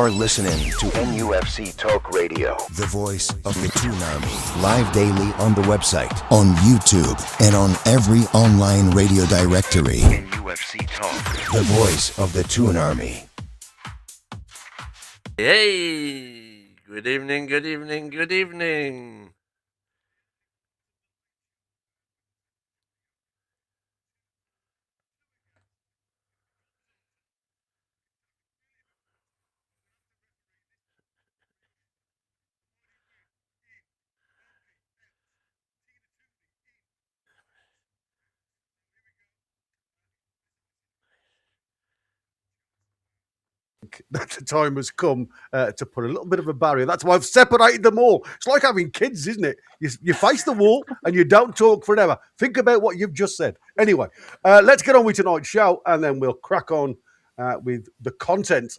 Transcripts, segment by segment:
You're listening to NUFC Talk Radio, the voice of the Toon Army. Live daily on the website, on YouTube, and on every online radio directory. NUFC Talk, the voice of the Toon Army. Hey, good evening, good evening, good evening. That the time has come to put a little bit of a barrier. That's why I've separated them all. It's like having kids, isn't it? You face the wall and you don't talk forever. Think about what you've just said. Anyway, let's get on with tonight's show and then we'll crack on with the content.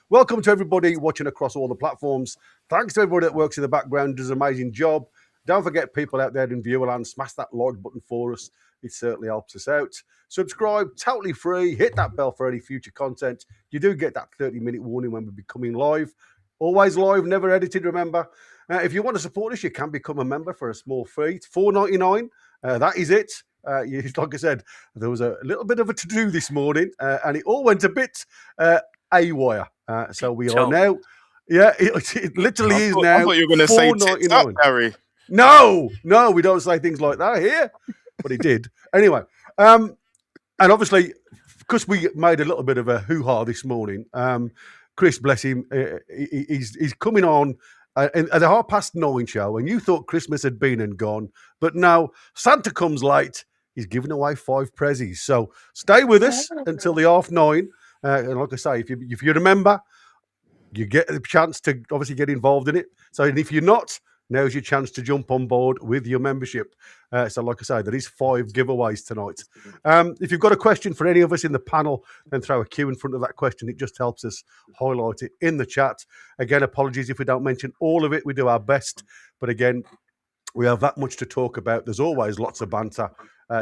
Welcome to everybody watching across all the platforms. Thanks to everybody that works in the background, does an amazing job. Don't forget, people out there in viewerland, smash that like button for us. It certainly helps us out. Subscribe, totally free. Hit that bell for any future content. You do get that 30-minute warning when we be coming live. Always live, never edited, remember. If you want to support us, you can become a member for a small fee. It's $4.99. That is it. Like I said, there was a little bit of a to-do this morning, and it all went a bit haywire. So we are now... Yeah, it literally is now. I thought you were going to say tits up, Harry. No, we don't say things like that here. But he did. Anyway, and obviously, because we made a little bit of a hoo-ha this morning, Chris, bless him, he's coming on at a 9:30 show, and you thought Christmas had been and gone, but no, Santa comes late. He's giving away 5 prezzies. So stay with us until the 9:30. And like I say, if you remember, you get the chance to obviously get involved in it. So and if you're not, now's your chance to jump on board with your membership. So like I say, there is 5 giveaways tonight. If you've got a question for any of us in the panel, then throw a Q in front of that question. It just helps us highlight it in the chat. Again, apologies if we don't mention all of it. We do our best. But again, we have that much to talk about. There's always lots of banter.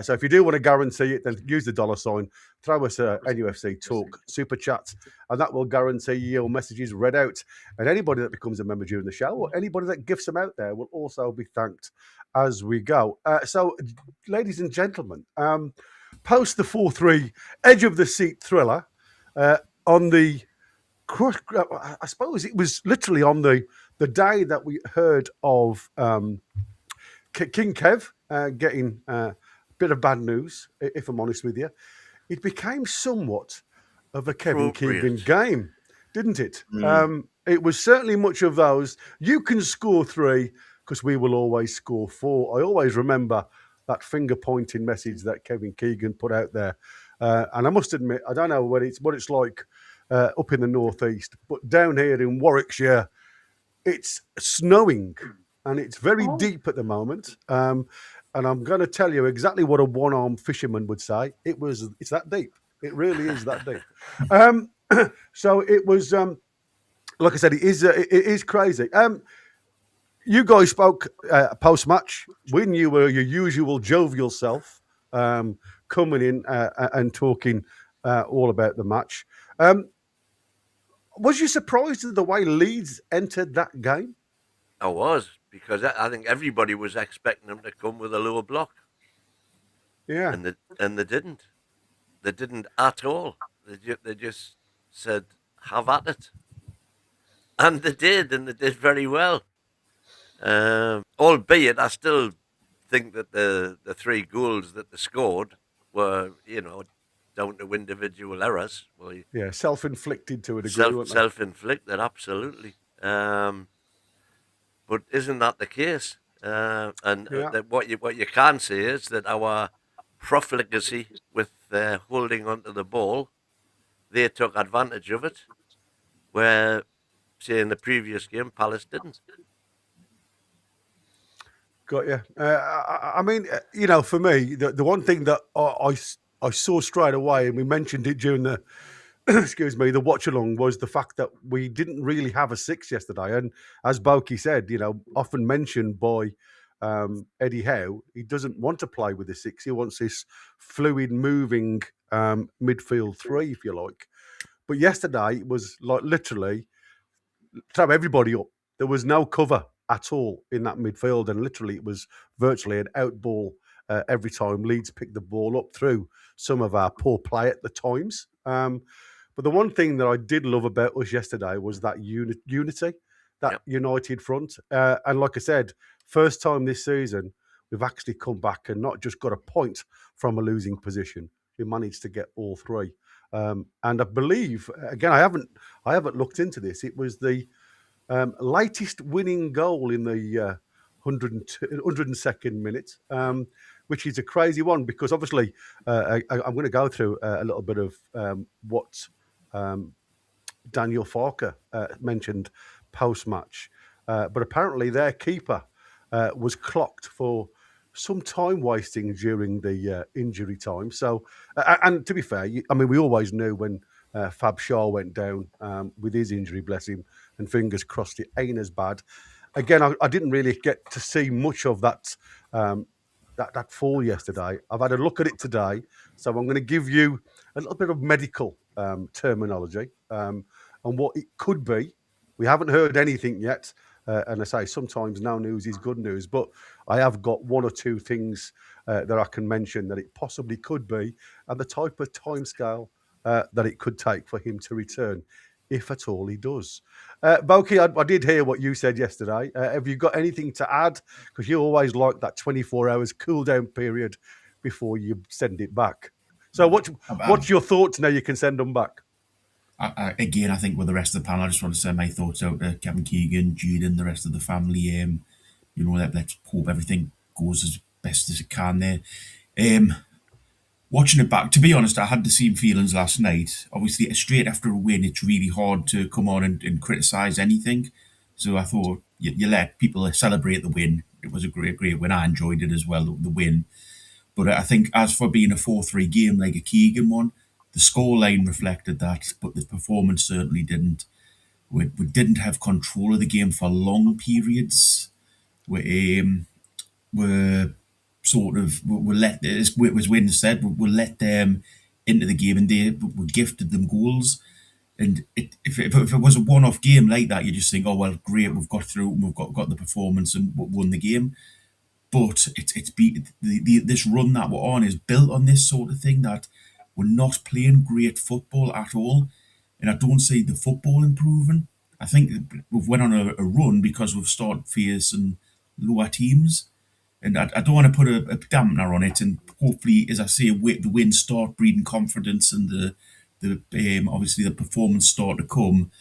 So if you do want to guarantee it, then use the $sign. Throw us a NUFC Talk Super Chat, and that will guarantee your messages read out. And anybody that becomes a member during the show, or anybody that gifts them out there, will also be thanked as we go. So, ladies and gentlemen, post the 4-3 edge of the seat thriller on the... I suppose it was literally on the day that we heard of King Kev getting a bit of bad news, if I'm honest with you. It became somewhat of a Kevin Keegan game, didn't it? It was certainly much of those. You can score 3 because we will always score 4. I always remember that finger-pointing message that Kevin Keegan put out there. And I must admit, I don't know what it's like up in the northeast, but down here in Warwickshire, it's snowing and it's very deep at the moment. And I'm going to tell you exactly what a one-armed fisherman would say. It's that deep. It really is that deep. So it was, like I said, it is crazy. You guys spoke post-match when you were your usual jovial self, coming in and talking all about the match. Was you surprised at the way Leeds entered that game? I was, because I think everybody was expecting them to come with a lower block. Yeah. And they didn't. They didn't at all. They just said, have at it. And they did very well. Albeit, I still think that the 3 goals that they scored were, down to individual errors. Well, yeah, self-inflicted to a degree. Self-inflicted, absolutely. But isn't that the case? What you can say is that our profligacy with holding onto the ball, they took advantage of it, where, say, in the previous game, Palace didn't. Got you. I mean, for me, the one thing that I saw straight away, and we mentioned it during the the watch along, was the fact that we didn't really have a 6 yesterday. And as Boki said, often mentioned by Eddie Howe, he doesn't want to play with a 6. He wants this fluid, moving midfield 3, if you like. But yesterday it was like literally throw everybody up. There was no cover at all in that midfield, and literally it was virtually an out ball every time Leeds picked the ball up through some of our poor play at the times. But the one thing that I did love about us yesterday was that unity, that united front. And like I said, first time this season, we've actually come back and not just got a point from a losing position. We managed to get all three. And I believe, again, I haven't looked into this. It was the latest winning goal in the 102nd minute, which is a crazy one because obviously I'm going to go through a little bit of what Daniel Farker mentioned post-match. But apparently their keeper was clocked for some time wasting during the injury time. So, and to be fair, I mean, we always knew when Fab Schär went down with his injury, bless him, and fingers crossed it ain't as bad. Again, I didn't really get to see much of that that fall yesterday. I've had a look at it today, so I'm going to give you a little bit of medical terminology and what it could be. We haven't heard anything yet, and I say sometimes no news is good news, but I have got one or two things that I can mention that it possibly could be, and the type of timescale that it could take for him to return, if at all he does. Boki, I did hear what you said yesterday. Have you got anything to add? Because you always like that 24 hours cool down period before you send it back. So what's your thoughts now you can send them back? Again, I think with the rest of the panel, I just want to send my thoughts out to Kevin Keegan, Jude, the rest of the family. You know, let's hope everything goes as best as it can there. Watching it back, to be honest, I had the same feelings last night. Obviously, straight after a win, it's really hard to come on and criticise anything. So I thought you let people celebrate the win. It was a great win. I enjoyed it as well, the win. But I think as for being a 4-3 game like a Keegan one, the scoreline reflected that, but the performance certainly didn't. We didn't have control of the game for long periods. We're sort of, we're let, as Wayne said, we're let them into the game and we gifted them goals. And if it was a one-off game like that, you just think, oh, well, great, we've got through and we've got the performance and won the game. But this run that we're on is built on this sort of thing, that we're not playing great football at all. And I don't see the football improving. I think we've went on a run because we've started facing lower teams. And I don't want to put a dampener on it. And hopefully, as I say, the wins start breeding confidence and the obviously the performance start to come.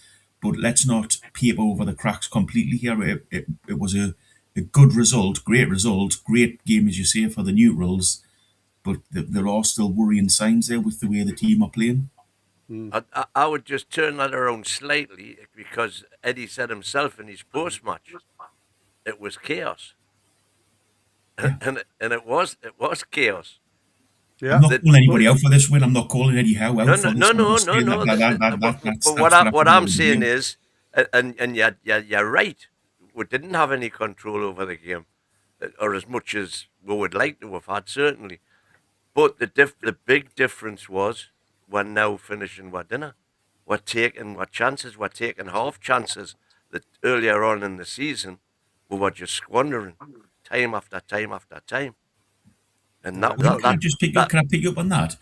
But let's not paper over the cracks completely here. It was a good result, great game, as you say, for the neutrals. But there are still worrying signs there with the way the team are playing. I would just turn that around slightly, because Eddie said himself in his post-match, it was chaos. Yeah. And it was chaos. Yeah. I'm not calling anybody out for this win. I'm not calling Eddie Howe out for this win. But what I'm saying is, and you're right, we didn't have any control over the game, or as much as we would like to have had, certainly. But the big difference was we're now finishing our dinner. We're taking our chances. We're taking half chances that earlier on in the season we were just squandering time after time after time. And can I pick you up on that?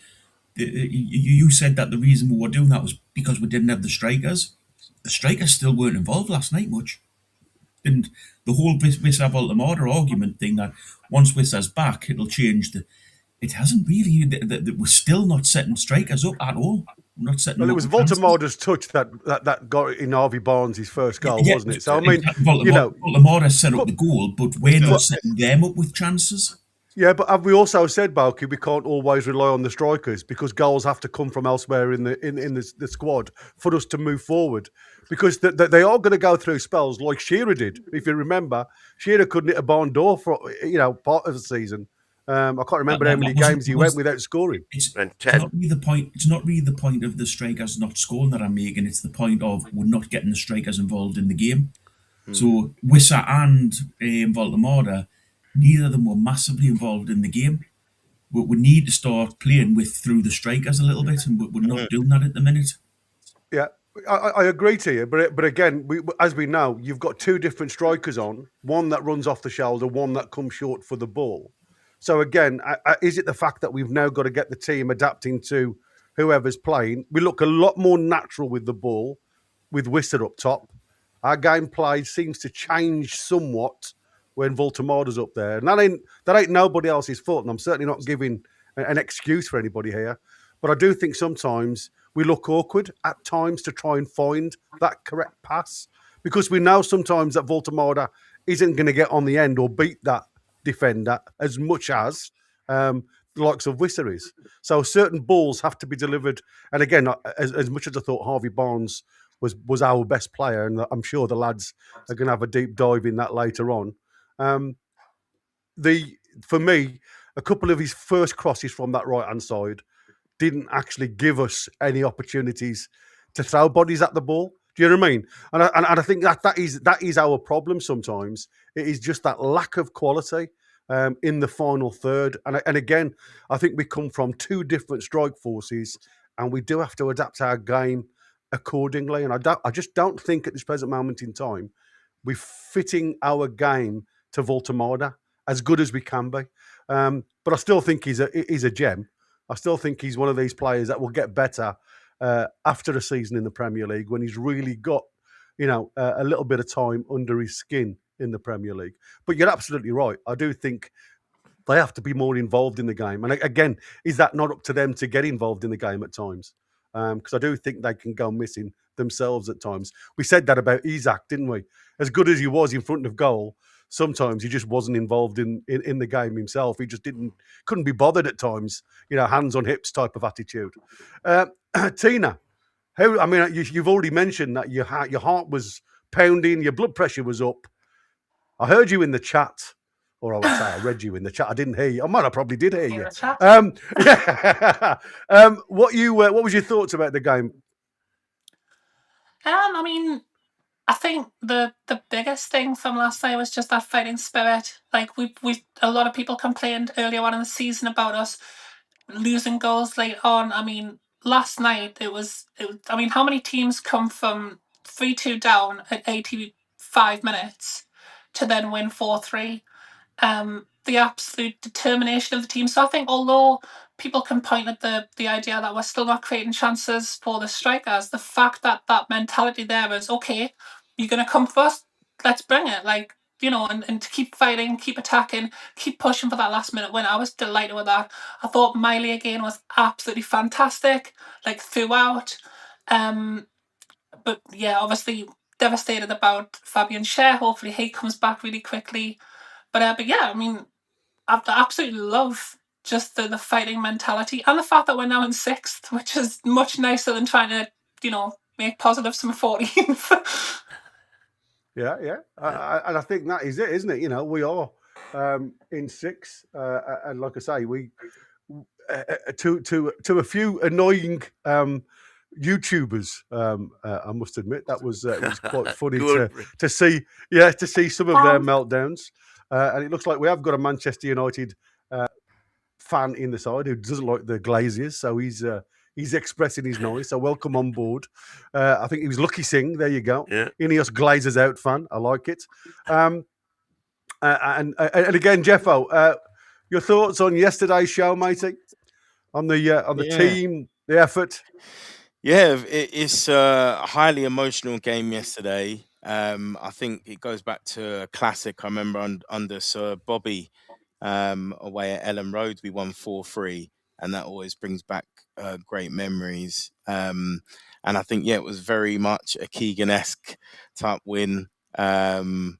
You said that the reason we were doing that was because we didn't have the strikers. The strikers still weren't involved last night much. And the whole Wissa-Baltimore argument thing that once Wissa's back, it'll change it hasn't really. We're still not setting strikers up at all. We're not setting. Well, it was Baltimore's touch that got in Harvey Barnes' his first goal, wasn't it? So I mean, Baltimore set up the goal, but we're not setting them up with chances. Yeah, but have we also said, Balky, we can't always rely on the strikers because goals have to come from elsewhere in the squad for us to move forward. Because they are going to go through spells like Shearer did. If you remember, Shearer couldn't hit a barn door for part of the season. I can't remember how many games he went without scoring. It's not really the point. It's not really the point of the strikers not scoring that I'm making. It's the point of we're not getting the strikers involved in the game. So Wissa and Baltimore, neither of them were massively involved in the game. We need to start playing through the strikers a little bit, and we're not doing that at the minute. Yeah, I agree to you, but again, as we know, you've got two different strikers on, one that runs off the shoulder, one that comes short for the ball. So again, is it the fact that we've now got to get the team adapting to whoever's playing? We look a lot more natural with the ball, with Whistler up top. Our gameplay seems to change somewhat when Voltemada's up there, and that ain't nobody else's fault. And I'm certainly not giving an excuse for anybody here, but I do think sometimes we look awkward at times to try and find that correct pass, because we know sometimes that Voltemada isn't going to get on the end or beat that defender as much as the likes of Whistler is. So certain balls have to be delivered. And again, as much as I thought Harvey Barnes was our best player, and I'm sure the lads are going to have a deep dive in that later on. For me, a couple of his first crosses from that right-hand side didn't actually give us any opportunities to throw bodies at the ball. Do you know what I mean? And I think that is our problem sometimes. It is just that lack of quality in the final third. And again, I think we come from two different strike forces, and we do have to adapt our game accordingly. And I just don't think at this present moment in time we're fitting our game to Voltemada as good as we can be. But I still think he's a gem. I still think he's one of these players that will get better after a season in the Premier League when he's really got, a little bit of time under his skin in the Premier League. But you're absolutely right. I do think they have to be more involved in the game. And again, is that not up to them to get involved in the game at times? Because I do think they can go missing themselves at times. We said that about Isak, didn't we? As good as he was in front of goal, sometimes he just wasn't involved in the game himself. He just couldn't be bothered at times, hands on hips type of attitude. Tina, you've already mentioned that your heart was pounding, your blood pressure was up. I heard you in the chat, or I would say I read you in the chat. I didn't hear you. I probably did hear you. Yeah. What was your thoughts about the game? I think the biggest thing from last night was just that fighting spirit. Like we a lot of people complained earlier on in the season about us losing goals late on. Last night it was. How many teams come from 3-2 down at 85 minutes to then win 4-3? The absolute determination of the team. So I think although people can point at the idea that we're still not creating chances for the strikers, the fact that mentality there is, okay, you're going to come first, let's bring it. And to keep fighting, keep attacking, keep pushing for that last minute win. I was delighted with that. I thought Miley again was absolutely fantastic, throughout. But yeah, obviously devastated about Fabian Schär. Hopefully he comes back really quickly. But yeah, I absolutely love just the fighting mentality and the fact that we're now in 6th, which is much nicer than trying to, make positives from 14th. Yeah. And I think that is it, isn't it? We are in 6th, and like I say, we to a few annoying YouTubers. I must admit it was quite funny to see some of their meltdowns. And it looks like we have got a Manchester United fan in the side who doesn't like the Glaziers, so he's expressing his noise. So welcome on board. I think he was Lucky Singh. There you go. Yeah. Ineos Glazers out fan. I like it. And again, Jeffo, your thoughts on yesterday's show, matey? On the team, the effort. Yeah, it's a highly emotional game yesterday. I think it goes back to a classic. I remember under Sir Bobby away at Ellen Road, we won 4-3, and that always brings back great memories. And I think, it was very much a Keegan-esque type win, and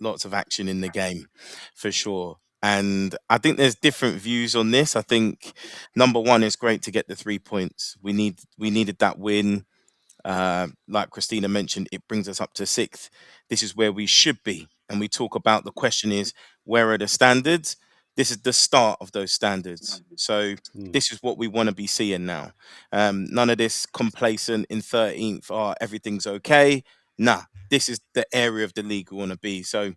lots of action in the game, for sure. And I think there's different views on this. I think number one, it's great to get the 3 points. We needed that win. Like Christina mentioned, it brings us up to 6th. This is where we should be. And we talk about the question is, where are the standards? This is the start of those standards. So this is what we want to be seeing now. None of this complacent in 13th, everything's okay. Nah, this is the area of the league we want to be. So,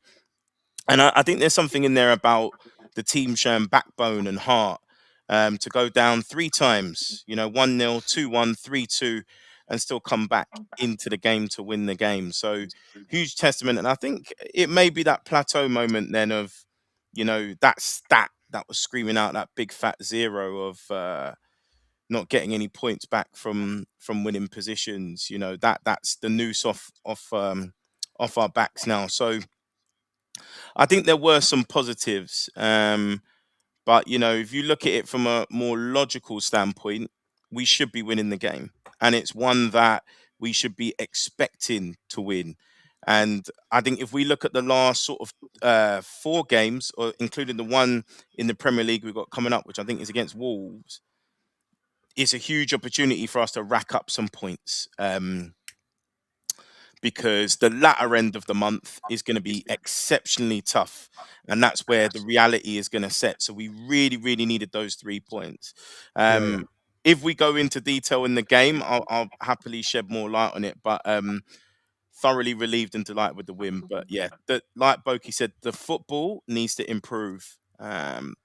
and I think there's something in there about the team showing backbone and heart, to go down 3 times, 1-0, 2-1, 3-2. and still come back into the game to win the game. So huge testament. And I think it may be that plateau moment then of, that stat that was screaming out that big fat zero of not getting any points back from winning positions. That's the noose off our backs now. So I think there were some positives. But, if you look at it from a more logical standpoint, we should be winning the game. And it's one that we should be expecting to win. And I think if we look at the last sort of 4 games, or including the one in the Premier League we've got coming up, which I think is against Wolves, it's a huge opportunity for us to rack up some points. Because the latter end of the month is going to be exceptionally tough. And that's where the reality is going to set. So we really, really needed those 3 points. If we go into detail in the game, I'll happily shed more light on it. But thoroughly relieved and delighted with the win. But yeah, like Boki said, the football needs to improve and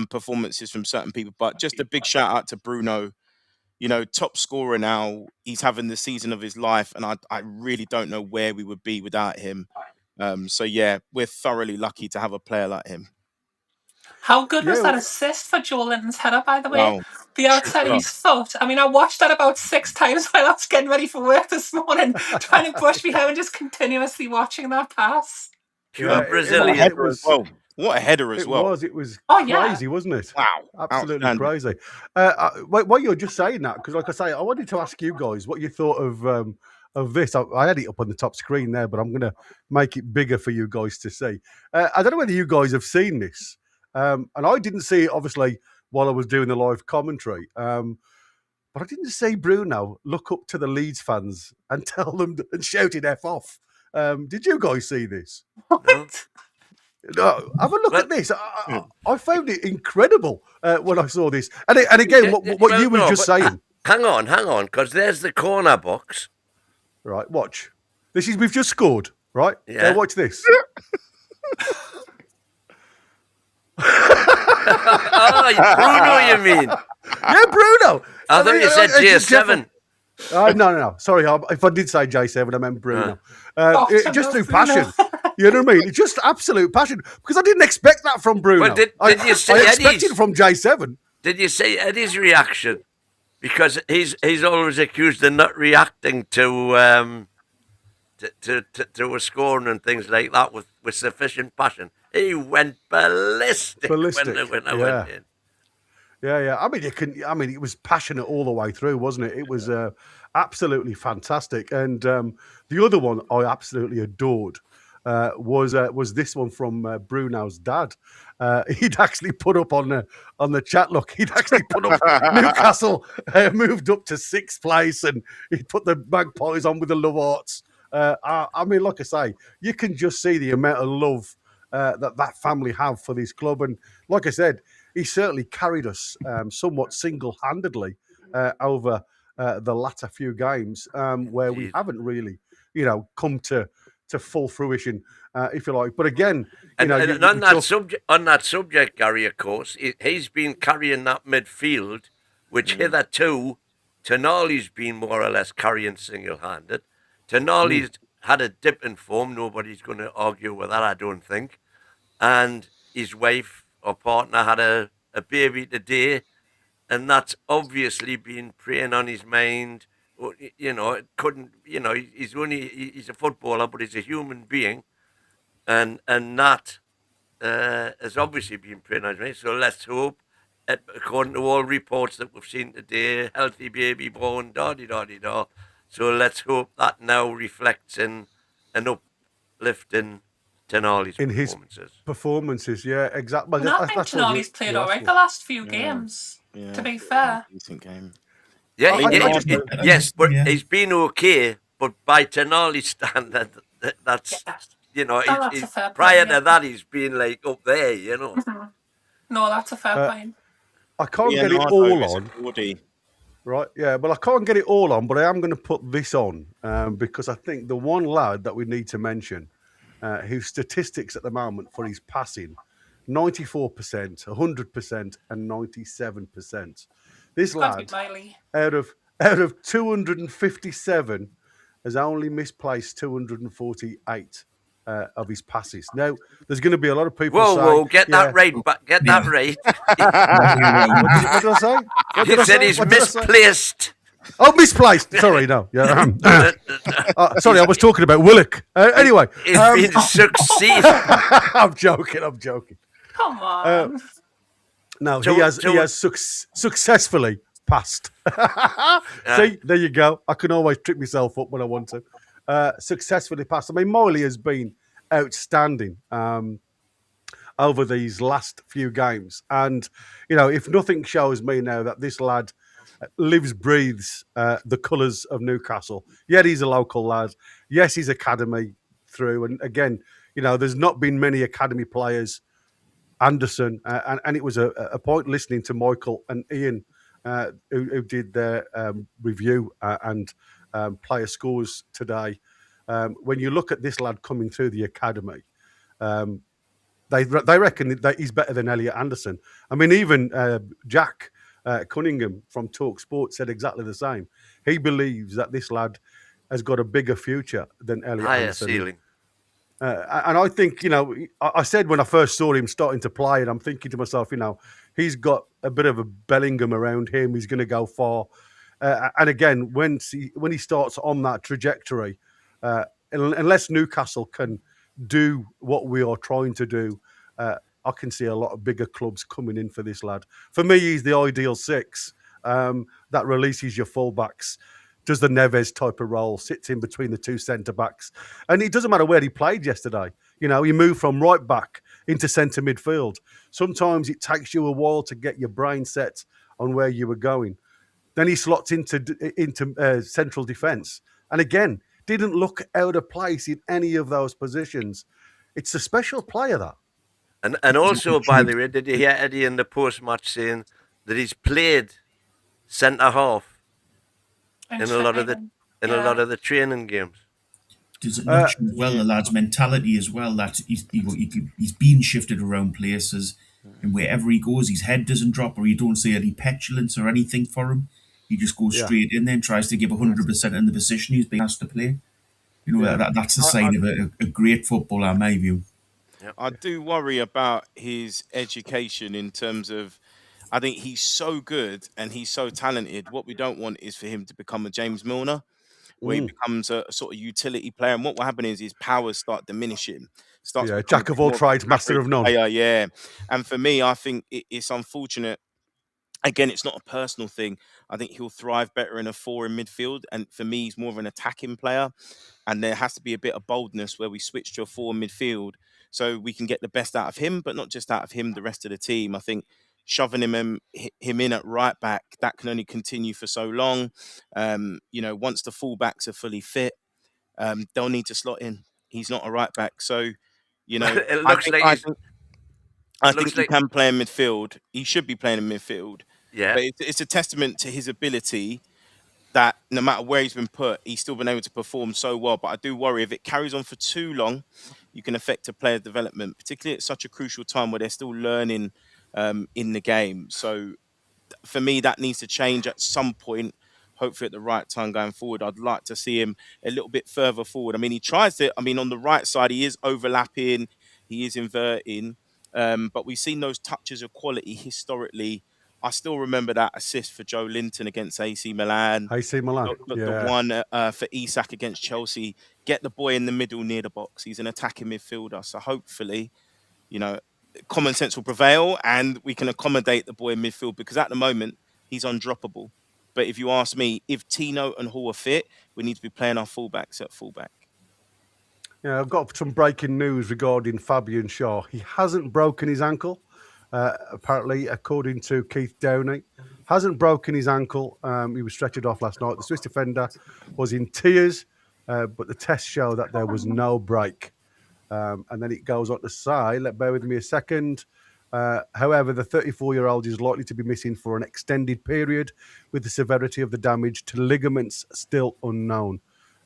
performances from certain people. But just a big shout out to Bruno. Top scorer now. He's having the season of his life, and I really don't know where we would be without him. So yeah, we're thoroughly lucky to have a player like him. How good was that assist for Joe Linton's header, by the way? Wow. The outside of his foot. I mean, I watched that about 6 times while I was getting ready for work this morning, trying to brush my hair and just continuously watching that pass. Pure Brazilian. What a header as well. It was crazy, wasn't it? Wow. Absolutely crazy. While you're just saying that, because like I say, I wanted to ask you guys what you thought of this. I had it up on the top screen there, but I'm going to make it bigger for you guys to see. I don't know whether you guys have seen this. And I didn't see it, obviously, while I was doing the live commentary. But I didn't see Bruno look up to the Leeds fans and tell them and shouting F off. Did you guys see this? What? No, have a look at this. I found it incredible when I saw this. And again, what you were just saying. Hang on, because there's the corner box. Right, watch. We've just scored, right? Yeah. So watch this. Bruno, you mean? Yeah, Bruno. I thought you said J7. No. Sorry, if I did say J7, I meant Bruno. Just through passion. You know what I mean? It's just absolute passion. Because I didn't expect that from Bruno. Well, did you see I expected it from J7. Did you see Eddie's reaction? Because he's always accused of not reacting to a scoring and things like that with sufficient passion. He went ballistic. When I went in. Yeah. I mean, it was passionate all the way through, wasn't it? It was absolutely fantastic. And the other one I absolutely adored was this one from Bruno's dad. He'd actually put up on the chat. Look, he'd actually put up Newcastle moved up to 6th place, and he put the Magpies on with the love hearts. I mean, like I say, you can just see the amount of love that family have for this club. And like I said, he certainly carried us somewhat single-handedly over the latter few games where we haven't really, come to full fruition, if you like. But again, on that subject, Gary, of course, he's been carrying that midfield, which hitherto Tonali's been more or less carrying single-handed. Tonali's had a dip in form. Nobody's going to argue with that, I don't think. And his wife or partner had a baby today, and that's obviously been preying on his mind. It couldn't. He's a footballer, but he's a human being, and that has obviously been preying on his mind. So let's hope, according to all reports that we've seen today, healthy baby born, da-di-da-di-da. So let's hope that now reflects in an uplift in Tonali's performances. Yeah, exactly. And I think Tonali's played all right the last few games, to be fair. Decent game. Yes, but he's been okay. But by Tonali's standard, that's prior to that, he's been like up there, Mm-hmm. No, that's a fair point. I can't get it all on. Right, yeah, well, I can't get it all on, but I am going to put this on because I think the one lad that we need to mention, whose statistics at the moment for his passing, 94%, 100%, and 97%. This lad, Miley. out of out of 257, has only misplaced 248 of his passes. Now, there's going to be a lot of people saying... Whoa, get that right, but get that right. What did I say? What You did I said say? he's What did I say? misplaced. Oh, misplaced. Sorry, no. Yeah. Sorry, I was talking about Willock. Anyway. He's been succeed. I'm joking. Come on. No, he has successfully passed. See, there you go. I can always trip myself up when I want to. Successfully passed. I mean, Miley has been outstanding over these last few games. And, you know, if nothing shows me now that this lad lives, breathes the colours of Newcastle. Yeah, he's a local lad. Yes, he's academy through. And again, you know, there's not been many academy players. Anderson, and it was a point listening to Michael and Ian, who did their review and player scores today. When you look at this lad coming through the academy, they reckon that he's better than Elliot Anderson. I mean, even Jack Cunningham from Talk Sport said exactly the same. He believes that this lad has got a bigger future than Elliot Anderson. Higher ceiling. And I think, you know, I said when I first saw him starting to play, and I'm thinking to myself, you know, he's got a bit of a Bellingham around him. He's going to go far. And again, when he starts on that trajectory, unless Newcastle can do what we are trying to do, I can see a lot of bigger clubs coming in for this lad. For me, he's the ideal six that releases your fullbacks, does the Neves type of role, sits in between the two centre-backs. And it doesn't matter where he played yesterday. You know, he moved from right back into centre midfield. Sometimes it takes you a while to get your brain set on where you were going. Then he slots into central defence. And again, didn't look out of place in any of those positions. It's a special player, that. And also, by the way, did you hear Eddie in the post-match saying that he's played centre-half in a lot of the training games? Does it not show well the lad's mentality as well, that he's been shifted around places, and wherever he goes, his head doesn't drop, or you don't see any petulance or anything for him. He just goes straight in there and tries to give 100% in the position he's being asked to play. You know, that's a sign of a great footballer, in my view. I do worry about his education in terms of, I think he's so good and he's so talented. What we don't want is for him to become a James Milner, where he becomes a sort of utility player. And what will happen is his powers start diminishing. Jack of all trades, master of none. Yeah. And for me, I think it's unfortunate. Again, it's not a personal thing. I think he'll thrive better in a 4 in midfield. And for me, he's more of an attacking player. And there has to be a bit of boldness where we switch to a 4 in midfield so we can get the best out of him, but not just out of him, the rest of the team. I think shoving him in at right back, that can only continue for so long. You know, once the fullbacks are fully fit, they'll need to slot in. He's not a right back. So, you know, I think he can play in midfield. He should be playing in midfield. Yeah. But it's a testament to his ability that no matter where he's been put, he's still been able to perform so well. But I do worry if it carries on for too long, you can affect a player's development, particularly at such a crucial time where they're still learning in the game. So for me, that needs to change at some point, hopefully at the right time going forward. I'd like to see him a little bit further forward. I mean, he tries to, on the right side, he is overlapping, he is inverting, but we've seen those touches of quality historically. I still remember that assist for Joe Linton against AC Milan. The one for Isak against Chelsea. Get the boy in the middle near the box. He's an attacking midfielder. So hopefully, you know, common sense will prevail and we can accommodate the boy in midfield, because at the moment, he's undroppable. But if you ask me, if Tino and Hall are fit, we need to be playing our fullbacks at fullback. Yeah, I've got some breaking news regarding Fabian Schär. He hasn't broken his ankle. Apparently, according to Keith Downey, hasn't broken his ankle. He was stretchered off last night. The Swiss defender was in tears, but the tests show that there was no break. And then it goes on to say, bear with me a second. However, the 34-year-old is likely to be missing for an extended period, with the severity of the damage to ligaments still unknown.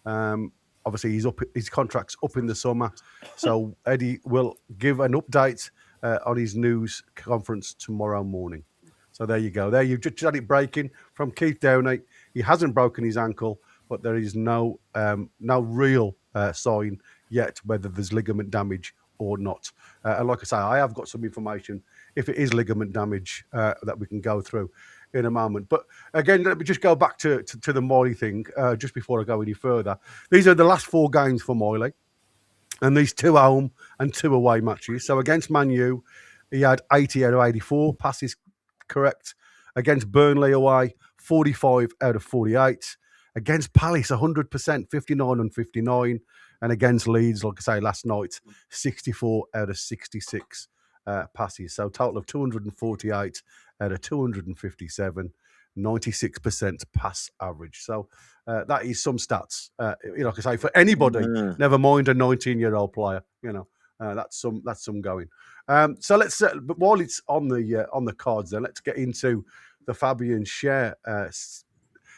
Obviously, his contract's up in the summer, so Eddie will give an update on his news conference tomorrow morning. So there you go. There you've just had it breaking from Keith Downey. He hasn't broken his ankle, but there is no real sign yet whether there's ligament damage or not. And like I say, I have got some information if it is ligament damage that we can go through in a moment. But again, let me just go back to the Miley thing just before I go any further. These are the last 4 games for Miley, and these 2 home and 2 away matches. So against Man U, he had 80 out of 84 passes correct. Against Burnley away, 45 out of 48. Against Palace, 100%, 59 and 59. And against Leeds, like I say, last night, 64 out of 66 passes. So total of 248 out of 257, 96% pass average. So that is some stats. Like I say, for anybody, never mind a 19-year-old player. That's some going. So let's. But while it's on the cards, then let's get into the Fabian Schär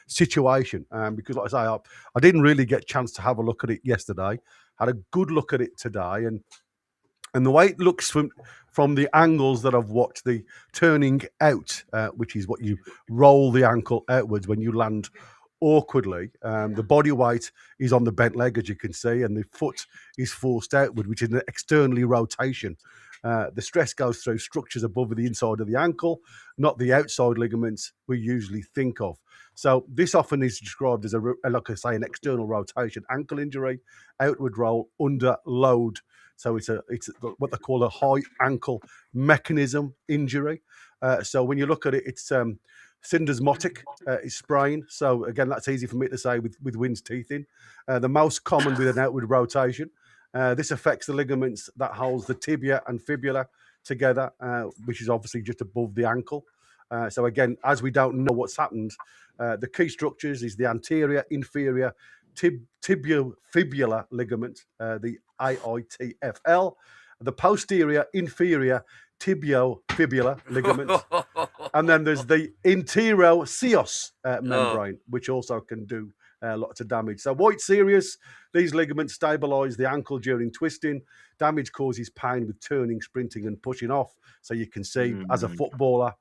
situation, because like I say, I didn't really get a chance to have a look at it yesterday. Had a good look at it today, and the way it looks from the angles that I've watched, the turning out, which is what you roll the ankle outwards when you land awkwardly. The body weight is on the bent leg, as you can see, and the foot is forced outward, which is an externally rotation. The stress goes through structures above the inside of the ankle, not the outside ligaments we usually think of. So this often is described as like I say, an external rotation ankle injury, outward roll under load. So it's what they call a high ankle mechanism injury. So when you look at it, it's syndesmotic is sprain. So again, that's easy for me to say with Wynn's teeth in. The most common with an outward rotation. This affects the ligaments that holds the tibia and fibula together, which is obviously just above the ankle. So again, as we don't know what's happened, the key structures is the anterior, inferior tibiofibular ligament, the AITFL, the posterior, inferior tibiofibular ligament, and then there's the interosseous membrane, which also can do lots of damage. So quite serious. These ligaments stabilize the ankle during twisting. Damage causes pain with turning, sprinting, and pushing off. So you can see, as a footballer,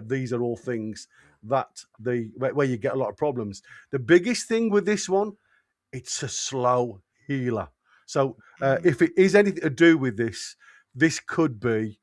these are all things that where you get a lot of problems. The biggest thing with this one, it's a slow healer. So if it is anything to do with this could be,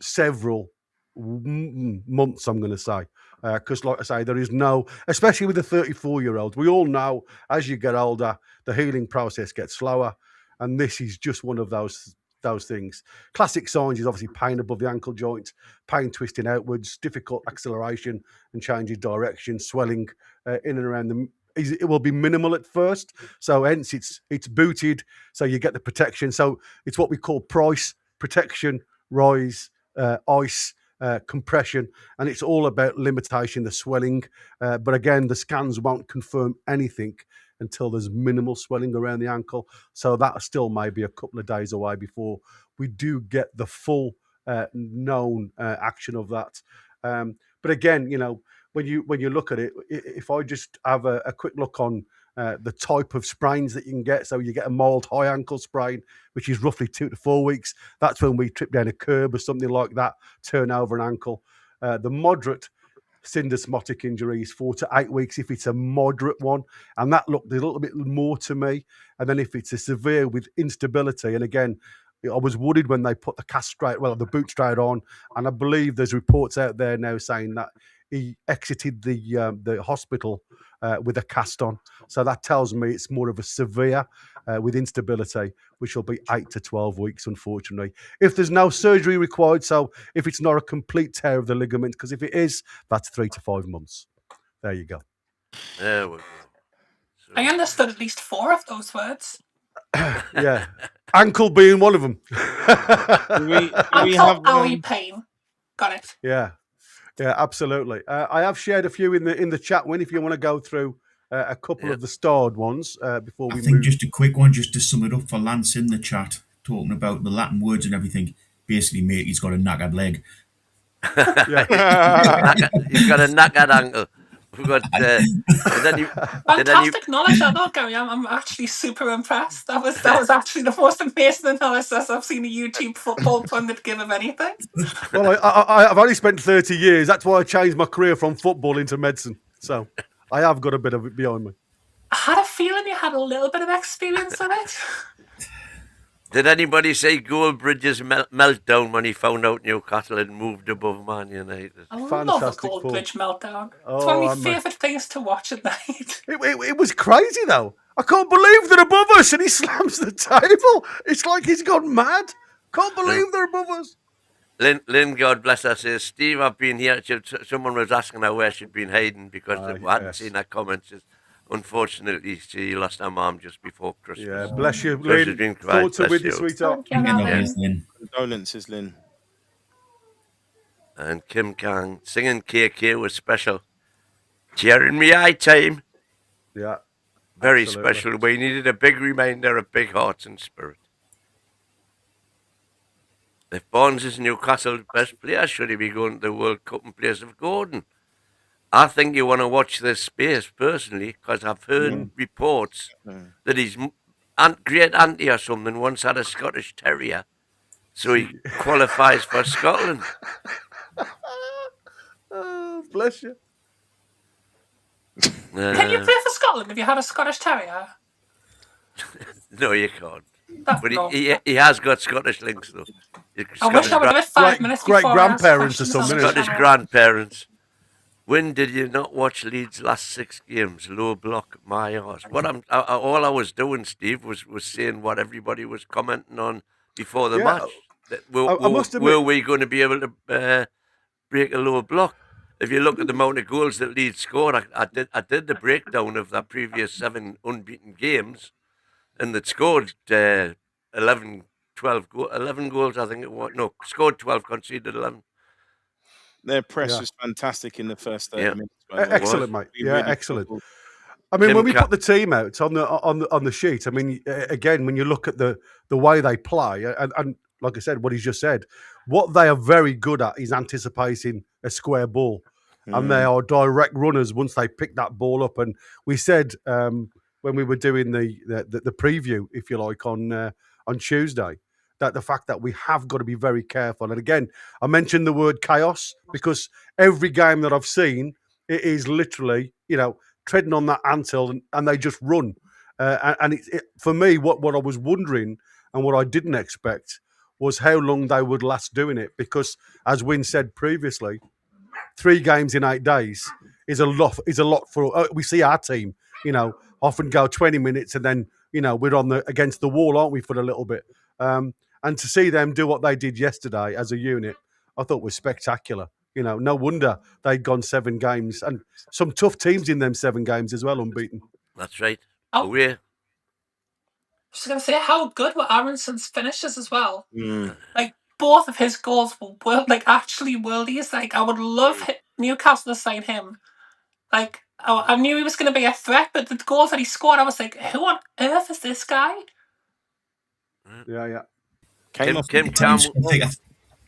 several months, I'm going to say. Because like I say, there is no, especially with the 34-year-olds, we all know as you get older, the healing process gets slower. And this is just one of those things. Classic signs is obviously pain above the ankle joint, pain twisting outwards, difficult acceleration and changing direction, swelling in and around them. It will be minimal at first, so hence it's booted, so you get the protection. So it's what we call price protection, rise, ice, compression, and it's all about limitation, the swelling. But again, the scans won't confirm anything until there's minimal swelling around the ankle. So that still may be a couple of days away before we do get the full known action of that. But again, when you look at it, if I just have a quick look on the type of sprains that you can get, so you get a mild high ankle sprain, which is roughly 2 to 4 weeks. That's when we trip down a curb or something like that, turn over an ankle. The moderate syndesmotic injury is 4 to 8 weeks if it's a moderate one, and that looked a little bit more to me. And then if it's a severe with instability, and again, I was worried when they put the boot straight on, and I believe there's reports out there now saying that he exited the hospital with a cast on. So that tells me it's more of a severe with instability, which will be 8 to 12 weeks, unfortunately. If there's no surgery required, so if it's not a complete tear of the ligament, because if it is, that's 3 to 5 months. There you go. There we go. So, I understood at least 4 of those words. Yeah. Ankle being one of them. We have pain. Got it. Yeah. Yeah, absolutely. I have shared a few in the chat, Win, if you want to go through a couple of the starred ones before we move. I think just a quick one, just to sum it up for Lance in the chat, talking about the Latin words and everything. Basically, mate, he's got a knackered leg. He's got a knackered ankle. We've got, fantastic knowledge on that, Gary. I'm actually super impressed. That was actually the most amazing analysis I've seen a YouTube football pundit give of anything. Well, I've only spent 30 years. That's why I changed my career from football into medicine. So I have got a bit of it behind me. I had a feeling you had a little bit of experience in it. Did anybody say Goldbridge's meltdown when he found out Newcastle had moved above Man United? I love a Fantastic Goldbridge meltdown. It's Oh, one of my I'm a- favourite things to watch at night. It was crazy, though. I can't believe they're above us, and he slams the table. It's like he's gone mad. Can't believe they're above us. Lynn, God bless her, says, Steve, I've been here. Someone was asking her where she'd been hiding because I hadn't seen her comments. Unfortunately, she lost her mum just before Christmas. Yeah, bless you, So Lynn. she's been Thoughts are bless with you, you. sweetheart. Condolences, Lynn. And Kim Kang singing KK was special. Cheering me eye time. Yeah. Very absolutely. special. We needed a big reminder of big hearts and spirit. If Barnes is Newcastle's best player, should he be going to the World Cup in place of Gordon? I think you want to watch this space personally because I've heard reports that he's great auntie or something once had a Scottish Terrier, so he qualifies for Scotland. Oh, bless you. Can you play for Scotland if you had a Scottish Terrier? No, you can't. That's But wrong. he has got Scottish links, though. I wish I would have had 5 minutes great before I asked grandparents or questions something, on the Scottish channel. grandparents. When did you not watch Leeds' last 6 games? Low block, my arse. All I was doing, Steve, was saying what everybody was commenting on before the match. I must admit, Were we going to be able to break a low block? If you look at the amount of goals that Leeds scored, I did the breakdown of their previous 7 unbeaten games, and that scored 11 goals, I think it was. No, scored 12, conceded 11. Their press was fantastic in the first 30 minutes. Excellent, mate. We Yeah, really excellent. struggled. I mean, when we put the team out on the sheet, I mean, again, when you look at the way they play, and like I said, what he's just said, what they are very good at is anticipating a square ball, and they are direct runners once they pick that ball up. And we said when we were doing the preview, if you like, on Tuesday, that the fact that we have got to be very careful. And again, I mentioned the word chaos because every game that I've seen, it is literally, treading on that anthill and they just run. And for me, what I was wondering and what I didn't expect was how long they would last doing it. Because as Wynne said previously, 3 games in 8 days is a lot for. We see our team, often go 20 minutes and then we're against the wall, aren't we, for a little bit. And to see them do what they did yesterday as a unit, I thought was spectacular. No wonder they'd gone 7 games and some tough teams in them 7 games as well, unbeaten. That's right. Oh. We're I was going to say, how good were Aronson's finishes as well? Like, both of his goals were actually worldies. Like, I would love Newcastle to sign him. Like, I knew he was going to be a threat, but the goals that he scored, I was like, who on earth is this guy? Yeah. I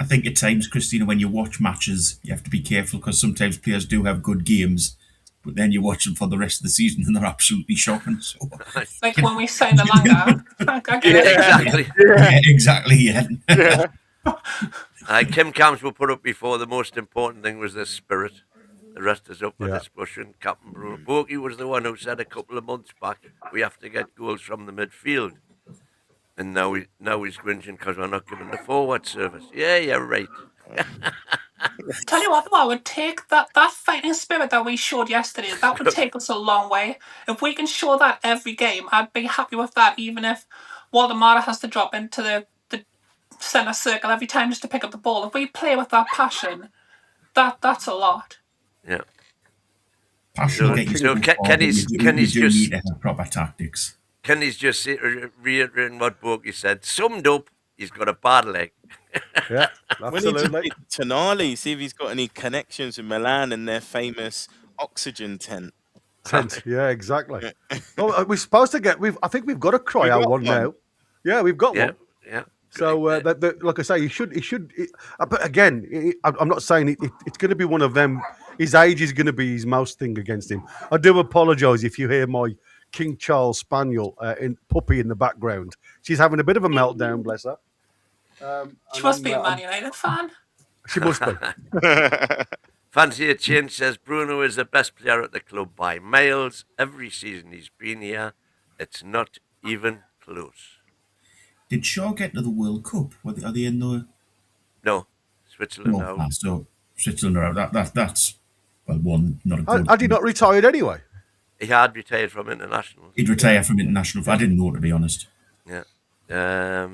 think at times, Christina, when you watch matches, you have to be careful because sometimes players do have good games, but then you watch them for the rest of the season and they're absolutely shocking. So, like when we signed Alanga. Exactly. Yeah, exactly. Yeah. Kim Camps will put up before the most important thing was the spirit. The rest is up for discussion. Captain Bruno Borky was the one who said a couple of months back we have to get goals from the midfield. And now he's whinging because we're not giving the forward service. Yeah, you're right. Tell you what, though, I would take that fighting spirit that we showed yesterday. That would take us a long way. If we can show that every game, I'd be happy with that, even if Waldemar has to drop into the centre circle every time just to pick up the ball. If we play with that passion, that's a lot. Yeah. Passion. Kenny's just need to have proper tactics. Kenny's just reiterating what Borky said. Summed up, he's got a bad leg. Yeah, absolutely. We need to Tonali, see if he's got any connections with Milan and their famous oxygen tent. Yeah, exactly. Well, we're supposed to get. I think we've got a cryo one now. Yeah, we've got one. Yeah. So, like I say, he should. But again, I'm not saying it's going to be one of them. His age is going to be his most thing against him. I do apologise if you hear my King Charles Spaniel puppy in the background. She's having a bit of a meltdown, bless her. She must be a Man United fan. She must be. Fancy a Change says Bruno is the best player at the club by miles. Every season he's been here, it's not even close. Did Schär get to the World Cup? Are they in the... No, Switzerland No, out. so Switzerland are out. That's, well, one, not a good... Had he not retired anyway? He had retired from international. He'd retire from international. I didn't know, to be honest. Yeah.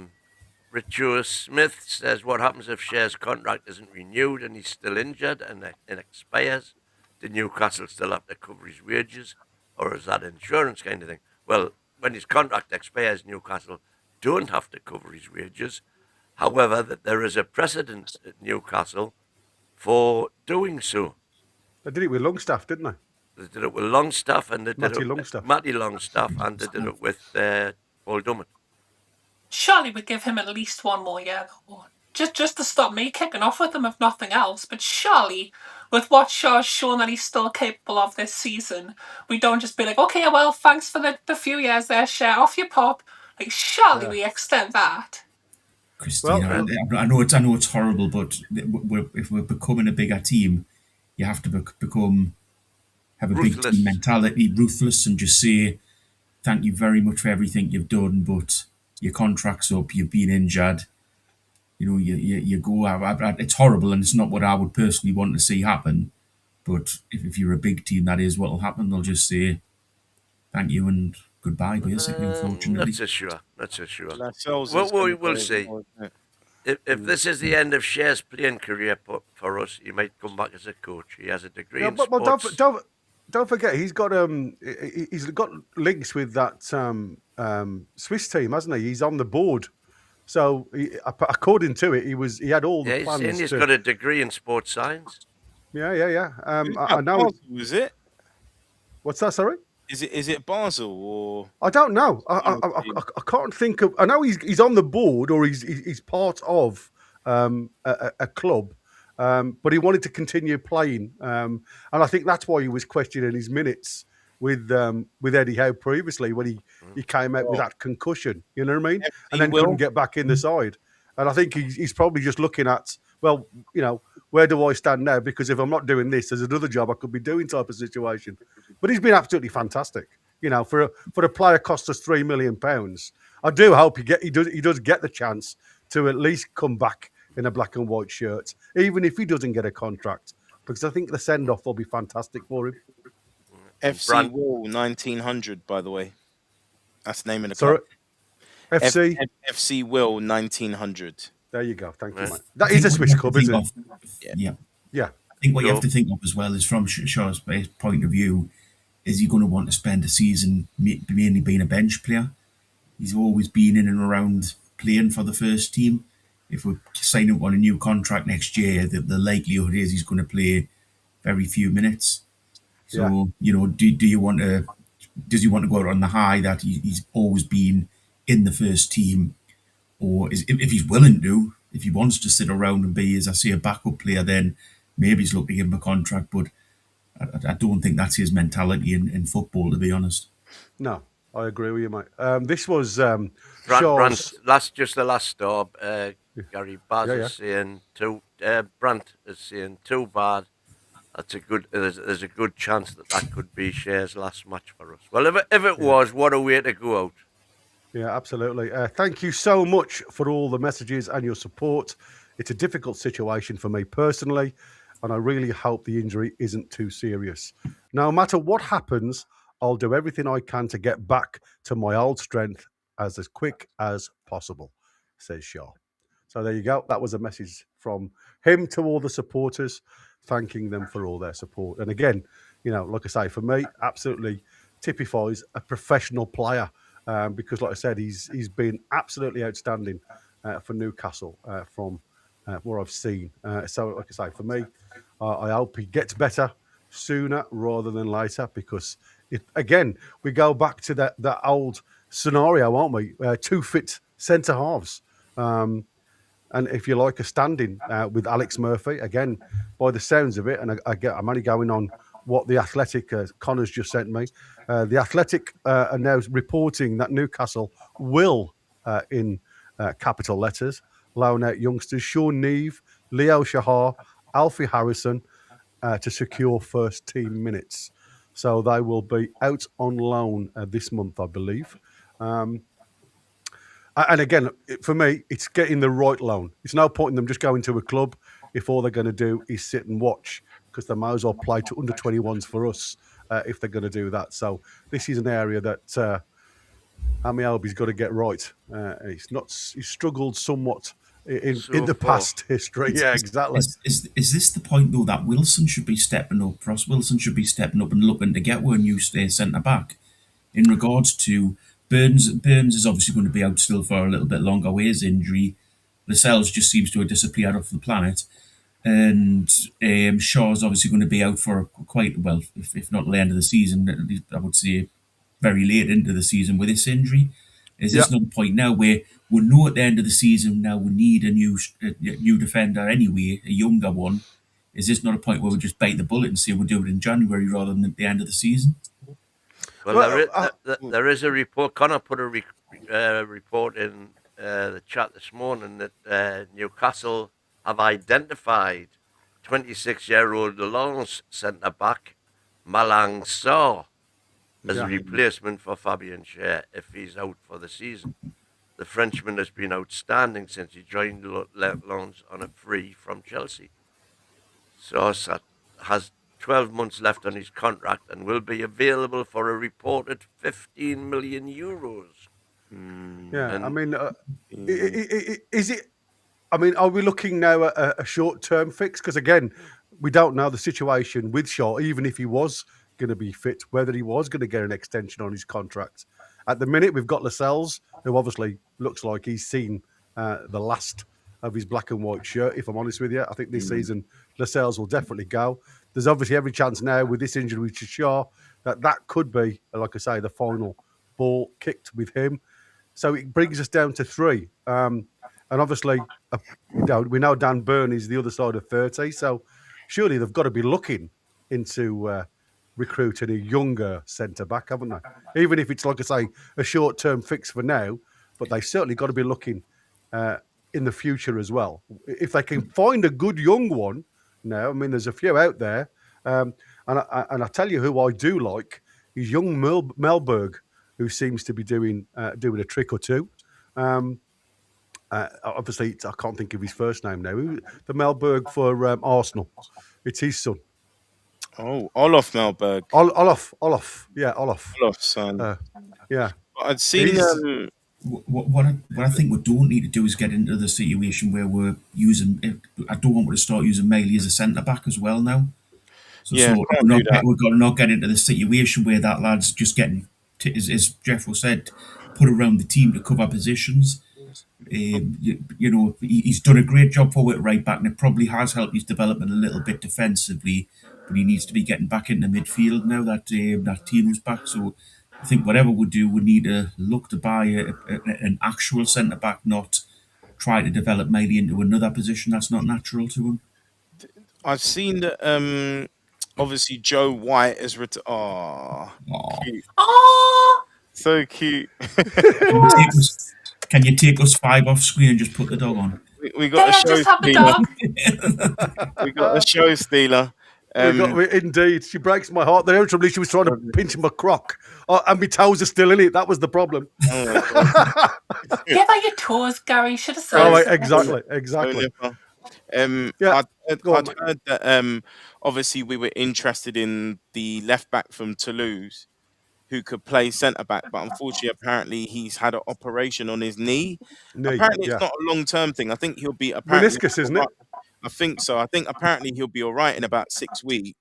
Richard Smith says, what happens if Schär's contract isn't renewed and he's still injured and it expires? Did Newcastle still have to cover his wages? Or is that insurance kind of thing? Well, when his contract expires, Newcastle don't have to cover his wages. However, that there is a precedent at Newcastle for doing so. They did it with Longstaff, didn't they? They did it with Longstaff and they did Matty it Longstaff. with Matty Longstaff and they did it with Paul Dummett. Surely we'd give him at least one more year, though. Just to stop me kicking off with him, if nothing else. But surely, with what Schär's shown that he's still capable of this season, we don't just be like, okay, well, thanks for the few years there, Schär, off your pop. Like, surely we extend that. Christina, well, I know it's horrible, but if we're becoming a bigger team, you have to have a ruthless. big team mentality, ruthless, and just say thank you very much for everything you've done, but your contract's up, you've been injured. You know, you go. It's horrible, and it's not what I would personally want to see happen. But if you're a big team, that is what will happen. They'll just say thank you and goodbye, basically. Unfortunately, Not so sure. We'll see. If this is the end of Schär's playing career for us, he might come back as a coach. He has a degree in sports. Don't forget, he's got links with that Swiss team, hasn't he? He's on the board. So, according to it, he had all the plans. He's got a degree in sports science. Yeah. I know. Was it? What's that? Sorry. Is it Basel or? I don't know. I can't think of. I know he's on the board or he's part of a club, but he wanted to continue playing, and I think that's why he was questioning his minutes with Eddie Howe previously when he came out with that concussion. You know what I mean? And then couldn't get back in the side. And I think he's probably just looking at, well, you know, where do I stand now? Because if I'm not doing this, there's another job I could be doing type of situation. But he's been absolutely fantastic. You know, for a player cost us £3 million. I do hope he does get the chance to at least come back in a black and white shirt, even if he doesn't get a contract, because I think the send off will be fantastic for him. FC Will 1900, by the way. That's the name of the club. FC? FC Will 1900. There you go. Thank you, mate. That is a Swiss club, isn't it? Yeah. I think what you have to think of as well is from Schär's point of view, is he going to want to spend a season mainly being a bench player? He's always been in and around playing for the first team. If we sign up on a new contract next year, the likelihood is he's going to play very few minutes. So, you know, does he want to go out on the high that he's always been in the first team? Or if he's willing to, if he wants to sit around and be, as I say, a backup player, then maybe he's looking to give him a contract. But I don't think that's his mentality in football, to be honest. No, I agree with you, mate. This was Brant's the last stop. Gary Baz is saying Brant is saying too bad. There's a good chance that could be Schär's last match for us. Well, if it was, what a way to go out. Yeah, absolutely. Thank you so much for all the messages and your support. It's a difficult situation for me personally, and I really hope the injury isn't too serious. No matter what happens, I'll do everything I can to get back to my old strength as quick as possible, says Schär. So there you go. That was a message from him to all the supporters, thanking them for all their support. And again, you know, like I say, for me, absolutely typifies a professional player. Because, like I said, he's been absolutely outstanding for Newcastle from what I've seen. So, like I say, for me, I hope he gets better sooner rather than later. Because, again, we go back to that old scenario, aren't we? Two fit centre halves, and if you like, a stand-in with Alex Murphy. Again, by the sounds of it, and I'm only going on what the Athletic, Connor's just sent me. The Athletic are now reporting that Newcastle will, in capital letters, loan out youngsters Sean Neve, Leo Shahar, Alfie Harrison, to secure first team minutes. So they will be out on loan this month, I believe. And again, for me, it's getting the right loan. It's no point in them just going to a club if all they're going to do is sit and watch, because they might as well play to under 21s for us if they're going to do that. So this is an area that Amy Albi's got to get right. He's struggled somewhat in the past history. Exactly. Is this the point, though, that Wilson should be stepping up? Ross Wilson should be stepping up and looking to get a new centre-back. In regards to Burns is obviously going to be out still for a little bit longer with his injury. Lascelles just seems to have disappeared off the planet. And Schär's obviously going to be out for quite, well, if not the end of the season, at least I would say very late into the season with this injury. Is this not a point now where we know at the end of the season now we need a new defender anyway, a younger one? Is this not a point where we just bite the bullet and say we'll do it in January rather than at the end of the season? Well, there is a report. Connor put a report in the chat this morning that Newcastle have identified 26-year-old Lens centre-back Malang Sarr as a replacement for Fabian Schär if he's out for the season. The Frenchman has been outstanding since he joined Lens on a free from Chelsea. Sarr has 12 months left on his contract and will be available for a reported 15 million euros. I mean, is it? I mean, are we looking now at a short-term fix? Because again, we don't know the situation with Schär, even if he was going to be fit, whether he was going to get an extension on his contract. At the minute, we've got Lascelles, who obviously looks like he's seen the last of his black and white shirt, if I'm honest with you. I think this season, Lascelles will definitely go. There's obviously every chance now with this injury with Schär that could be, like I say, the final ball kicked with him. So it brings us down to 3. And obviously, we know Dan Burn is the other side of 30. So surely they've got to be looking into recruiting a younger centre-back, haven't they? Even if it's, like I say, a short-term fix for now, but they've certainly got to be looking in the future as well. If they can find a good young one now, I mean, there's a few out there. And I tell you who I do like is young Melberg, who seems to be doing a trick or two. Obviously, I can't think of his first name now. The Melberg for Arsenal. It's his son. Oh, Olof Melberg. Olaf. Yeah, Olaf. Olaf's son. Yeah. I'd seen... What I think we don't need to do is get into the situation where we're using... I don't want to start using Miley as a centre-back as well now. So we've got to not get into the situation where that lad's just getting, as Jeff said, put around the team to cover positions. He's done a great job for it right back, and it probably has helped his development a little bit defensively. But he needs to be getting back into midfield now that Tino's back. So I think whatever we do, we need to look to buy an actual centre back, not try to develop Miley into another position that's not natural to him. I've seen that. Obviously, Joe White has written. Cute. So cute. Can you take us 5 off screen and just put the dog on? We got a show stealer. We got a show stealer. Indeed, she breaks my heart. The only trouble is she was trying to pinch my croc, and my toes are still in it. That was the problem. Give her your toes, Gary. Should have said. Oh, exactly. I'd heard that obviously we were interested in the left back from Toulouse who could play centre back, but unfortunately, apparently he's had an operation on his knee. Apparently, it's not a long-term thing. I think he'll be meniscus, isn't it? I think so. I think apparently he'll be all right in about 6 weeks.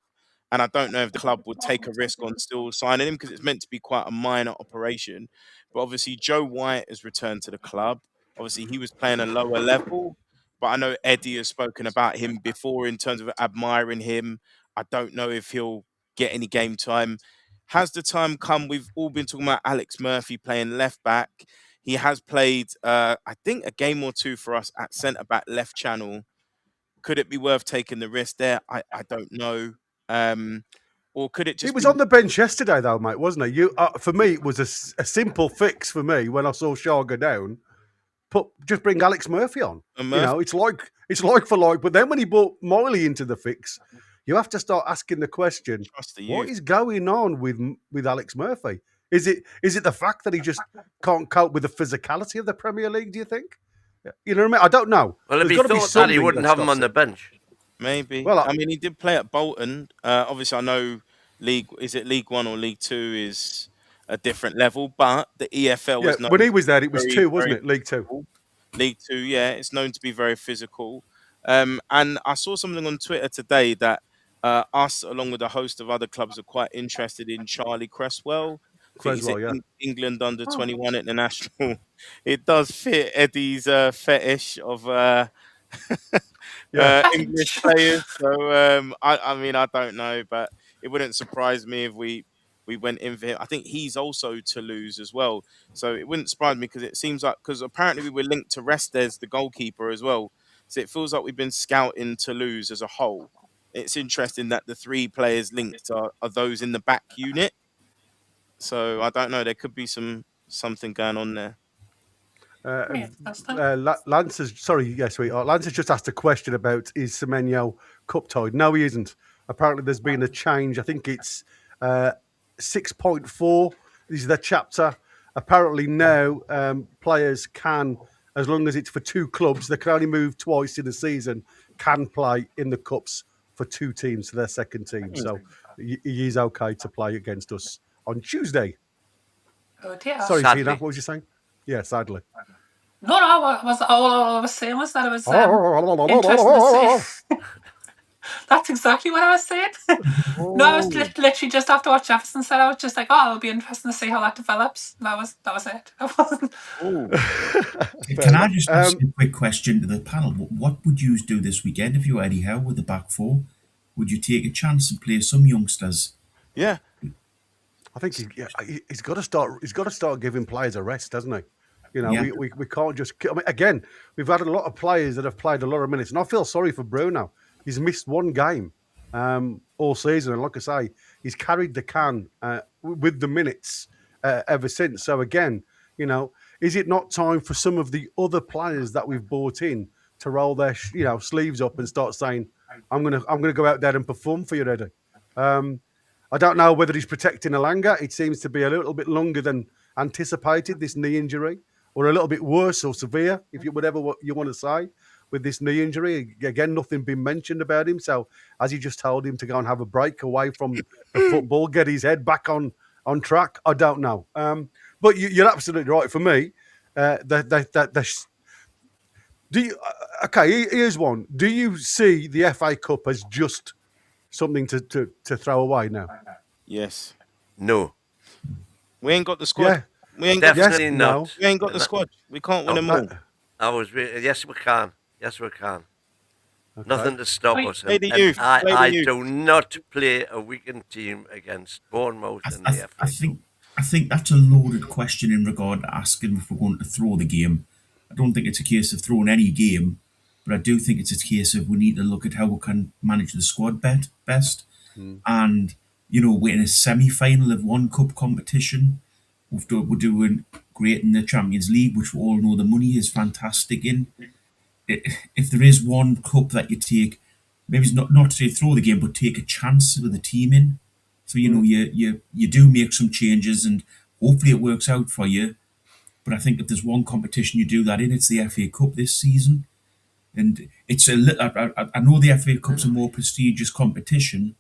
And I don't know if the club would take a risk on still signing him because it's meant to be quite a minor operation. But obviously, Joe White has returned to the club. Obviously, he was playing a lower level. But I know Eddie has spoken about him before in terms of admiring him. I don't know if he'll get any game time. Has the time come? We've all been talking about Alex Murphy playing left back. He has played, I think, a game or 2 for us at centre back left channel. Could it be worth taking the risk there? I don't know. Or could it just... He was on the bench yesterday, though, mate, wasn't he? For me, it was a simple fix for me when I saw Schär go down. Just bring Alex Murphy on. It's like for like. But then when he brought Miley into the fix, you have to start asking the question: what is going on with Alex Murphy? Is it the fact that he just can't cope with the physicality of the Premier League? Do you think? You know what I mean? I don't know. Well, if he thought that, he wouldn't have him on the bench. Maybe. Well, I mean, he did play at Bolton. Obviously, I know League 1 or League 2 is a different level, but the EFL was known. When he was there, it was 2, wasn't it? League 2. League 2, yeah. It's known to be very physical. And I saw something on Twitter today that us, along with a host of other clubs, are quite interested in Charlie Cresswell. England under 21 international. It does fit Eddie's fetish of English players. So I mean, I don't know, but it wouldn't surprise me if we went in for him. I think he's also Toulouse as well, so it wouldn't surprise me because it seems like apparently we were linked to Restes, the goalkeeper, as well. So it feels like we've been scouting Toulouse as a whole. It's interesting that the 3 players linked are those in the back unit. So I don't know. There could be something going on there. Lance has just asked a question about is Semenyo cup tied? No, he isn't. Apparently, there's been a change. I think it's 6.4. This is the chapter. Apparently now players can, as long as it's for 2 clubs, they can only move twice in a season, can play in the cups for 2 teams, for their second team. So he is okay to play against us on Tuesday. Oh dear. Sorry, Tina, what was you saying? Yeah, sadly. No, all I was saying was that it was interesting to see. That's exactly what I was saying. No, I was literally just after what Jefferson said. I was just like, it'll be interesting to see how that develops. That was it. I wasn't. Can I just ask a quick question to the panel? What would you do this weekend if you were Eddie Howe with the back 4? Would you take a chance and play some youngsters? Yeah. I think he's got to start. He's got to start giving players a rest, hasn't he? You know, we can't just. I mean, again, we've had a lot of players that have played a lot of minutes, and I feel sorry for Bruno. He's missed 1 game all season, and like I say, he's carried the can with the minutes ever since. So again, you know, is it not time for some of the other players that we've brought in to roll their sleeves up and start saying, "I'm gonna go out there and perform for you, Eddie"? I don't know whether he's protecting Alanga. It seems to be a little bit longer than anticipated, this knee injury, or a little bit worse or severe, whatever what you want to say, with this knee injury. Again, nothing been mentioned about him. So has he just told him to go and have a break away from the football, get his head back on track? I don't know. But you're absolutely right. For me, here's one. Do you see the FA Cup as just something to throw away now? Yes. No. We ain't got the squad. Yeah. We ain't definitely got, no. We ain't got the squad. We can't win them all. Yes, we can. Yes, we can. Okay. Nothing to stop us. I do not play a weakened team against Bournemouth in the FA Cup. I think that's a loaded question in regard to asking if we're going to throw the game. I don't think it's a case of throwing any game, but I do think it's a case of we need to look at how we can manage the squad best. And, we're in a semi-final of one cup competition. We're doing great in the Champions League, which we all know the money is fantastic in. If there is one cup that you take, maybe it's not to throw the game, but take a chance with the team in. So, you do make some changes and hopefully it works out for you. But I think if there's one competition you do that in, it's the FA Cup this season. And it's I know the FA Cup's a more prestigious competition,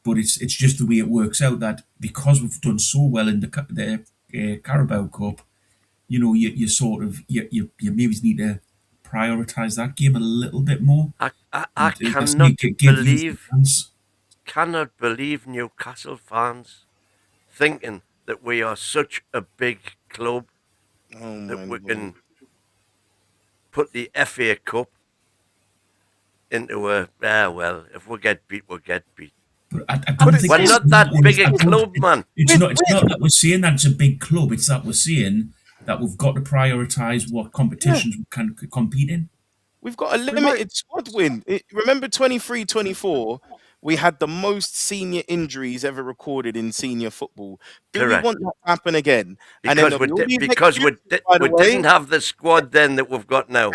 but it's just the way it works out that because we've done so well in the Carabao Cup, you maybe need to prioritise that game a little bit more. I cannot believe Newcastle fans thinking that we are such a big club that we can put the FA Cup into if we get beat, we'll get beat. But I don't think we're not that big a club, man. It's not that we're saying that it's a big club. It's that we're saying that we've got to prioritise what competitions we can compete in. We've got a limited squad win. Remember 23-24, we had the most senior injuries ever recorded in senior football. Do Correct. we want that to happen again? Because we didn't have the squad then that we've got now.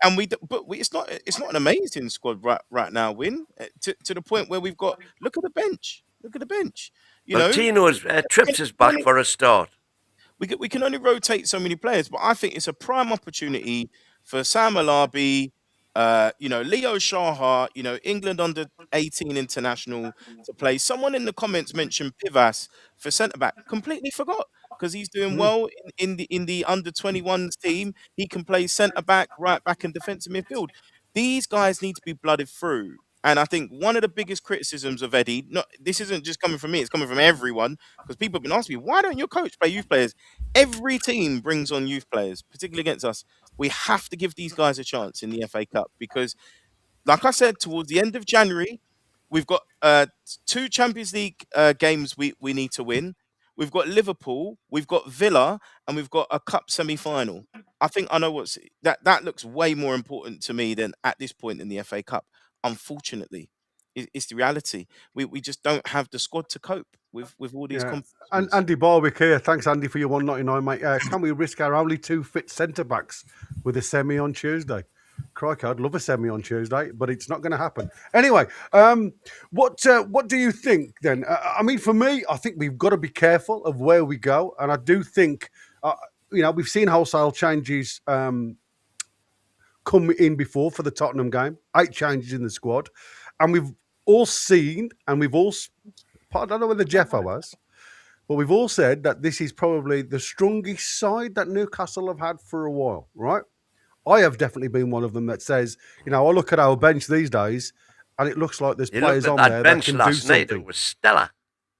It's not an amazing squad right now, Win, to the point where we've got, look at the bench. Tino's Trips is back for a start. We can only rotate so many players, but I think it's a prime opportunity for Sam Alabi, Leo Shaha, England under 18 international to play. Someone in the comments mentioned Pivas for centre back. Completely forgot, because he's doing well in the under 21s team. He can play centre back, right back, and defensive midfield. These guys need to be blooded through. And I think one of the biggest criticisms of Eddie, this isn't just coming from me, it's coming from everyone, because people have been asking me, why don't your coach play youth players? Every team brings on youth players, particularly against us. We have to give these guys a chance in the FA Cup, because, like I said, towards the end of January, we've got 2 Champions League games we need to win. We've got Liverpool, we've got Villa, and we've got a cup semi-final. I think I know that looks way more important to me than at this point in the FA Cup. Unfortunately, it's the reality. We just don't have the squad to cope with all these competitions. And Andy Barwick here. Thanks, Andy, for your 199, mate. Can we risk our only 2 fit centre backs with a semi on Tuesday? Crikey, I'd love a semi on Tuesday, but it's not going to happen. Anyway, what do you think then? I mean, for me, I think we've got to be careful of where we go, and I do think, we've seen wholesale changes come in before for the Tottenham game. 8 changes in the squad, and we've all seen, and I don't know whether Jeffo has, but we've all said that this is probably the strongest side that Newcastle have had for a while, right? I have definitely been one of them that says, I look at our bench these days, and it looks like there's players on there that can do something. It was stellar.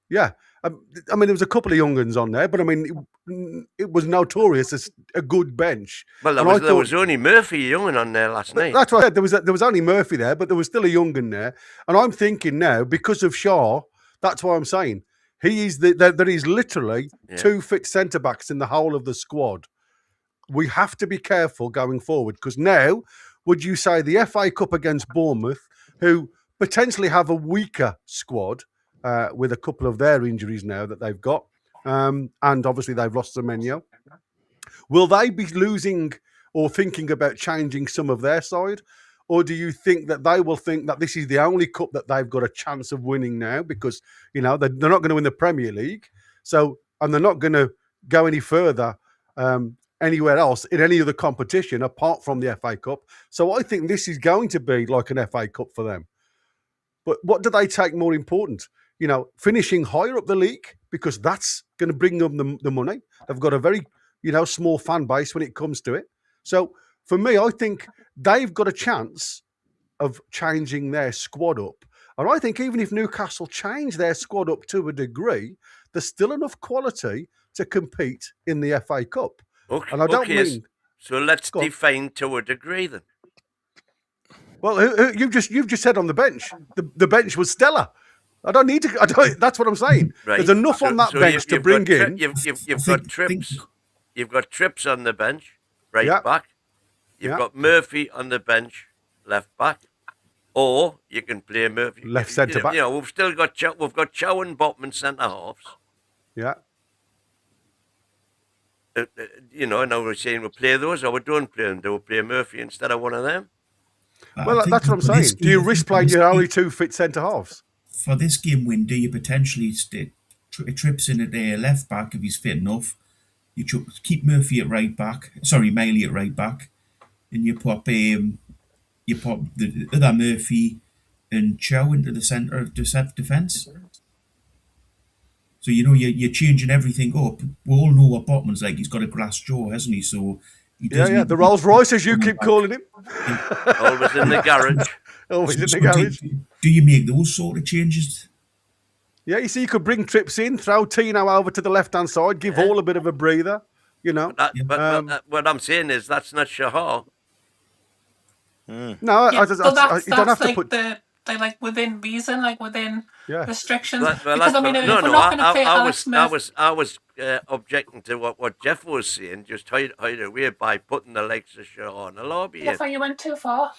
Yeah. I mean, there was a couple of young uns on there, but I mean, it was notorious as a good bench. Well, there was only Murphy young on there last night. That's right. There was only Murphy there, but there was still a young un there. And I'm thinking now, because of Schär, that's why I'm saying there is literally 2 fit centre backs in the whole of the squad. We have to be careful going forward, because now, would you say the FA Cup against Bournemouth, who potentially have a weaker squad with a couple of their injuries now that they've got, and obviously they've lost Semenyo, will they be losing or thinking about changing some of their side? Or do you think that they will think that this is the only cup that they've got a chance of winning now, because, they're not going to win the Premier League, and they're not going to go any further anywhere else in any other competition apart from the FA Cup. So I think this is going to be like an FA Cup for them. But what do they take more important? Finishing higher up the league, because that's going to bring them the money. They've got a very, small fan base when it comes to it. So for me, I think they've got a chance of changing their squad up. And I think even if Newcastle change their squad up to a degree, there's still enough quality to compete in the FA Cup. Okay, and I don't mean. So let's define to a degree then. Well, you've just said on the bench, the bench was stellar. I don't need to. That's what I'm saying. Right. There's enough on that bench to bring in. You've got Trips. You've got Trips on the bench, right back. You've got Murphy on the bench, left back, or you can play Murphy left centre back. We've still got Chow and Botman centre halves. Yeah. Now we're saying we'll play those, or we don't play them. Do we play Murphy instead of one of them? Well, that's what I'm saying. Do you risk playing your only 2 fit centre halves? For this game win, do you potentially Trips in at left back if he's fit enough? You keep Murphy at right back. Sorry, Miley at right back, and you pop the other Murphy and Chow into the centre of defence. So you're changing everything up. We all know what Botman's like. He's got a glass jaw, hasn't he? So he doesn't. The Rolls Royce, as you keep calling him. Always in the garage. Always in the garage. Do you make those sort of changes? Yeah, you see, you could bring Trips in, throw Tino over to the left-hand side, give Hall a bit of a breather, But what I'm saying is that's not Shahar. No, that's you don't have to like put... They're like within reason, like within restrictions. Well, because I mean, if we're not going to play Alex Smith, I was objecting to what Jeff was saying, just hide away by putting the likes of Shahar in the lobby. I thought you went too far.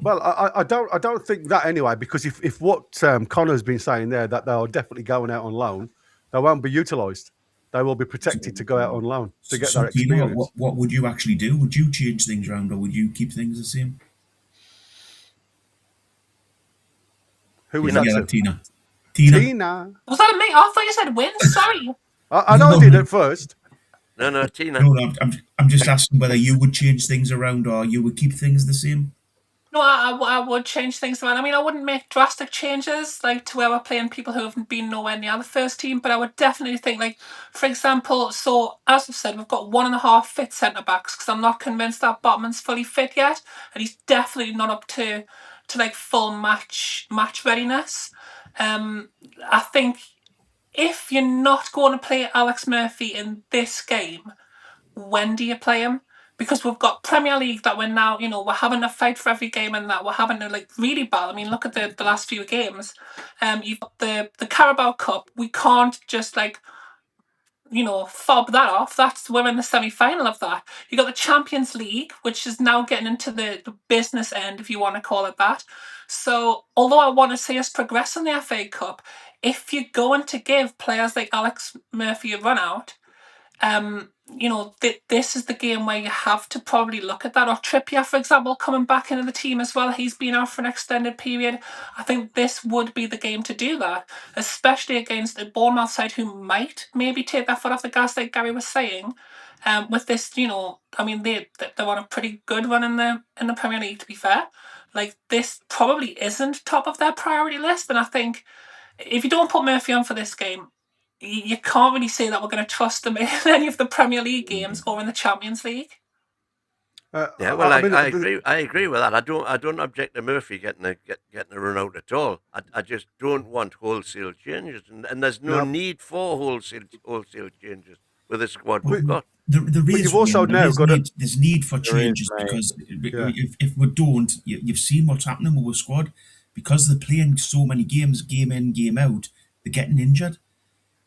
Well, I don't think that anyway, because if what Connor's been saying there, that they are definitely going out on loan, they won't be utilised. They will be protected to go out on loan to get their Tino, experience. what would you actually do? Would you change things around, or would you keep things the same? Who was that? Yeah, Tina. Was that me? I thought you said win. Sorry. I know I did at first. No, Tina. No, I'm just asking whether you would change things around or you would keep things the same. No, I would change things around. I mean, I wouldn't make drastic changes, like to where we're playing people who haven't been nowhere near the first team, but I would definitely think, like, for example, so as I've said, we've got 1.5 fit centre-backs, because I'm not convinced that Botman's fully fit yet, and he's definitely not up to like full match readiness. I think if you're not going to play Alex Murphy in this game, when do you play him? Because we've got Premier League that we're now, we're having to fight for every game, and that we're having to like really battle. I mean, look at the last few games. You've got the Carabao Cup. We can't just like, fob that off. We're in the semi-final of that. You got the Champions League, which is now getting into the business end, if you want to call it that. So although I want to see us progress in the FA Cup, if you're going to give players like Alex Murphy a run out, this is the game where you have to probably look at that. Or Trippier, for example, coming back into the team as well. He's been out for an extended period. I think this would be the game to do that, especially against a Bournemouth side who might maybe take their foot off the gas, like Gary was saying. With this, I mean, they're on a pretty good run in the Premier League, to be fair. Like, this probably isn't top of their priority list, and I think if you don't put Murphy on for this game, you can't really say that we're going to trust them in any of the Premier League games or in the Champions League. Yeah, well, I agree. I agree with that. I don't object to Murphy getting a run out at all. I just don't want wholesale changes, and there's no need for wholesale changes with the squad we've got. There's need for changes because if we don't, you've seen what's happening with the squad because they're playing so many games, game in, game out. They're getting injured.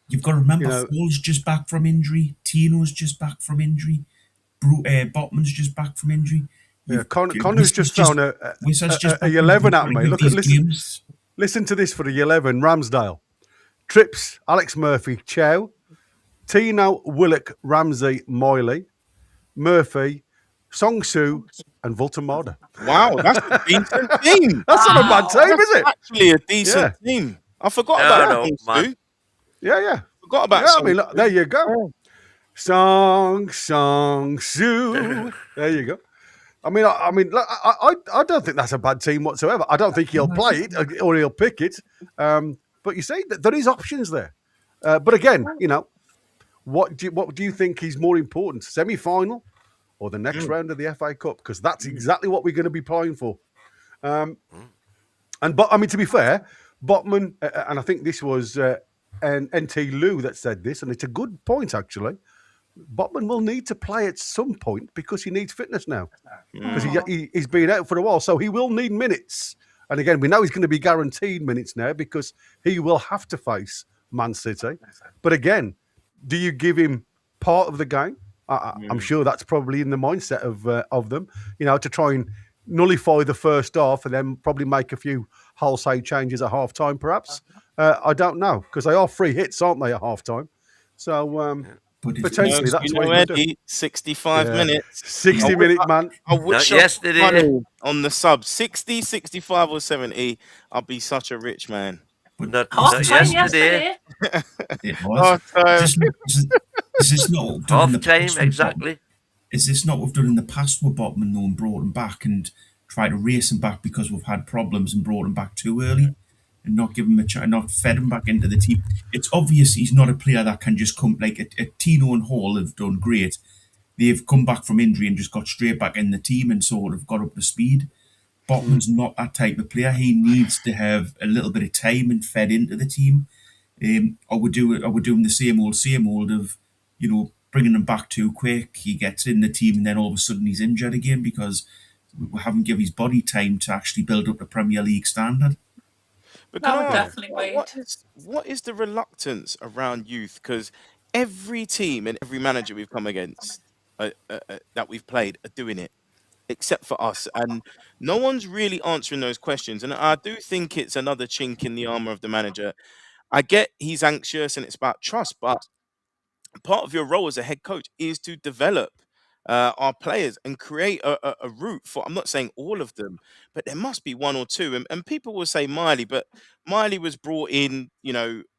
You've got to remember, Fall's just back from injury. Tino's just back from injury. Botman's just back from injury. Connor's just thrown a 11 at me. Listen to this for the 11. Ramsdale, Trips, Alex Murphy, Chow, Tino, Willock, Ramsey, Miley, Murphy, Song-Soo, and Voltamada. Wow, that's a decent team. That's not a bad team, is it? Actually, a decent team. I forgot about that. Yeah. Forgot about. I mean, look, there you go. Song-Soo. There you go. I mean, I don't think that's a bad team whatsoever. I don't think he'll play it or he'll pick it. But you see, there is options there. But again, what do you think is more important, semi-final or the next round of the FA Cup? Because that's exactly what we're going to be playing for. But I mean, to be fair, Botman, and I think this was NT Lou that said this, and it's a good point actually. Botman will need to play at some point because he needs fitness now. Because he's been out for a while, so he will need minutes. And again, we know he's going to be guaranteed minutes now because he will have to face Man City. But again, do you give him part of the game? I'm sure that's probably in the mindset of them, to try and nullify the first half and then probably make a few wholesale changes at half time, perhaps. I don't know, because they are free hits, aren't they, at half time? So potentially that's what he's doing. 65 minutes. 60 minute, man. I wish yesterday on the sub 60, 65 or 70. I'll be such a rich man. Not yesterday. It was. Is this not done in the past? Exactly. Is this not what we've done in the past with Botman though and brought him back and tried to race him back because we've had problems and brought him back too early and not give him a chance, not fed him back into the team? It's obvious he's not a player that can just come like a Tino and Hall have done great. They've come back from injury and just got straight back in the team and sort of got up to speed. Botman's not that type of player. He needs to have a little bit of time and fed into the team. Or we're doing the same old of, bringing him back too quick. He gets in the team and then all of a sudden he's injured again because we haven't given his body time to actually build up the Premier League standard. But definitely what is the reluctance around youth? Because every team and every manager we've come against that we've played are doing it. except for us. And no one's really answering those questions. And I do think it's another chink in the armor of the manager. I get he's anxious and it's about trust, but part of your role as a head coach is to develop our players and create a route for, I'm not saying all of them, but there must be one or two. And people will say Miley, but Miley was brought in,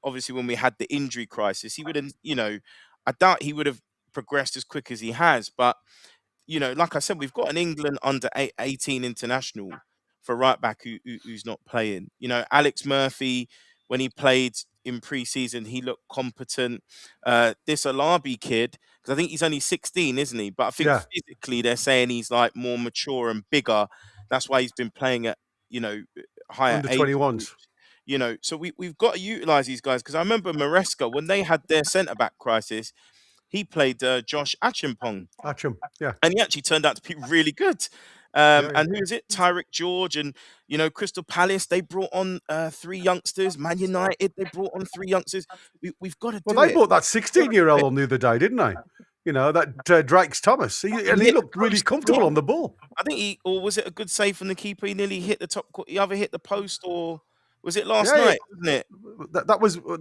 obviously when we had the injury crisis. He would have, I doubt he would have progressed as quick as he has. But, like I said, we've got an England under 18 international for right back who's not playing. Alex Murphy, when he played in pre-season, he looked competent. This Alabi kid, because I think he's only 16, isn't he? But I think physically they're saying he's like more mature and bigger. That's why he's been playing at, higher under 21s. So we've got to utilize these guys, because I remember Maresca, when they had their centre-back crisis, he played Josh Achimpong. Yeah. And he actually turned out to be really good. And who is it? Tyrick George and, Crystal Palace, they brought on 3 youngsters. Man United, they brought on 3 youngsters. We've got to do it. Well, they brought that 16-year-old on the other day, didn't they? That Drake's Thomas. He looked really comfortable on the ball. I think or was it a good save from the keeper? He nearly hit the top. He either hit the post or was it last night? Wasn't it?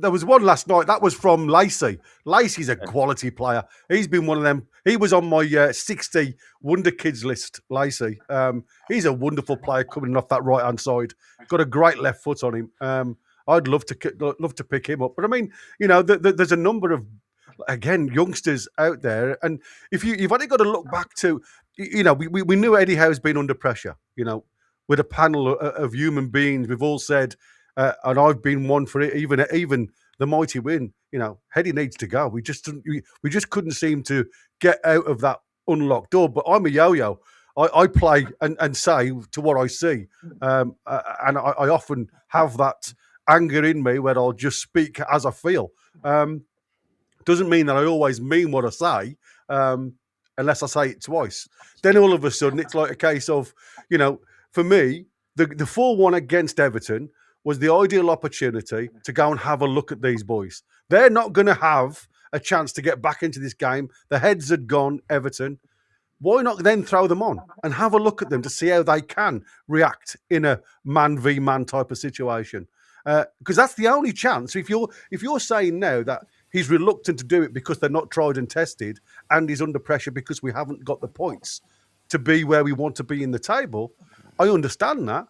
There was one last night. That was from Lacey. Lacey's a quality player. He's been one of them. He was on my 60 Wonder Kids list, Lacey. He's a wonderful player coming off that right-hand side. Got a great left foot on him. I'd love to pick him up. But I mean, there's a number of, again, youngsters out there. And if you've only got to look back to, we knew Eddie Howe's been under pressure, with a panel of human beings. We've all said, and I've been one for it, even the mighty win, Eddie needs to go. We just couldn't seem to get out of that unlocked door. But I'm a yo-yo. I play and say to what I see. And I often have that anger in me where I'll just speak as I feel. Doesn't mean that I always mean what I say, unless I say it twice. Then all of a sudden, it's like a case of, for me, the 4-1 against Everton was the ideal opportunity to go and have a look at these boys. They're not going to have a chance to get back into this game. The heads had gone, Everton. Why not then throw them on and have a look at them to see how they can react in a man v man type of situation? Because that's the only chance. If you're saying now that he's reluctant to do it because they're not tried and tested, and he's under pressure because we haven't got the points to be where we want to be in the table, I understand that.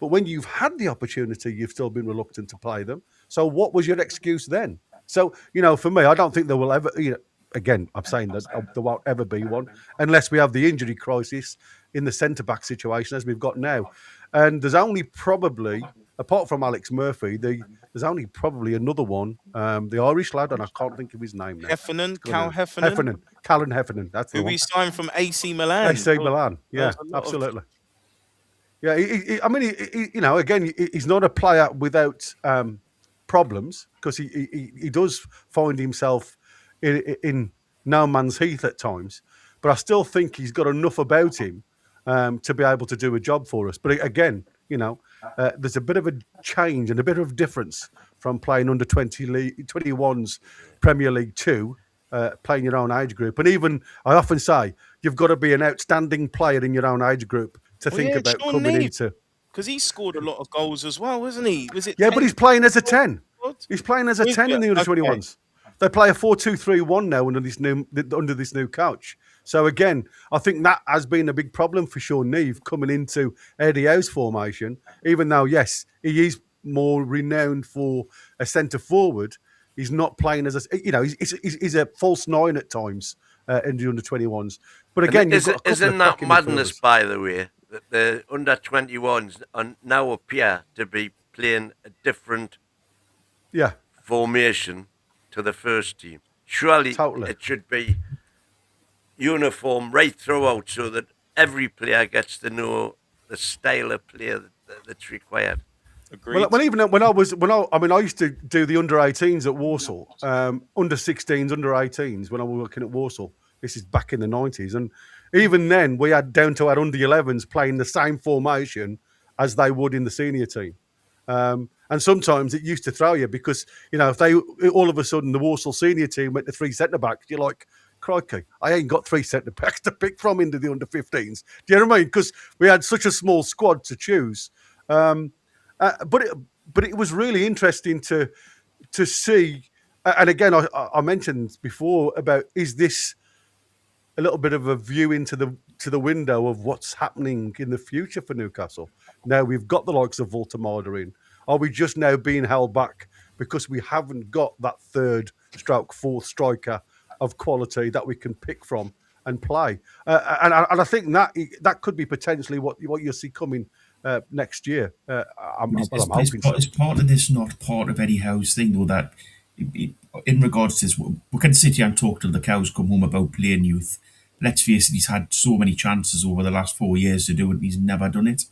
But when you've had the opportunity, you've still been reluctant to play them. So what was your excuse then? So, for me, I don't think there will ever, again, I'm saying that there won't ever be one unless we have the injury crisis in the centre-back situation as we've got now. And there's only probably, apart from Alex Murphy, there's only probably another one, the Irish lad, and I can't think of his name now. Heffernan. Callum Heffernan, that's the one. Who we signed from AC Milan. Milan, yeah, absolutely. Yeah, again, he's not a player without problems, because he does find himself in no man's heath at times. But I still think he's got enough about him to be able to do a job for us. But again, there's a bit of a change and a bit of difference from playing under 21's Premier League 2, playing your own age group. And even, I often say, you've got to be an outstanding player in your own age group to think about Sean coming Neve, into. Because he scored a lot of goals as well, wasn't he? Was it? Yeah, 10? But he's playing as a 10. He's playing as a 10 in the under 21s. They play a 4-2-3-1 now under this new coach. So again, I think that has been a big problem for Sean Neve coming into Eddie Howe's formation. Even though, yes, he is more renowned for a centre forward, he's not playing as he's a false 9 at times in the under 21s. But again, isn't that madness, by the way, that the under 21s now appear to be playing a different formation to the first team? Surely it should be uniform right throughout, so that every player gets to know the style of player that's required. Agreed. Well, even when I used to do the under 18s at Walsall, under 16s, under 18s when I was working at Walsall. This is back in the 90s, and even then we had down to our under 11s playing the same formation as they would in the senior team. And sometimes it used to throw you because, if they all of a sudden the Walsall senior team went to 3 centre backs, you're like, crikey, I ain't got 3 centre backs to pick from into the under-15s. Do you know what I mean? Because we had such a small squad to choose. But it was really interesting to see. And again, I mentioned before about, is this a little bit of a view into the window of what's happening in the future for Newcastle? Now we've got the likes of Voltemada in. Are we just now being held back because we haven't got that 3rd/4th striker of quality that we can pick from and play? And I think that could be potentially what you see coming next year. I'm hoping so. Is part of this not part of Eddie Howe's thing, though, that in regards to this, we can sit here and talk till the cows come home about playing youth. Let's face it, he's had so many chances over the last 4 years to do it. He's never done it.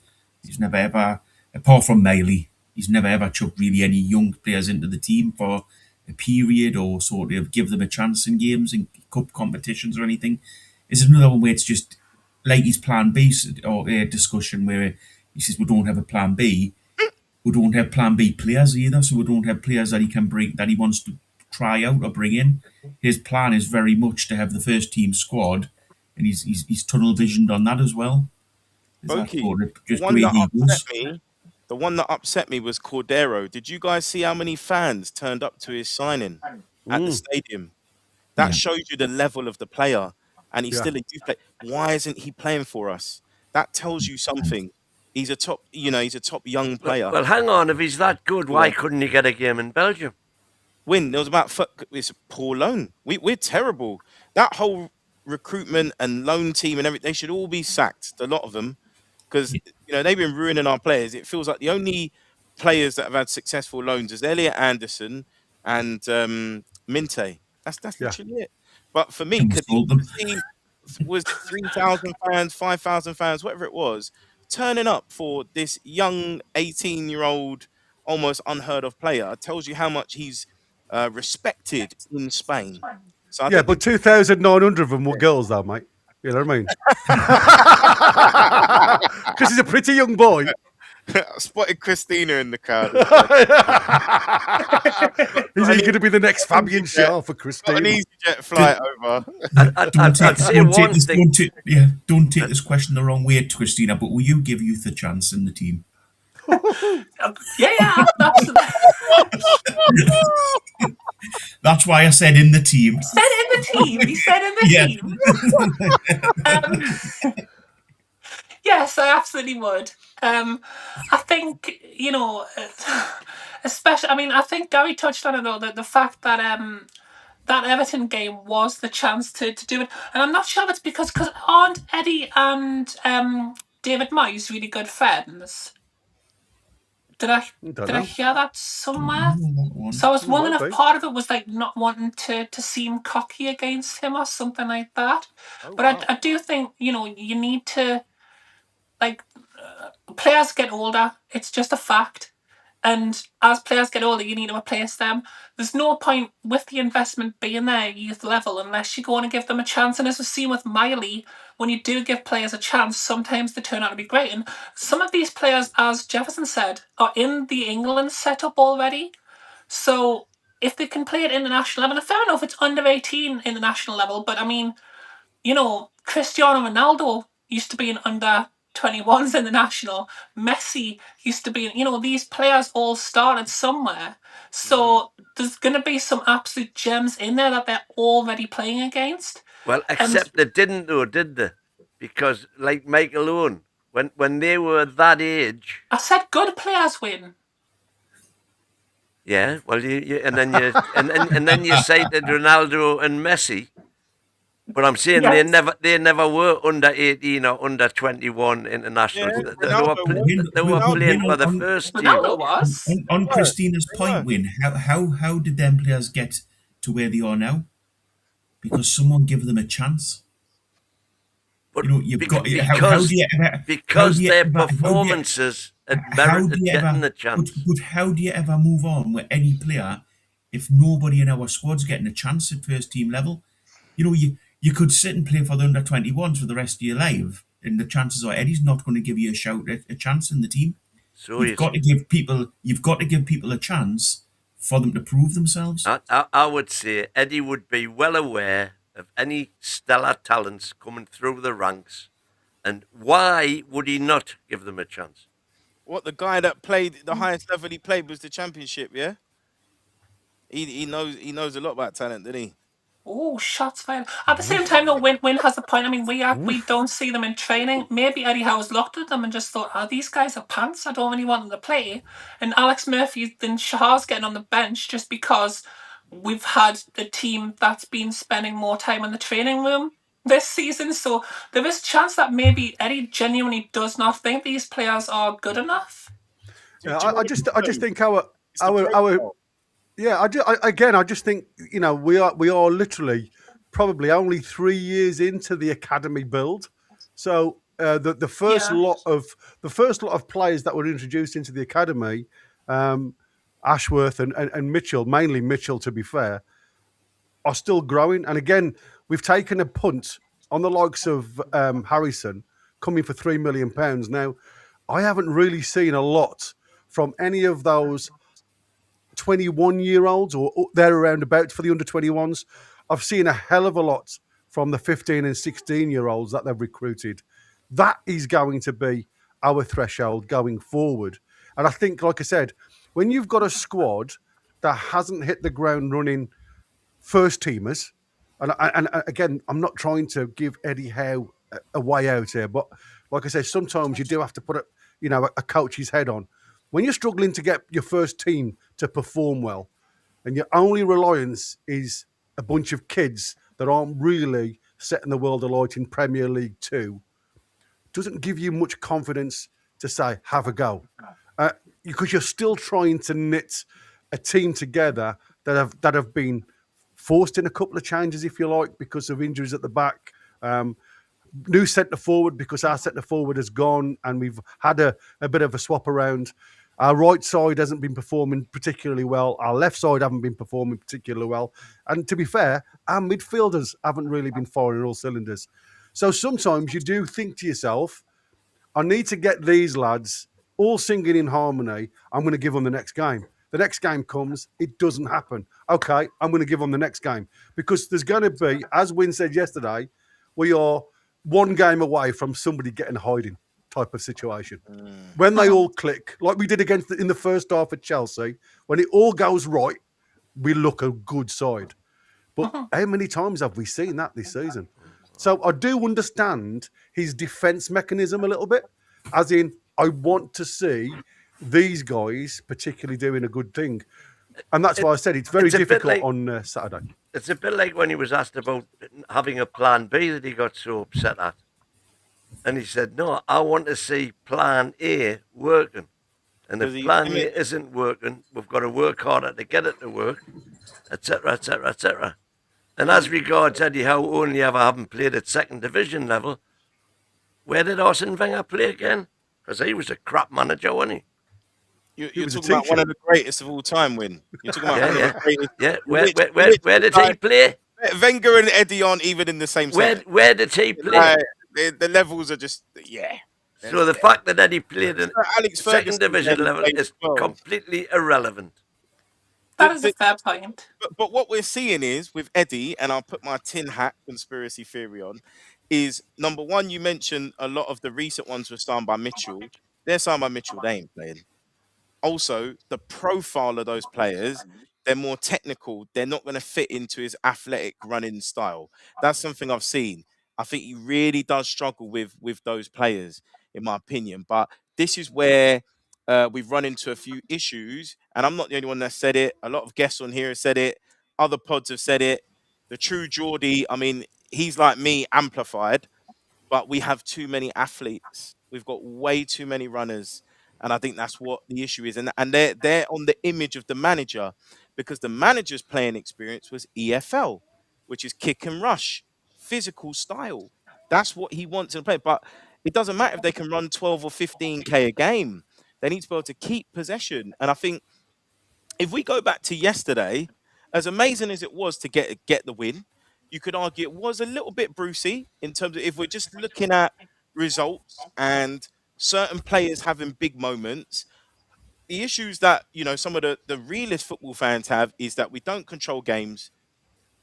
He's never ever, apart from Miley, he's never ever chucked really any young players into the team for a period or sort of give them a chance in games and cup competitions or anything. Is another one where it's just like his plan B or a discussion where he says we don't have a plan B. We don't have plan B players either, so we don't have players that he can bring, that he wants to try out or bring in. His plan is very much to have the first team squad, and he's tunnel visioned on that as well. Okay. The one that upset me was Cordero. Did you guys see how many fans turned up to his signing at the stadium? That shows you the level of the player, and he's still a youth player. Why isn't he playing for us? That tells you something. He's a top young player. Well, hang on. If he's that good, why couldn't he get a game in Belgium? There was it's a poor loan. We're terrible. That whole recruitment and loan team and everything, they should all be sacked. A lot of them, because they've been ruining our players. It feels like the only players that have had successful loans is Elliot Anderson and Minte. That's literally it. But for me, was 3,000 fans, 5,000 fans, whatever it was, turning up for this young 18-year-old, almost unheard of player, tells you how much he's respected in Spain. So but 2,900 of them were girls, though, mate. You know what I mean? Because he's a pretty young boy. I spotted Christina in the crowd. Is he going to be the next Fabian Schär for Christina? Got an EasyJet flight over. Don't take this question the wrong way, Christina, but will you give youth a chance in the team? Yeah. That's why I said in the team. He said in the team. Yes, I absolutely would. I think, especially, I think Gary touched on it, though, the fact that that Everton game was the chance to do it. And I'm not sure if it's because aren't Eddie and David Moyes really good friends? Did I hear that somewhere? So I was wondering if part of it was like not wanting to seem cocky against him or something like that. But I do think, you need to, players get older. It's just a fact. And as players get older, you need to replace them. There's no point with the investment being there at youth level unless you go on and give them a chance. And as we've seen with Miley, when you do give players a chance, sometimes they turn out to be great. And some of these players, as Jefferson said, are in the England setup already. So if they can play at international level, and fair enough, it's under 18 international level. But Cristiano Ronaldo used to be an under 21s international. Messi used to be, these players all started somewhere. So there's going to be some absolute gems in there that they're already playing against. Well, except they didn't, though, did they? Because, like Michael Owen, when they were that age... I said good players win. Yeah, well, and then you cited Ronaldo and Messi. But I'm saying they never were under 18 or under 21 international. Yeah, they were playing for the first team. Ronaldo was. On Christina's point, Win, how did them players get to where they are now? Because someone gave them a chance. But because their performances had merited getting the chance. But how do you ever move on with any player if nobody in our squad's getting a chance at first team level? You could sit and play for the under 21s for the rest of your life, and the chances are Eddie's not going to give you a chance in the team. So you've got to give people a chance for them to prove themselves. I would say Eddie would be well aware of any stellar talents coming through the ranks, and why would he not give them a chance? What, the guy that played the highest level he played was the Championship? Yeah, he knows a lot about talent, didn't he? Oh, shots fired. At the same time, though, Win has a point. I mean, we don't see them in training. Maybe Eddie Howe's looked at them and just thought, "Oh, these guys are pants. I don't really want them to play." And Alex Murphy, then Shahar's getting on the bench just because we've had the team that's been spending more time in the training room this season. So there is a chance that maybe Eddie genuinely does not think these players are good enough. Yeah, I just think our yeah, I just think, you know, we are literally probably only 3 years into the academy build. So the first lot of players that were introduced into the academy, Ashworth and Mitchell, mainly Mitchell to be fair, are still growing. And again, we've taken a punt on the likes of Harrison coming for £3 million. Now, I haven't really seen a lot from any of those 21-year-olds or they're around about for the under 21s. I've seen a hell of a lot from the 15 and 16-year-olds that they've recruited. That is going to be our threshold going forward. And I think, like I said, when you've got a squad that hasn't hit the ground running first teamers, and again, I'm not trying to give Eddie Howe a way out here, but like I said, sometimes you do have to put a coach's head on. When you're struggling to get your first team to perform well, and your only reliance is a bunch of kids that aren't really setting the world alight in Premier League 2, doesn't give you much confidence to say, have a go. Because you're still trying to knit a team together that have been forced in a couple of changes, if you like, because of injuries at the back. New centre forward because our centre forward has gone and we've had a bit of a swap around. Our right side hasn't been performing particularly well. Our left side haven't been performing particularly well. And to be fair, our midfielders haven't really been firing all cylinders. So sometimes you do think to yourself, I need to get these lads all singing in harmony. I'm going to give them the next game. The next game comes, it doesn't happen. Okay, I'm going to give them the next game. Because there's going to be, as Wynne said yesterday, we are one game away from somebody getting hiding type of situation. When they all click, like we did in the first half at Chelsea, when it all goes right, we look a good side. But how many times have we seen that this season? So I do understand his defence mechanism a little bit, as in I want to see these guys particularly doing a good thing. And that's why I said it's very difficult on Saturday. It's a bit like when he was asked about having a plan B that he got so upset at. And he said, no, I want to see plan A working. And if plan A isn't working, we've got to work harder to get it to work, etc., etc., etc. And as regards Eddie Howe only ever having played at second division level, where did Arsene Wenger play again? Because he was a crap manager, wasn't he? You're talking about one of the greatest of all time, Win. You're talking about one of the greatest. Yeah, where did he play? Wenger and Eddie aren't even in the same set. Where did he play? The levels are just, yeah. So the fact that Eddie played at second division level is completely irrelevant. That is a fair point. But what we're seeing is, with Eddie, and I'll put my tin hat conspiracy theory on, is number one, you mentioned a lot of the recent ones were signed by Mitchell. They're signed by Mitchell, they ain't playing. Also, the profile of those players, they're more technical. They're not going to fit into his athletic running style. That's something I've seen. I think he really does struggle with those players, in my opinion. But this is where we've run into a few issues, and I'm not the only one that said it. A lot of guests on here have said it. Other pods have said it. The true Geordie, I mean, he's like me, amplified, but we have too many athletes. We've got way too many runners. And I think that's what the issue is. And they're on the image of the manager, because the manager's playing experience was EFL, which is kick and rush, physical style. That's what he wants to play. But it doesn't matter if they can run 12 or 15K a game. They need to be able to keep possession. And I think if we go back to yesterday, as amazing as it was to get the win, you could argue it was a little bit Brucey in terms of, if we're just looking at results and certain players having big moments. The issues that, some of the realist football fans have is that we don't control games.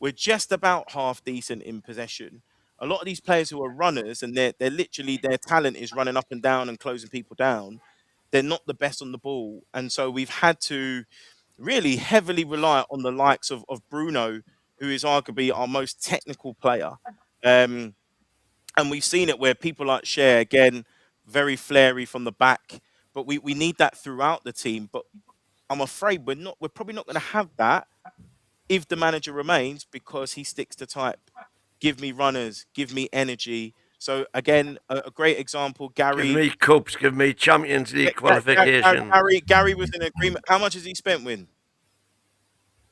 we're just about half decent in possession. A lot of these players who are runners and they're literally, their talent is running up and down and closing people down. They're not the best on the ball. And so we've had to really heavily rely on the likes of Bruno, who is arguably our most technical player. And we've seen it where people like Schär, again, very flary from the back, but we need that throughout the team. But I'm afraid we're probably not going to have that if the manager remains, because he sticks to type. Give me runners, give me energy. So again, a great example, Gary. Give me cups, give me Champions League qualification. Gary was in agreement. How much has he spent, Win?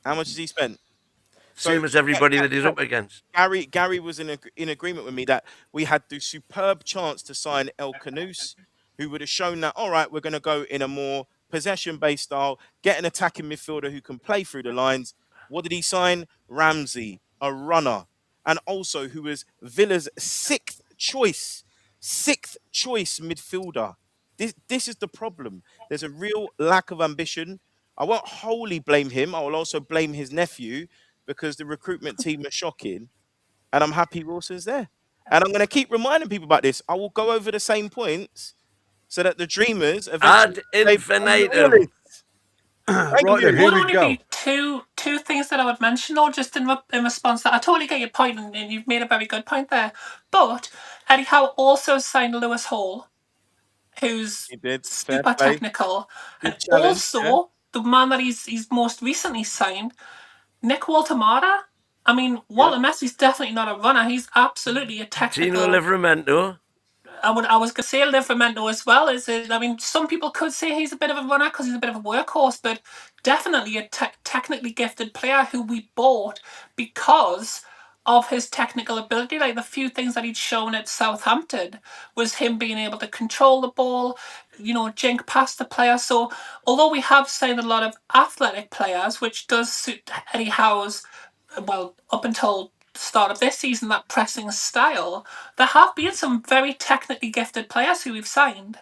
How much has he spent? Same as everybody that he's up against. Gary was in agreement with me that we had the superb chance to sign El Canouse, who would have shown that, all right, we're going to go in a more possession-based style, get an attacking midfielder who can play through the lines. What did he sign? Ramsey, a runner, and also who was Villa's sixth choice midfielder. This is the problem. There's a real lack of ambition. I won't wholly blame him. I will also blame his nephew, because the recruitment team are shocking, and I'm happy Wilson's there. And I'm going to keep reminding people about this. I will go over the same points so that the dreamers eventually... Ad infinitum. Right then, here we go. Two things that I would mention, though, just in response to that. I totally get your point, and you've made a very good point there. But Eddie Howe also signed Lewis Hall, who's super technical. And also, the man that he's most recently signed, Nick Walter-Mata. I mean, Walter Messi's definitely not a runner. He's absolutely a technical... Tino Livramento. I was going to say Livramento as well. I mean, some people could say he's a bit of a runner because he's a bit of a workhorse, but definitely a technically gifted player who we bought because of his technical ability. Like the few things that he'd shown at Southampton was him being able to control the ball, jink past the player. So although we have signed a lot of athletic players, which does suit Eddie Howe's, well, up until the start of this season, that pressing style, there have been some very technically gifted players who we've signed.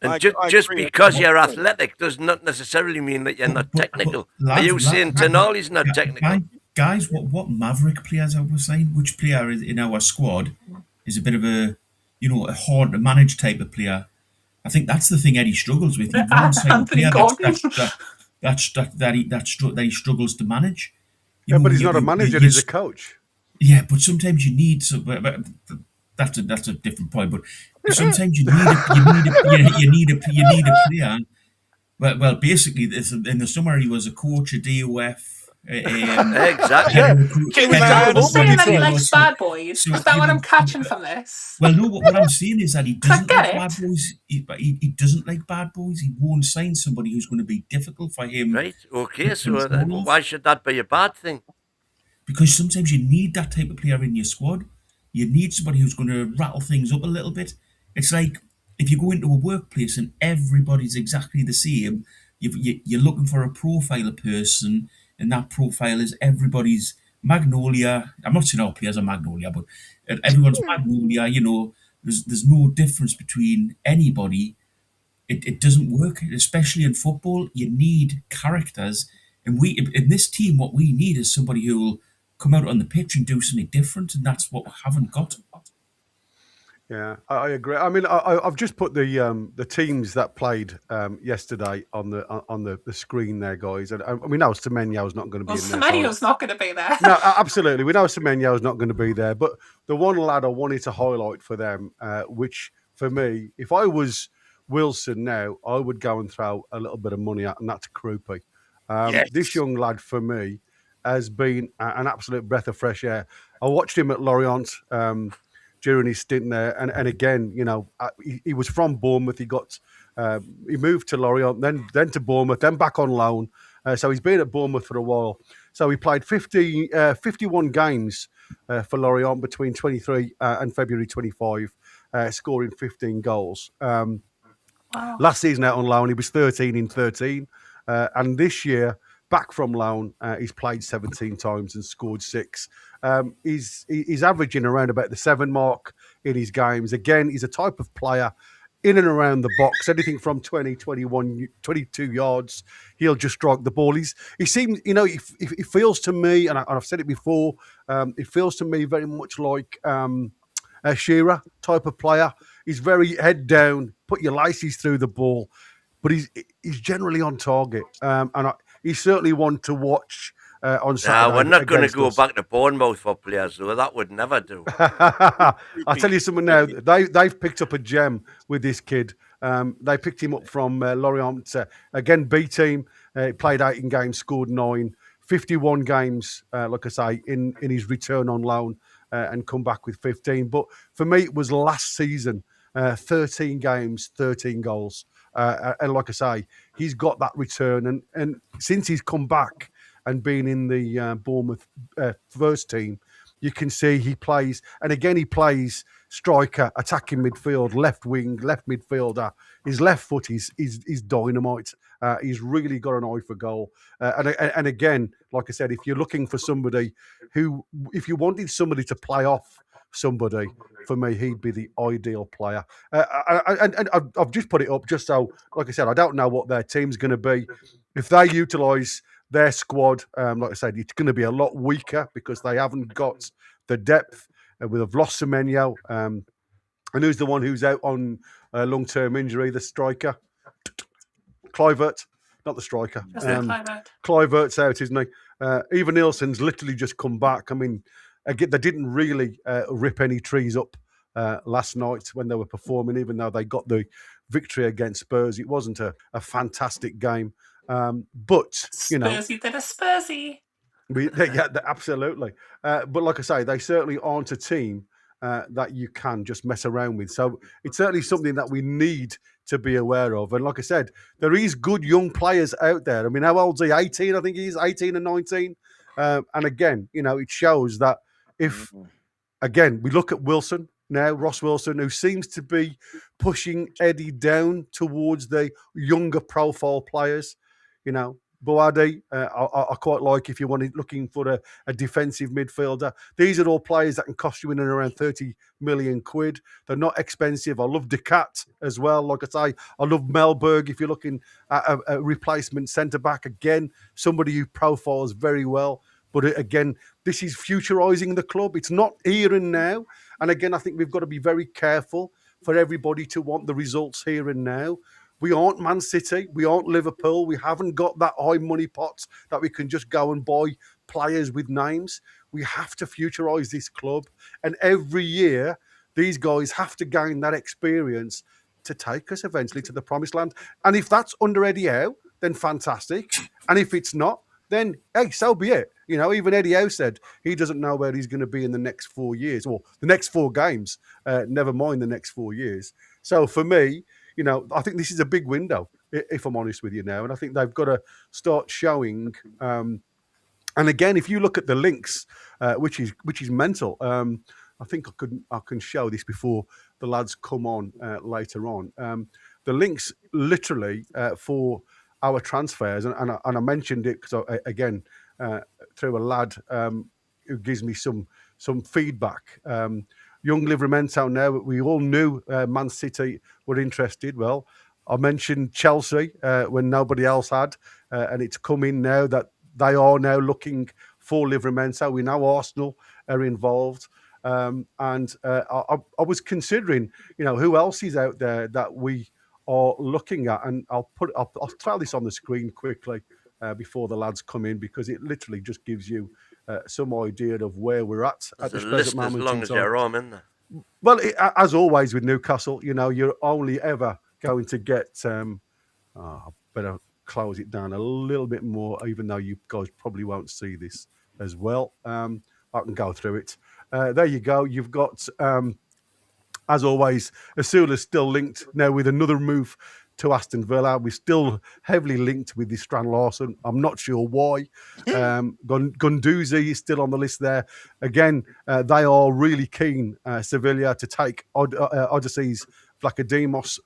And just because you're athletic does not necessarily mean that you're not technical. Are you saying Tonali's not technical? Guys, what maverick players are we saying? Which player in our squad is a bit of a hard to manage type of player? I think that's the thing Eddie struggles with. He wants a player that he struggles to manage. But he's not a manager; he's a coach. Yeah, but sometimes you need that's a different point. But sometimes you need a player. Well, basically, in the summer he was a coach at DOF. Exactly. Saying that he likes bad boys. Is that what I'm catching from this? Well, no. What I'm saying is that he doesn't like bad boys. He doesn't like bad boys. He won't sign somebody who's going to be difficult for him. Right. Okay. So why should that be a bad thing? Because sometimes you need that type of player in your squad. You need somebody who's going to rattle things up a little bit. It's like if you go into a workplace and everybody's exactly the same, you're looking for a profile of person, and that profile is everybody's Magnolia. I'm not saying all players are Magnolia, but everyone's Magnolia. There's no difference between anybody. It doesn't work, especially in football. You need characters, and in this team, what we need is somebody who will come out on the pitch and do something different, and that's what we haven't got. Yeah, I agree. I mean, I've just put the teams that played yesterday on the screen there, guys. And we know Semenyo's not going to be in there. Semenyo's not going to be there. No, absolutely. We know Semenyo's not going to be there. But the one lad I wanted to highlight for them, which for me, if I was Wilson now, I would go and throw a little bit of money at, and that's Krupi. This young lad, for me, has been an absolute breath of fresh air. I watched him at Lorient during his stint there, and again, he was from Bournemouth. He moved to Lorient, then to Bournemouth, then back on loan. So he's been at Bournemouth for a while. So he played 51 games for Lorient between 23 and February 25, scoring 15 goals. Wow. Last season out on loan, he was 13 in 13, and this year, back from loan, he's played 17 times and scored 6. He's averaging around about the 7 mark in his games. Again, he's a type of player. in and around the box, anything from 20, 21, 22 yards, he'll just strike the ball. He seems, it feels to me, and I've said it before, it feels to me very much like a Shearer type of player. He's very head down, put your laces through the ball, but he's generally on target. He's certainly one to watch on Saturday. We're not going to go back to Bournemouth for players, though. That would never do. I'll tell you something now. They've picked up a gem with this kid. They picked him up from Lorient. Again, B team. Played 18 games, scored 9. 51 games, like I say, in his return on loan and come back with 15. But for me, it was last season. 13 games, 13 goals. And like I say, he's got that return. And since he's come back and been in the Bournemouth first team, you can see he plays. And again, he plays striker, attacking midfield, left wing, left midfielder. His left foot is dynamite. He's really got an eye for goal. And again, like I said, if you're looking for somebody if you wanted somebody to play off somebody, for me, he'd be the ideal player. And I've just put it up just so, like I said, I don't know what their team's going to be. If they utilise their squad, like I said, it's going to be a lot weaker because they haven't got the depth. They've lost Semenyo. And who's the one who's out on long-term injury, the striker? Clivert, not the striker. Clivert's out, isn't he? Even Nielsen's literally just come back. I mean, again, they didn't really rip any trees up last night when they were performing, even though they got the victory against Spurs. It wasn't a fantastic game. But, Spursy did a Spursy. Yeah, absolutely. But like I say, they certainly aren't a team that you can just mess around with. So it's certainly something that we need to be aware of. And like I said, there is good young players out there. I mean, how old's he? 18, I think he's 18 and 19. And again, it shows that if, again, we look at Wilson now, Ross Wilson, who seems to be pushing Eddie down towards the younger profile players, Boadi, I quite like if you're looking for a defensive midfielder. These are all players that can cost you in and around 30 million quid. They're not expensive. I love Decat as well. Like I say, I love Melberg if you're looking at a replacement centre-back. Again, somebody who profiles very well. But again, this is futurising the club. It's not here and now. And again, I think we've got to be very careful for everybody to want the results here and now. We aren't Man City. We aren't Liverpool. We haven't got that high money pot that we can just go and buy players with names. We have to futurise this club. And every year, these guys have to gain that experience to take us eventually to the promised land. And if that's under Eddie Howe, then fantastic. And if it's not, then, hey, so be it. Even Eddie Howe said he doesn't know where he's going to be in the next 4 years, or the next 4 games, never mind the next 4 years. So for me, I think this is a big window, if I'm honest with you now. And I think they've got to start showing. And again, if you look at the links, which is mental, I think I can show this before the lads come on later on. The links literally for our transfers, and I mentioned it because again through a lad who gives me some feedback. Young Livramento now, we all knew Man City were interested. Well, I mentioned Chelsea when nobody else had, and it's come in now that they are now looking for Livramento. We know Arsenal are involved. And I was considering, who else is out there that we are looking at. And I'll throw this on the screen quickly before the lads come in, because it literally just gives you some idea of where we're at this present moment. As long as you're on, isn't there? Well, as always with Newcastle, you're only ever going to get. I better close it down a little bit more, even though you guys probably won't see this as well. I can go through it. There you go. You've got, as always, Asula's still linked now with another move to Aston Villa. We're still heavily linked with this Strand Larson. I'm not sure why. Gunduzi is still on the list there. Again, they are really keen, Sevilla, to take Odysseus Vlachodimos,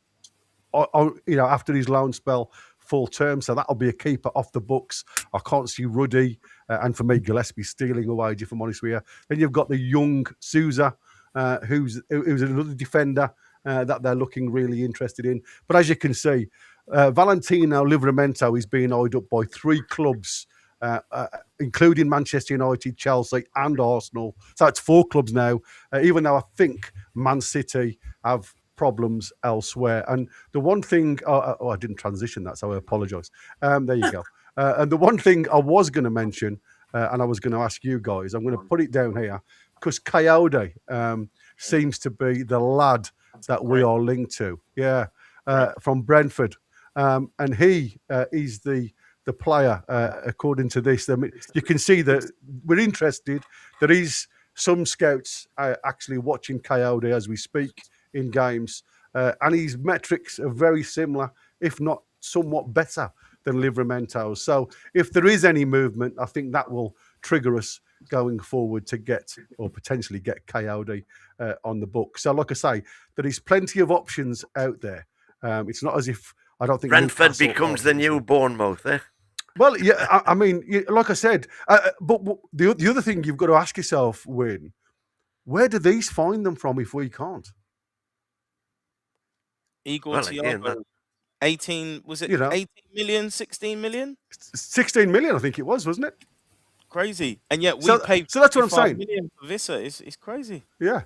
after his loan spell full term. So that'll be a keeper off the books. I can't see Ruddy and for me Gillespie stealing a wage, if I'm honest with you. Then you've got the young Souza, who's another defender. that they're looking really interested in. But as you can see, Valentino Livramento is being eyed up by 3 clubs, including Manchester United, Chelsea and Arsenal. So it's 4 clubs now, even though I think Man City have problems elsewhere. And the one thing, I didn't transition that, so I apologise. There you go. And the one thing I was going to mention, and I was going to ask you guys, I'm going to put it down here, because Coyote seems to be the lad that we are linked to. Yeah, from Brentford. And he is the player, according to this. I mean, you can see that we're interested. There is some scouts actually watching Coyote as we speak in games. And his metrics are very similar, if not somewhat better than Livramento's. So if there is any movement, I think that will trigger us going forward to get, or potentially get, Coyote on the book. So like I say, there is plenty of options out there. It's not as if I don't think Brentford Newcastle becomes the new Bournemouth, eh? Well, yeah, I mean, like I said, but the other thing you've got to ask yourself, Win, where do these find them from if we can't? Igor Thiago, 18, was it 18 million, 16 million? 16 million, I think it was, wasn't it? Crazy. And yet we paid so that's what I'm saying. Million for Vissa. It's crazy. Yeah.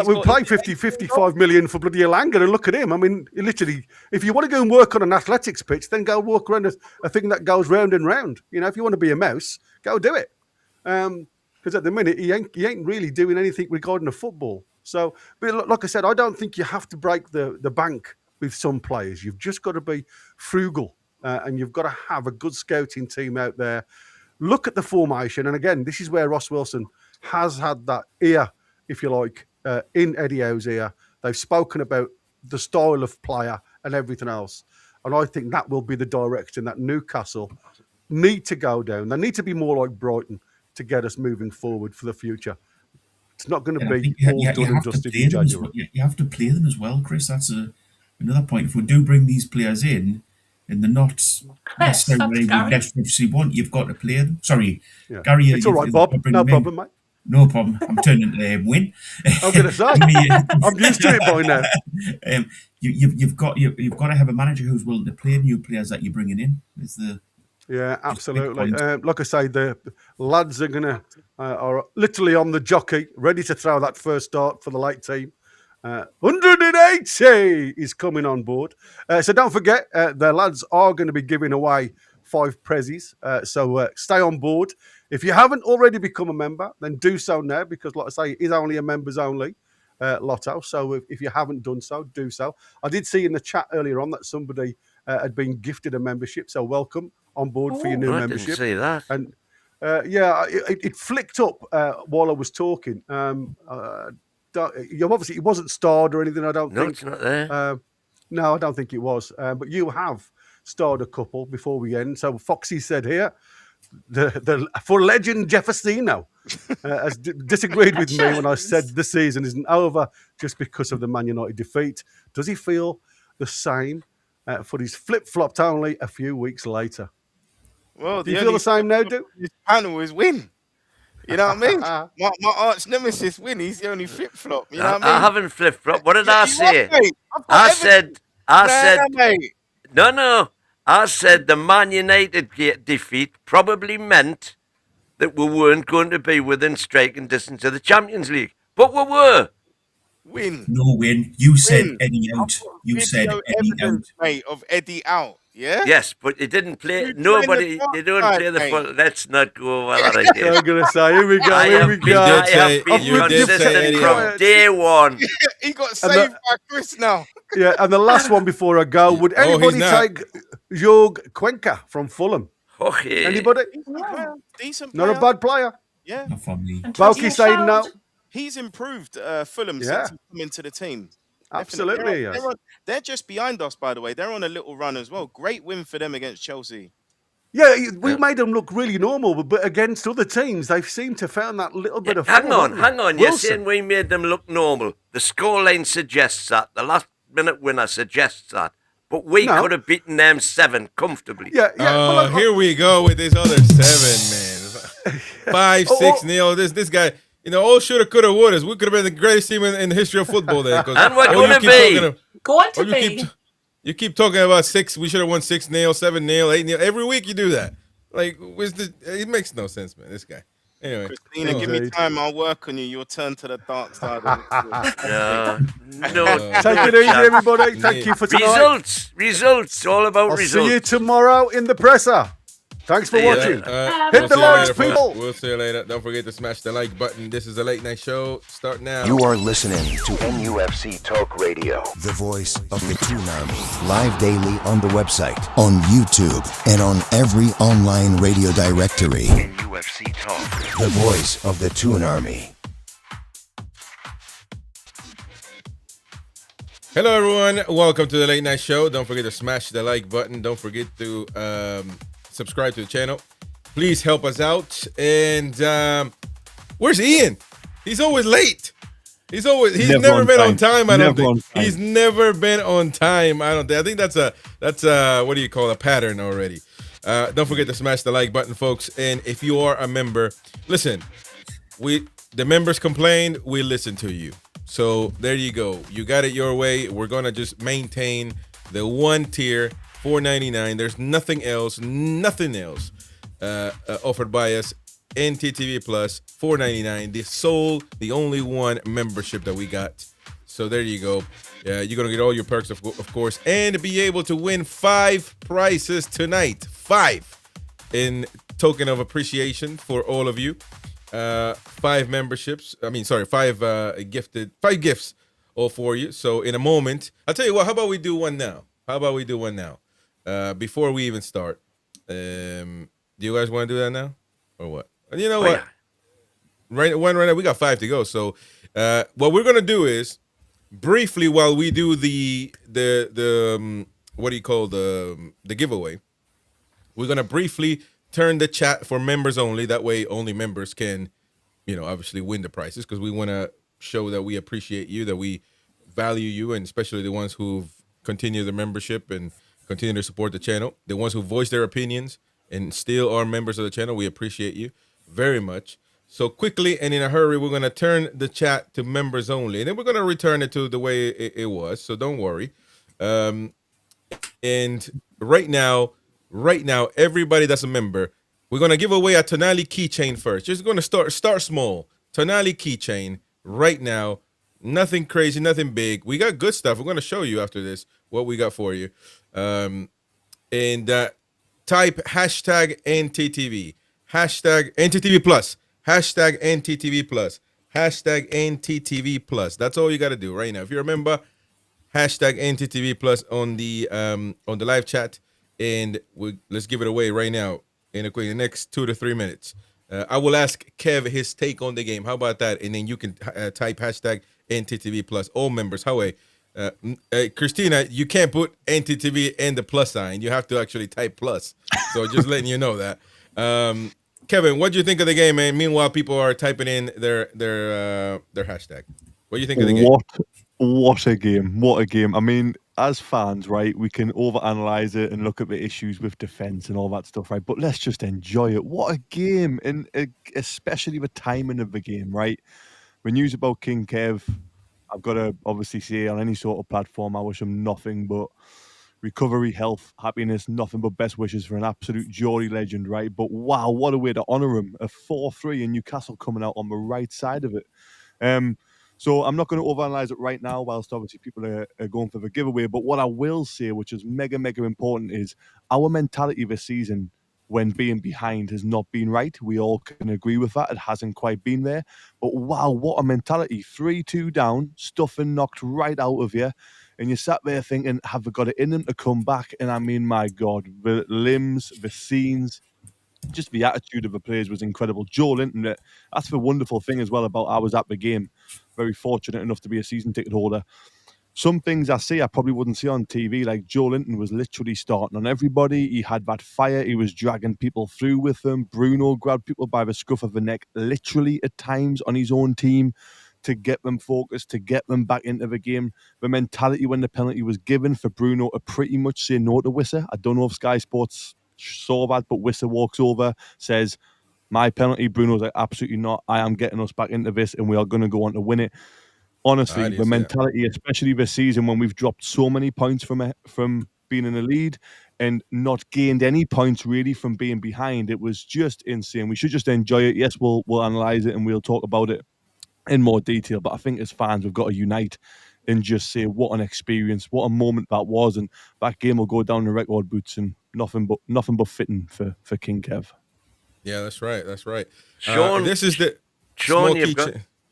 We played 55 million for bloody Elanga, and look at him. I mean, literally, if you want to go and work on an athletics pitch, then go walk around a thing that goes round and round. You know, if you want to be a mouse, go do it. Because at the minute, he ain't really doing anything regarding the football. So, but like I said, I don't think you have to break the bank with some players. You've just got to be frugal, and you've got to have a good scouting team out there. Look at the formation. And again, this is where Ross Wilson has had that ear, if you like, in Eddie Howe's ear. They've spoken about the style of player and everything else. And I think that will be the direction that Newcastle need to go down. They need to be more like Brighton to get us moving forward for the future. It's not going to be all done and dusted in January. You have to play them as well, Chris. That's another point. If we do bring these players in, and they're not necessarily the FC want, you've got to play them. Sorry, Gary. It's all right, Bob. No problem, mate. No problem. I'm turning to Win. I'm going to say, I'm used to it by now. You've got to have a manager who's willing to play new players that you're bringing in. Yeah, absolutely. Like I say, the lads are literally on the jockey, ready to throw that first start for the late team. 180 is coming on board. So don't forget, the lads are going to be giving away 5 prezzies. So stay on board. If you haven't already become a member, then do so now, because, like I say, it is only a members only lotto. So if you haven't done so, do so. I did see in the chat earlier on that somebody had been gifted a membership. So welcome on board for your new membership. I didn't see that. And it flicked up while I was talking. Obviously, it wasn't starred or anything, I don't think. No, it's not there. No, I don't think it was. But you have starred a couple before we end. So Foxy said here, for legend Jeffersino has disagreed with me when I said the season isn't over just because of the Man United defeat. Does he feel the same for his flip-flopped only a few weeks later? Well, do you feel the same now, dude? This panel is Win. You know what I mean? my arch nemesis Win. He's the only flip-flop. You know what I mean? I haven't flip-flopped. What did I say? I said, no. I said the Man United defeat probably meant that we weren't going to be within striking distance of the Champions League. But we were. Win. No, Win. You said Eddie out. You said Eddie out. Mate, of Eddie out. Yeah? Yes, but he didn't play. Nobody, they don't play the full. Let's not go over that idea. I'm going to say, here we go. I have been consistent from day one. He got saved by Chris now. Yeah, and the last one before I go, would anybody take Jorg Cuenca from Fulham? Okay. Anybody? Decent player. Not a bad player. Yeah. Not from me. Boki saying no. He's improved Fulham since he's come into the team. Absolutely, yes. They're just behind us, by the way. They're on a little run as well. Great win for them against Chelsea. Yeah, we made them look really normal, but against other teams, they've seemed to found that little bit of form. Hang on. You're saying we made them look normal. The scoreline suggests that. The last-minute winner suggests that. But we could have beaten them 7 comfortably. Yeah. Here we go with this other 7, man. 5-6-0. This guy... all shoulda, coulda, wouldas. We could have been the greatest team in the history of football then. And we're going to be. You keep talking about 6. We should have won 6-0, 7-0, 8-0. Every week you do that. Like, it makes no sense, man. This guy. Anyway, Christina, give me time. I'll work on you. You'll turn to the dark side. No. Take it easy, everybody. Thank you for tonight. Results. All about results. See you tomorrow in the presser. Thanks for watching. Hit the likes, people. We'll see you later. Don't forget to smash the like button. This is a late night show. Start now. You are listening to NUFC Talk Radio, the voice of the Toon Army. Live daily on the website, on YouTube, and on every online radio directory. NUFC Talk, the voice of the Toon Army. Hello, everyone. Welcome to the late night show. Don't forget to smash the like button. Don't forget to subscribe to the channel. Please help us out. And where's Ian? He's always late. He's never been on time. I don't think he's never been on time. I think that's a what do you call a pattern already. Don't forget to smash the like button, folks. And if you are a member, listen. The members complained. We listen to you. So there you go. You got it your way. We're gonna just maintain the one tier. $4.99. There's nothing else offered by us. NTTV Plus, $4.99. The only one membership that we got. So there you go. You're gonna get all your perks, of course, and be able to win 5 prizes tonight. 5 in token of appreciation for all of you. 5 memberships. 5 gifts all for you. So in a moment, I'll tell you what. How about we do one now? Before we even start, do you guys want to do that now, or what? And you know what? Yeah. Right now, we got 5 to go. So, what we're gonna do is briefly, while we do the what do you call the giveaway, we're gonna briefly turn the chat for members only. That way, only members can, obviously win the prizes, because we want to show that we appreciate you, that we value you, and especially the ones who've continued their membership and continue to support the channel. The ones who voice their opinions and still are members of the channel, we appreciate you very much. So quickly and in a hurry, we're going to turn the chat to members only, and then we're going to return it to the way it was. So don't worry. And right now, everybody that's a member, we're going to give away a Tonali keychain first. Just going to start small. Tonali keychain right now. Nothing crazy, nothing big. We got good stuff. We're going to show you after this what we got for you. And type hashtag NTTV, hashtag NTTV Plus, hashtag NTTV Plus, hashtag NTTV Plus. That's all you got to do right now. If you remember, hashtag NTTV Plus on the live chat, and let's give it away right now in the next 2 to 3 minutes. I will ask Kev his take on the game. How about that? And then you can type hashtag NTTV Plus. All members. However, Christina, you can't put NTTV and the plus sign. You have to actually type plus. So just letting you know that. Kevin, what do you think of the game, man? Meanwhile, people are typing in their hashtag. What do you think of the game? What a game. What a game. I mean, as fans, right, we can overanalyze it and look at the issues with defense and all that stuff, right? But let's just enjoy it. What a game. And especially the timing of the game, right? The news about King Kev, I've got to obviously say on any sort of platform, I wish him nothing but recovery, health, happiness, nothing but best wishes for an absolute Geordie legend, right? But wow, what a way to honour him. A 4-3 in Newcastle coming out on the right side of it. So I'm not going to overanalyze it right now, whilst obviously people are going for the giveaway. But what I will say, which is mega, mega important, is our mentality this season when being behind has not been right. We all can agree with that. It hasn't quite been there. But wow, what a mentality. 3-2 down, stuffing knocked right out of you. And you sat there thinking, have they got it in them to come back? And I mean, my God, the limbs, the scenes, just the attitude of the players was incredible. Joe Linton, that's the wonderful thing as well about I was at the game. Very fortunate enough to be a season ticket holder. Some things I see I probably wouldn't see on TV, like Joe Linton was literally starting on everybody. He had that fire. He was dragging people through with him. Bruno grabbed people by the scruff of the neck, literally at times on his own team, to get them focused, to get them back into the game. The mentality when the penalty was given for Bruno to pretty much say no to Wissa. I don't know if Sky Sports saw that, but Wissa walks over, says, my penalty. Bruno's like, absolutely not. I am getting us back into this, and we are going to go on to win it. Honestly, the mentality, especially this season when we've dropped so many points from being in the lead and not gained any points really from being behind, it was just insane. We should just enjoy it. Yes, we'll analyze it and we'll talk about it in more detail. But I think as fans, we've got to unite and just say what an experience, what a moment that was, and that game will go down the record books and nothing but fitting for King Kev. Yeah, that's right. That's right. Sean, this is the Sean.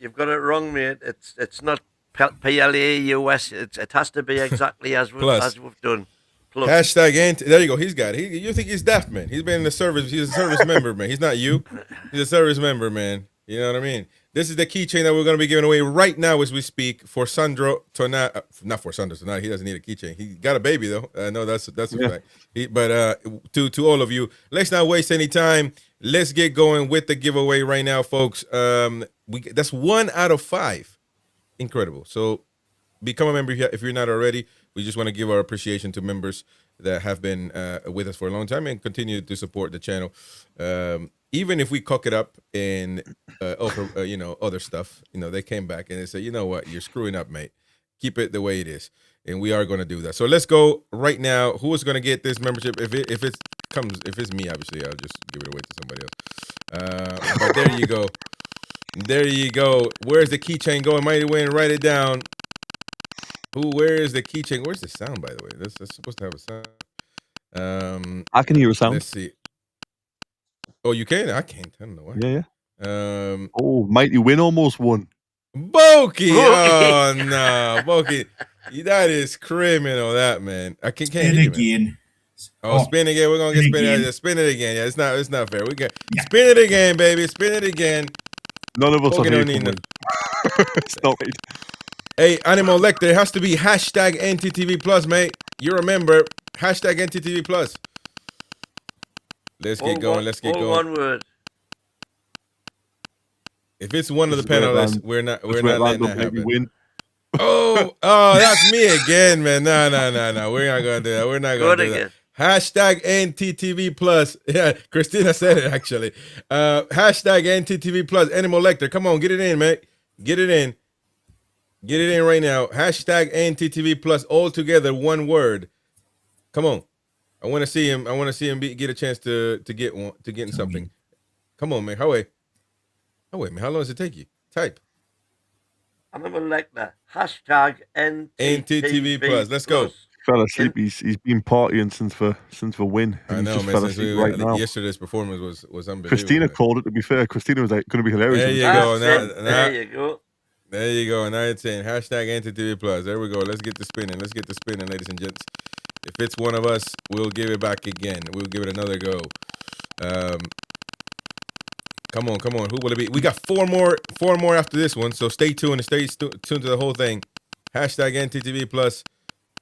You've got it wrong, mate. It's not PLAUS. It has to be exactly as we've done. Plus. Hashtag there you go. He's got it. You think he's daft, man? He's been in the service. He's a service member, man. He's not you. He's a service member, man. You know what I mean? This is the keychain that we're going to be giving away right now as we speak for Sandro Tonali. Not for Sandro Tonali. He doesn't need a keychain. He got a baby though. No, that's a fact. But to all of you, let's not waste any time. Let's get going with the giveaway right now, folks. That's 1 out of 5. Incredible. So become a member if you're not already. We just want to give our appreciation to members that have been with us for a long time and continue to support the channel. Even if we cock it up and offer, other stuff, they came back and they said, you know what, you're screwing up, mate. Keep it the way it is. And we are going to do that. So let's go right now. Who is going to get this membership? If it's me, obviously, I'll just give it away to somebody else. But there you go. There you go. Where's the keychain going? Mighty Win, write it down. Where is the keychain? Where's the sound, by the way? That's supposed to have a sound. I can hear a sound. Let's see. Oh, you can? I can't. I don't know why. Yeah. Mighty Win almost won. Bokey! Oh no, Bokey! That is criminal. That man. I can't spin it again. Spin again. We're gonna get spin it. Spin it again. Yeah, it's not fair. We got spin it again, baby. Spin it again. None of us are here. It's not right. Hey, Animal Lecter, it has to be hashtag NTTV Plus, mate. You remember hashtag NTTV Plus. Let's get going. Let's get going. One word. If it's one of the panelists, we're not letting that happen. Win. Oh, that's me again, man. No. We're not gonna do that. We're not gonna do that. Hashtag NTTV Plus. Yeah, Christina said it actually. Hashtag NTTV Plus. Animal Lecter, come on, get it in, mate. Get it in. Get it in right now. Hashtag NTTV Plus. All together, one word. Come on. I want to see him. I want to see him get a chance to get in something. Come on, man. Wait, man. How long does it take you? Type. I'm gonna like that. Hashtag NTTV Plus. Let's go. Fell asleep. He's been partying since the win. I know, man. Yesterday's performance was unbelievable. Christina called it. To be fair, Christina was like, "Going to be hilarious." There you go. There you go. There you go. Now it's in hashtag NTTV Plus. There we go. Let's get the spinning. Ladies and gents. If it's one of us, we'll give it back again. We'll give it another go. Come on. Who will it be? We got four more after this one. So stay tuned and stay tuned to the whole thing. Hashtag NTTV Plus.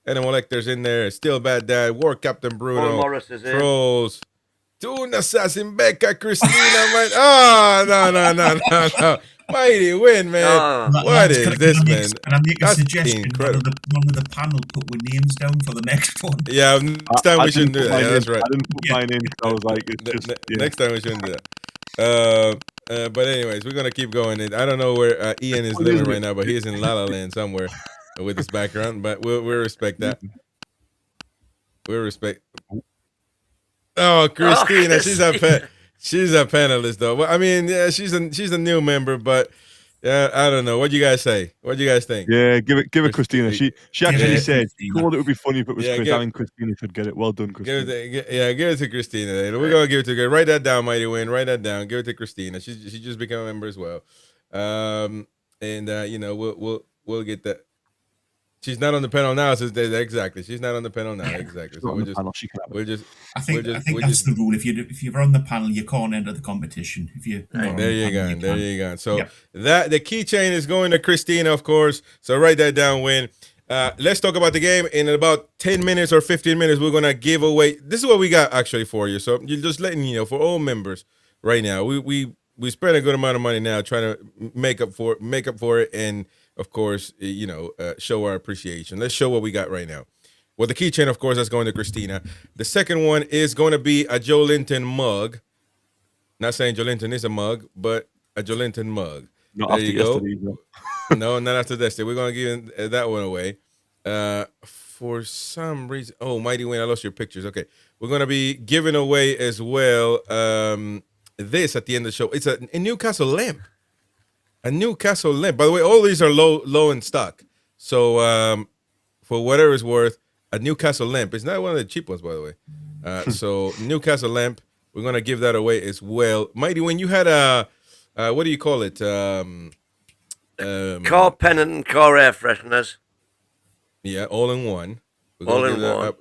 Animal Lecter's in there. Still Bad Dad. War Captain Bruno. Morris is Trolls. Toon Assassin Becca. Christina. Oh, no. Mighty Win, man. What is this, man? Can I make a suggestion? One of the panel put our names down for the next one. Yeah, next time we shouldn't do that. Yeah, that's right. I didn't put mine in. I was like, next time we shouldn't do that. But anyways, we're gonna keep going. I don't know where Ian is living right now, but he's in La La Land somewhere with his background. But we'll respect that. We'll respect. Oh, Christina, she's a pet. She's a panelist, though. Well, I mean, yeah, she's a new member, but I don't know. What do you guys say? What do you guys think? Yeah, give it Christina. She actually said she thought it would be funny if it was Chris. I think Christina should get it. Well done, Christina. Give it to Christina. We're gonna give it to her. Write that down, Mighty Win. Write that down. Give it to Christina. She just became a member as well. We'll get that. She's not on the panel now. So exactly, she's not on the panel now. Exactly. So I think that's the rule. If you're on the panel, you can't enter the competition. If you there you go. So that the keychain is going to Christina, of course. So write that down. Win. Let's talk about the game. In about 10 minutes or 15 minutes, we're gonna give away. This is what we got actually for you. So you're just letting you know for all members right now. We spent a good amount of money now trying to make up for it and. Of course, show our appreciation. Let's show what we got right now. Well, the keychain, of course, that's going to Christina. The second one is going to be a Joe Linton mug. Not saying Jolinton is a mug, but a Jolinton mug. Not There after you go. yesterday. No. No, not after yesterday. We're gonna give that one away. For some reason, Mighty Wayne, I lost your pictures. Okay, we're gonna be giving away as well. This at the end of the show. It's a Newcastle lamp. A Newcastle lamp. By the way, all these are low in stock. So for whatever it's worth, a Newcastle lamp. It's not one of the cheap ones, by the way. So Newcastle lamp. We're gonna give that away as well. Mighty Wayne, you had a what do you call it? Car pennant and car air fresheners. Yeah, all in one. All in one.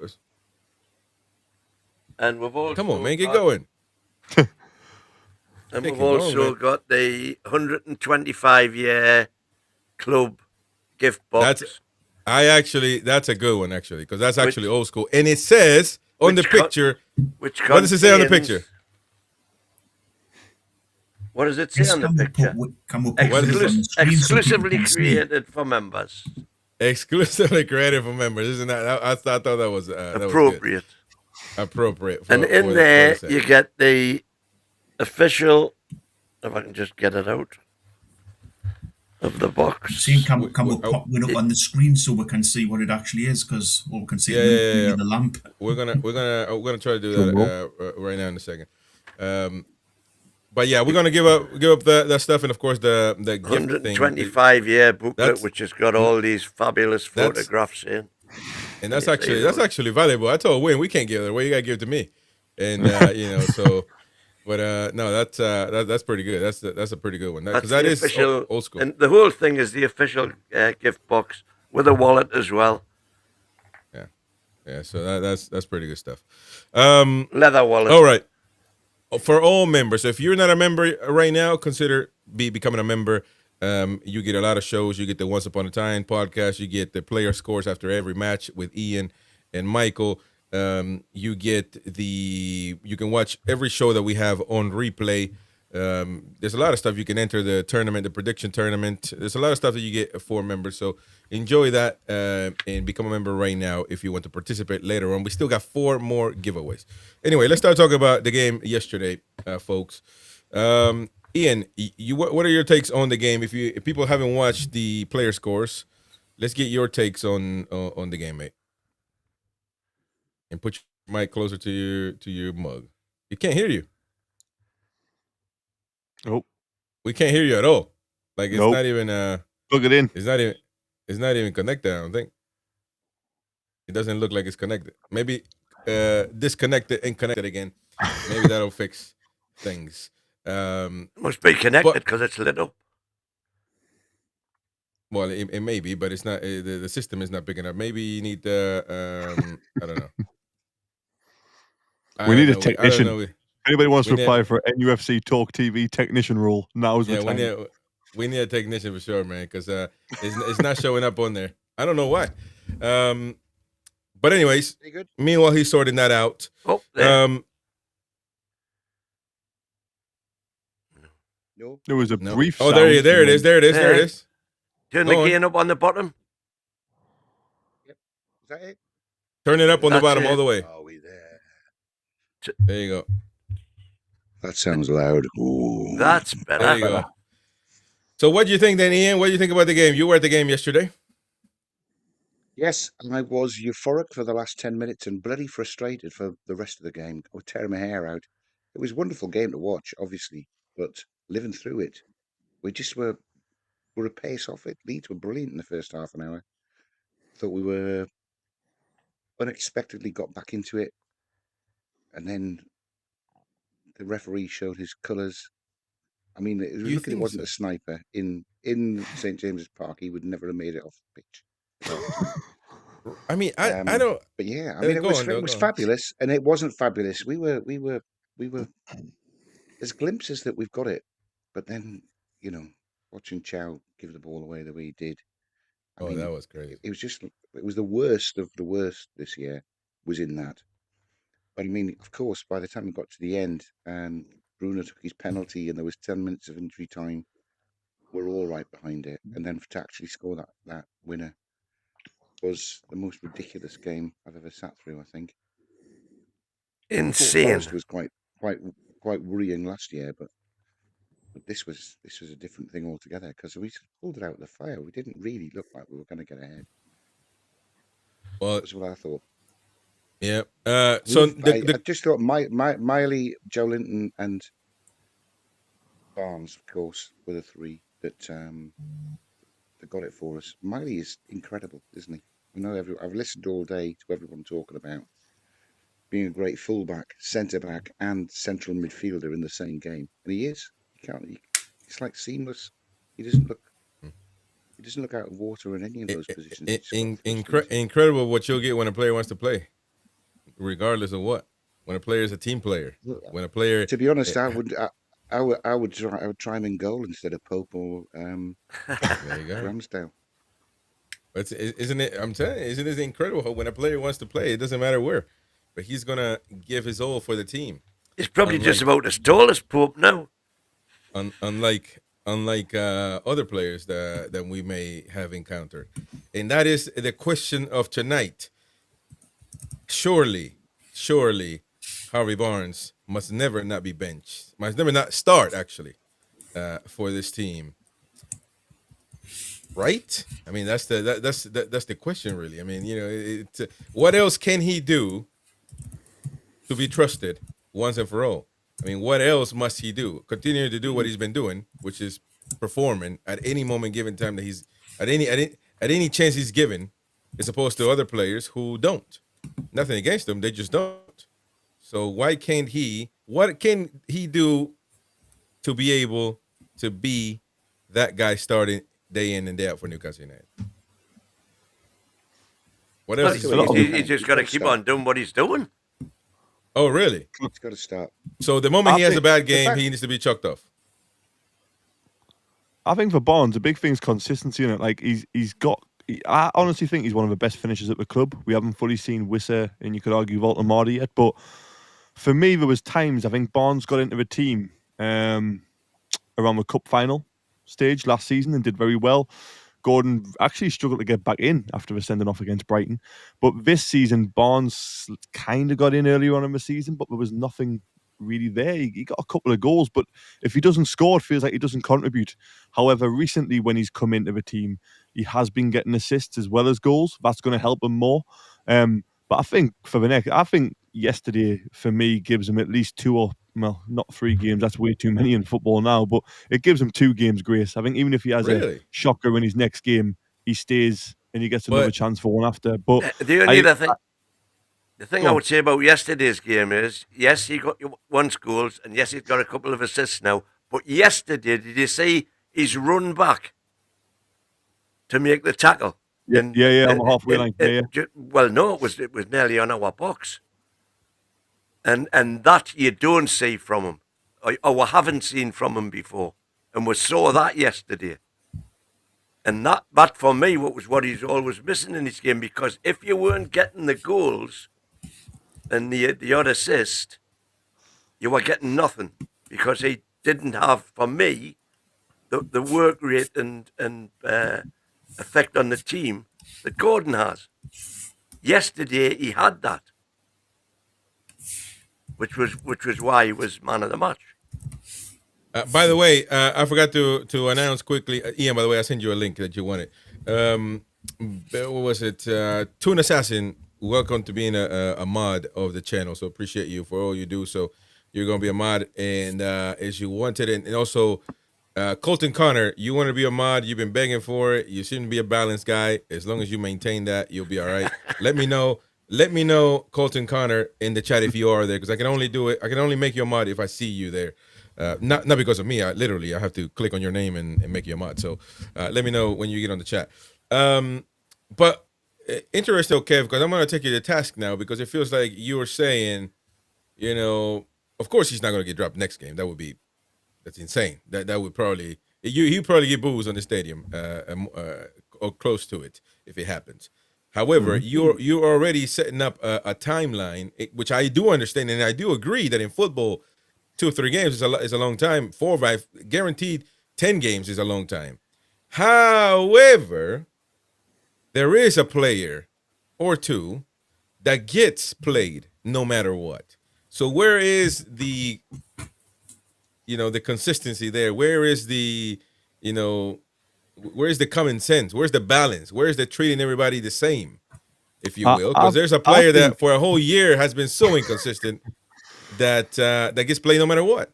And we've also come on, man, get going. And we've also got the 125-year club gift box. That's a good one, actually, because that's actually old school. And it says on the picture, what does it say on the picture? What does it say on the picture? Exclusively created for members. Exclusively created for members. Isn't that? I thought that was appropriate. Appropriate. And in there, you get the official, if I can just get it out of the box. See, can we pop one up on the screen so we can see what it actually is? Because all we can see is the lamp. We're gonna try to do that right now in a second. But yeah, we're gonna give up that stuff, and of course the gift 125-year booklet, which has got all these fabulous photographs in. And that's actually valuable. I told Wayne we can't give it away. You gotta give it to me, and so. But no, that's pretty good. That's a pretty good one. Because that is official, old school. And the whole thing is the official gift box with a wallet as well. Yeah. So that's pretty good stuff. Leather wallet. All right. For all members, so if you're not a member right now, consider becoming a member. You get a lot of shows. You get the Once Upon a Time podcast. You get the player scores after every match with Ian and Michael. You can watch every show that we have on replay. There's a lot of stuff you can enter the tournament, the prediction tournament. There's a lot of stuff that you get for members. So enjoy that and become a member right now if you want to participate later on. We still got 4 more giveaways. Anyway, let's start talking about the game yesterday, folks. Ian, what are your takes on the game? If people haven't watched the player scores, let's get your takes on the game, mate. And put your mic closer to your mug. We can't hear you. Nope. We can't hear you at all. Like it's not even plug it in. It's not even connected, I don't think. It doesn't look like it's connected. Maybe disconnect it and connect it again. Maybe that'll fix things. It must be connected because it's lit up. Well, it may be, but it's not. The system is not picking up. Maybe you need the. I don't know. We need a technician. Anybody wants to apply for NUFC Talk TV technician role? Now's the time. We need a technician for sure, man, because it's not showing up on there. I don't know why. But anyways, meanwhile he's sorting that out. Oh, there. No. There was a brief. Oh, there it is. Turn the gain up on the bottom. Yep. Is that it? Turn it up on the bottom all the way. Are we there? There you go. That sounds loud. Ooh. That's better. There you go. So what do you think then, Ian? What do you think about the game? You were at the game yesterday. Yes, I was euphoric for the last 10 minutes and bloody frustrated for the rest of the game. I was tearing my hair out. It was a wonderful game to watch, obviously, but living through it, we just were a pace off it. Leeds were brilliant in the first half an hour. Thought we were unexpectedly got back into it, and then the referee showed his colours. I mean, it wasn't a sniper in St James's Park. He would never have made it off the pitch. I mean, I don't. But yeah, I mean, it was fabulous, and it wasn't fabulous. We were. There's glimpses that we've got it, but then watching Chow give the ball away the way he did. I mean, that was crazy. It was the worst of the worst this year. Was in that. But I mean, of course, by the time we got to the end, and Bruno took his penalty, and there was 10 minutes of injury time, we're all right behind it. And then to actually score that winner was the most ridiculous game I've ever sat through. I think insane. Forest was quite quite worrying last year, but this was a different thing altogether because we pulled it out of the fire. We didn't really look like we were going to get ahead. Well, That's what I thought. Yeah. I just thought Miley, Joe Linton, and Barnes, of course, were the three that got it for us. Miley is incredible, isn't he? I know I've listened all day to everyone talking about being a great fullback, centre back, and central midfielder in the same game, and he is. It's like seamless. He doesn't look out of water in any of those positions. Incredible what you'll get when a player wants to play, regardless of what. When a player is a team player, when a player. To be honest, I would try him in goal instead of Pope or there you go. Ramsdale. But isn't it? I'm telling you, isn't it incredible how when a player wants to play, it doesn't matter where, but he's gonna give his all for the team. He's probably just about as tall as Pope now. Unlike other players that we may have encountered, and that is the question of tonight. Surely, Harvey Barnes must never not be benched. Must never not start actually for this team. Right? I mean, that's the question, really. I mean, what else can he do to be trusted once and for all? I mean, what else must he do? Continue to do what he's been doing, which is performing at any moment given time that he's at any chance he's given, as opposed to other players who don't. Nothing against them, they just don't. So why can't he? What can he do to be able to be that guy starting day in and day out for Newcastle United? What else? He's just got to keep on doing what he's doing. Oh, really? He's got to start. So the moment he has a bad game, he needs to be chucked off. I think for Barnes, the big thing is consistency in it. Like he's got. I honestly think he's one of the best finishers at the club. We haven't fully seen Wissa and you could argue Volta-Marty yet, but for me, there was times I think Barnes got into the team around the cup final stage last season and did very well. Gordon actually struggled to get back in after the sending off against Brighton. But this season, Barnes kind of got in earlier on in the season, but there was nothing really there. He got a couple of goals, but if he doesn't score, it feels like he doesn't contribute. However, recently when he's come into the team, he has been getting assists as well as goals. That's going to help him more. But I think for the next, yesterday for me gives him at least 2 or, well, not 3 games. That's way too many in football now, but it gives him 2 games grace. I think even if he has a shocker in his next game, he stays and he gets another chance for one after. But the thing I would say about yesterday's game is, yes, he got 1 goal, and yes, he's got a couple of assists now. But yesterday, did you see his run back to make the tackle? Yeah, on the halfway line. Well, no, it was nearly on our box, and that you don't see from him, or we haven't seen from him before, and we saw that yesterday. And that for me, was what he's always missing in his game, because if you weren't getting the goals and the odd assist, you were getting nothing, because he didn't have, for me, the work rate and effect on the team that Gordon has. Yesterday he had that, which was why he was man of the match. By the way, I forgot to announce quickly. Ian, by the way, I sent you a link that you wanted. What was it? Toon Assassin, welcome to being a mod of the channel. So appreciate you for all you do. So you're going to be a mod, and as you wanted. And also, Colton Connor, you want to be a mod. You've been begging for it. You seem to be a balanced guy. As long as you maintain that, you'll be all right. Let me know, Colton Connor, in the chat if you are there, because I can only do it. I can only make you a mod if I see you there. Not because of me. I have to click on your name and make you a mod. So let me know when you get on the chat. But interesting, Kev, because I'm going to take you to task now, because it feels like you were saying, of course he's not going to get dropped next game. That's insane. That would probably he'd probably get booze on the stadium or close to it if it happens. However, you're already setting up a timeline, which I do understand, and I do agree that in football, 2 or 3 games is a long time. 4 or 5 guaranteed 10 games is a long time. However, there is a player or two that gets played no matter what. So where is the, the consistency there? Where is the, where's the common sense? Where's the balance? Where's the treating everybody the same, if you will? Because there's a player that for a whole year has been so inconsistent that gets played no matter what.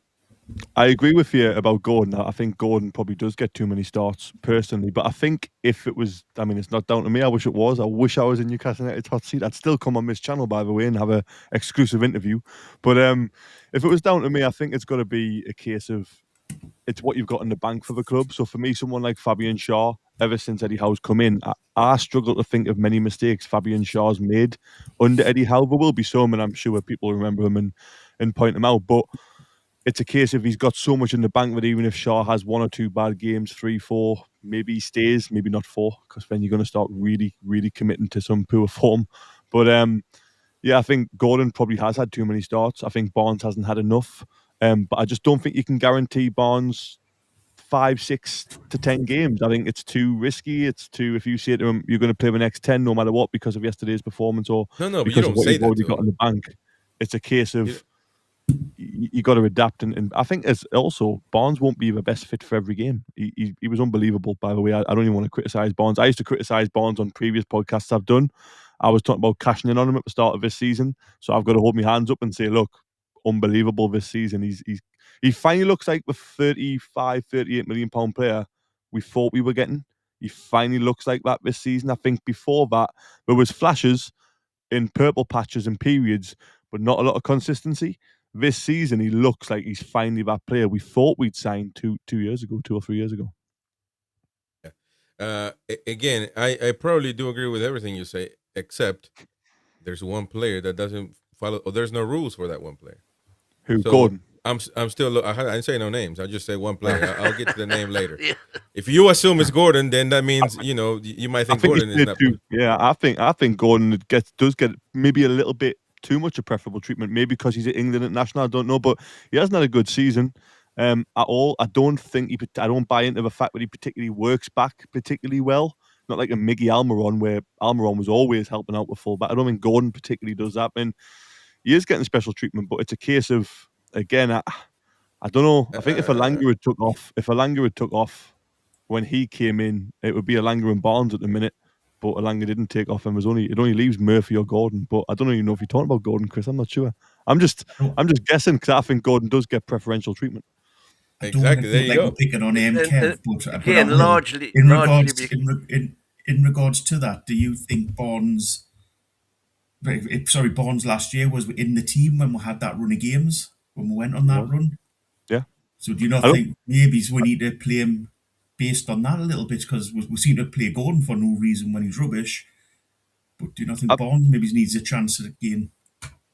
I agree with you about Gordon. I think Gordon probably does get too many starts personally, but I think if it was, it's not down to me. I wish it was. I wish I was in Newcastle United's hot seat. I'd still come on this channel, by the way, and have a exclusive interview. But if it was down to me, I think it's got to be a case of it's what you've got in the bank for the club. So for me, someone like Fabian Schär, ever since Eddie Howe's come in, I struggle to think of many mistakes Fabian Schär's made under Eddie Howe. There will be some, and I'm sure people remember him and point them out, but it's a case of he's got so much in the bank that even if Schär has 1 or 2 bad games, 3, 4, maybe he stays, maybe not 4, because then you're going to start really, really committing to some poor form. But I think Gordon probably has had too many starts. I think Barnes hasn't had enough. But I just don't think you can guarantee Barnes 5, 6 to 10 games. I think it's too risky. It's too, if you say to him, you're going to play the next 10 no matter what because of yesterday's performance or because of what you've already got in the bank. It's a case of you got to adapt, and I think as also Barnes won't be the best fit for every game. He was unbelievable, by the way. I don't even want to criticize Barnes. I used to criticize Barnes on previous podcasts I've done. I was talking about cashing in on him at the start of this season, so I've got to hold my hands up and say, look, unbelievable this season. He finally looks like the 35, 38 million pound player we thought we were getting. He finally looks like that this season. I think before that there was flashes in purple patches and periods, but not a lot of consistency. This season, he looks like he's finally that player we thought we'd signed 2 years ago, 2 or 3 years ago. Yeah. Again, I probably do agree with everything you say, except there's one player that doesn't follow, or there's no rules for that one player. Who? So Gordon. I'm still. I didn't say no names. I just say one player. I'll get to the name later. If you assume it's Gordon, then that means you might think Gordon is not. Yeah, I think Gordon does get maybe a little bit too much of preferable treatment, maybe because he's at England international. I don't know, but he hasn't had a good season at all. I don't buy into the fact that he particularly works back particularly well. Not like a Miggy Almiron, where Almiron was always helping out with fullback. I don't think Gordon particularly does that. And he is getting special treatment, but it's a case of, again, I don't know. I think if Elanga had took off when he came in, it would be Elanga and Barnes at the minute. But Elanga didn't take off, and it only leaves Murphy or Gordon. But I don't even know if you're talking about Gordon, Chris. I'm not sure. I'm just guessing because I think Gordon does get preferential treatment. Exactly. There you go. Picking on Kev, but again, largely in regards to that, do you think Barnes last year was in the team when we had that run of games when we went on that run? Yeah. So do you not think maybe we need to play him based on that a little bit, because we seem to play Gordon for no reason when he's rubbish? But do you not think Barnes maybe needs a chance again?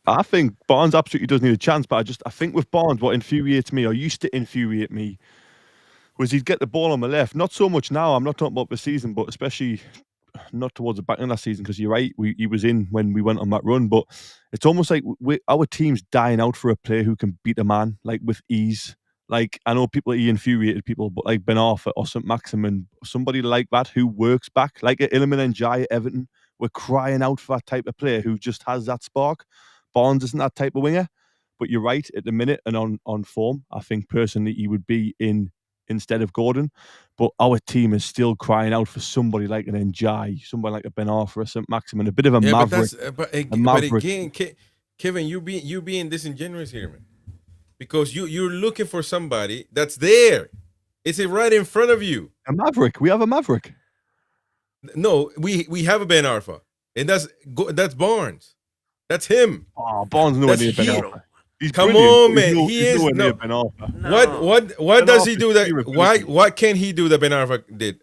I think Barnes absolutely does need a chance, but I think with Barnes, what infuriates me, or used to infuriate me, was he'd get the ball on the left. Not so much now, I'm not talking about the season, but especially not towards the back end of last season, because you're right, he was in when we went on that run, but it's almost like our team's dying out for a player who can beat a man, like with ease. Like, I know he infuriated people, but like Ben Arthur or St. Maximin, somebody like that who works back, like Iliman Ndiaye at Everton, we're crying out for that type of player who just has that spark. Barnes isn't that type of winger, but you're right, at the minute and on form, I think personally he would be in instead of Gordon. But our team is still crying out for somebody like an Ndiaye, somebody like a Ben Arthur, a St. Maximin, a bit of a maverick. But again, Kevin, you being disingenuous here, man. Because you're looking for somebody that's there. It's right in front of you. A maverick. We have a maverick. No, we have a Ben Arfa, and that's Barnes. That's him. Oh, Barnes nowhere near Ben Arfa. Come on, man. He is no. Ben Arfa. What does he do that? Why can't he do that Ben Arfa did?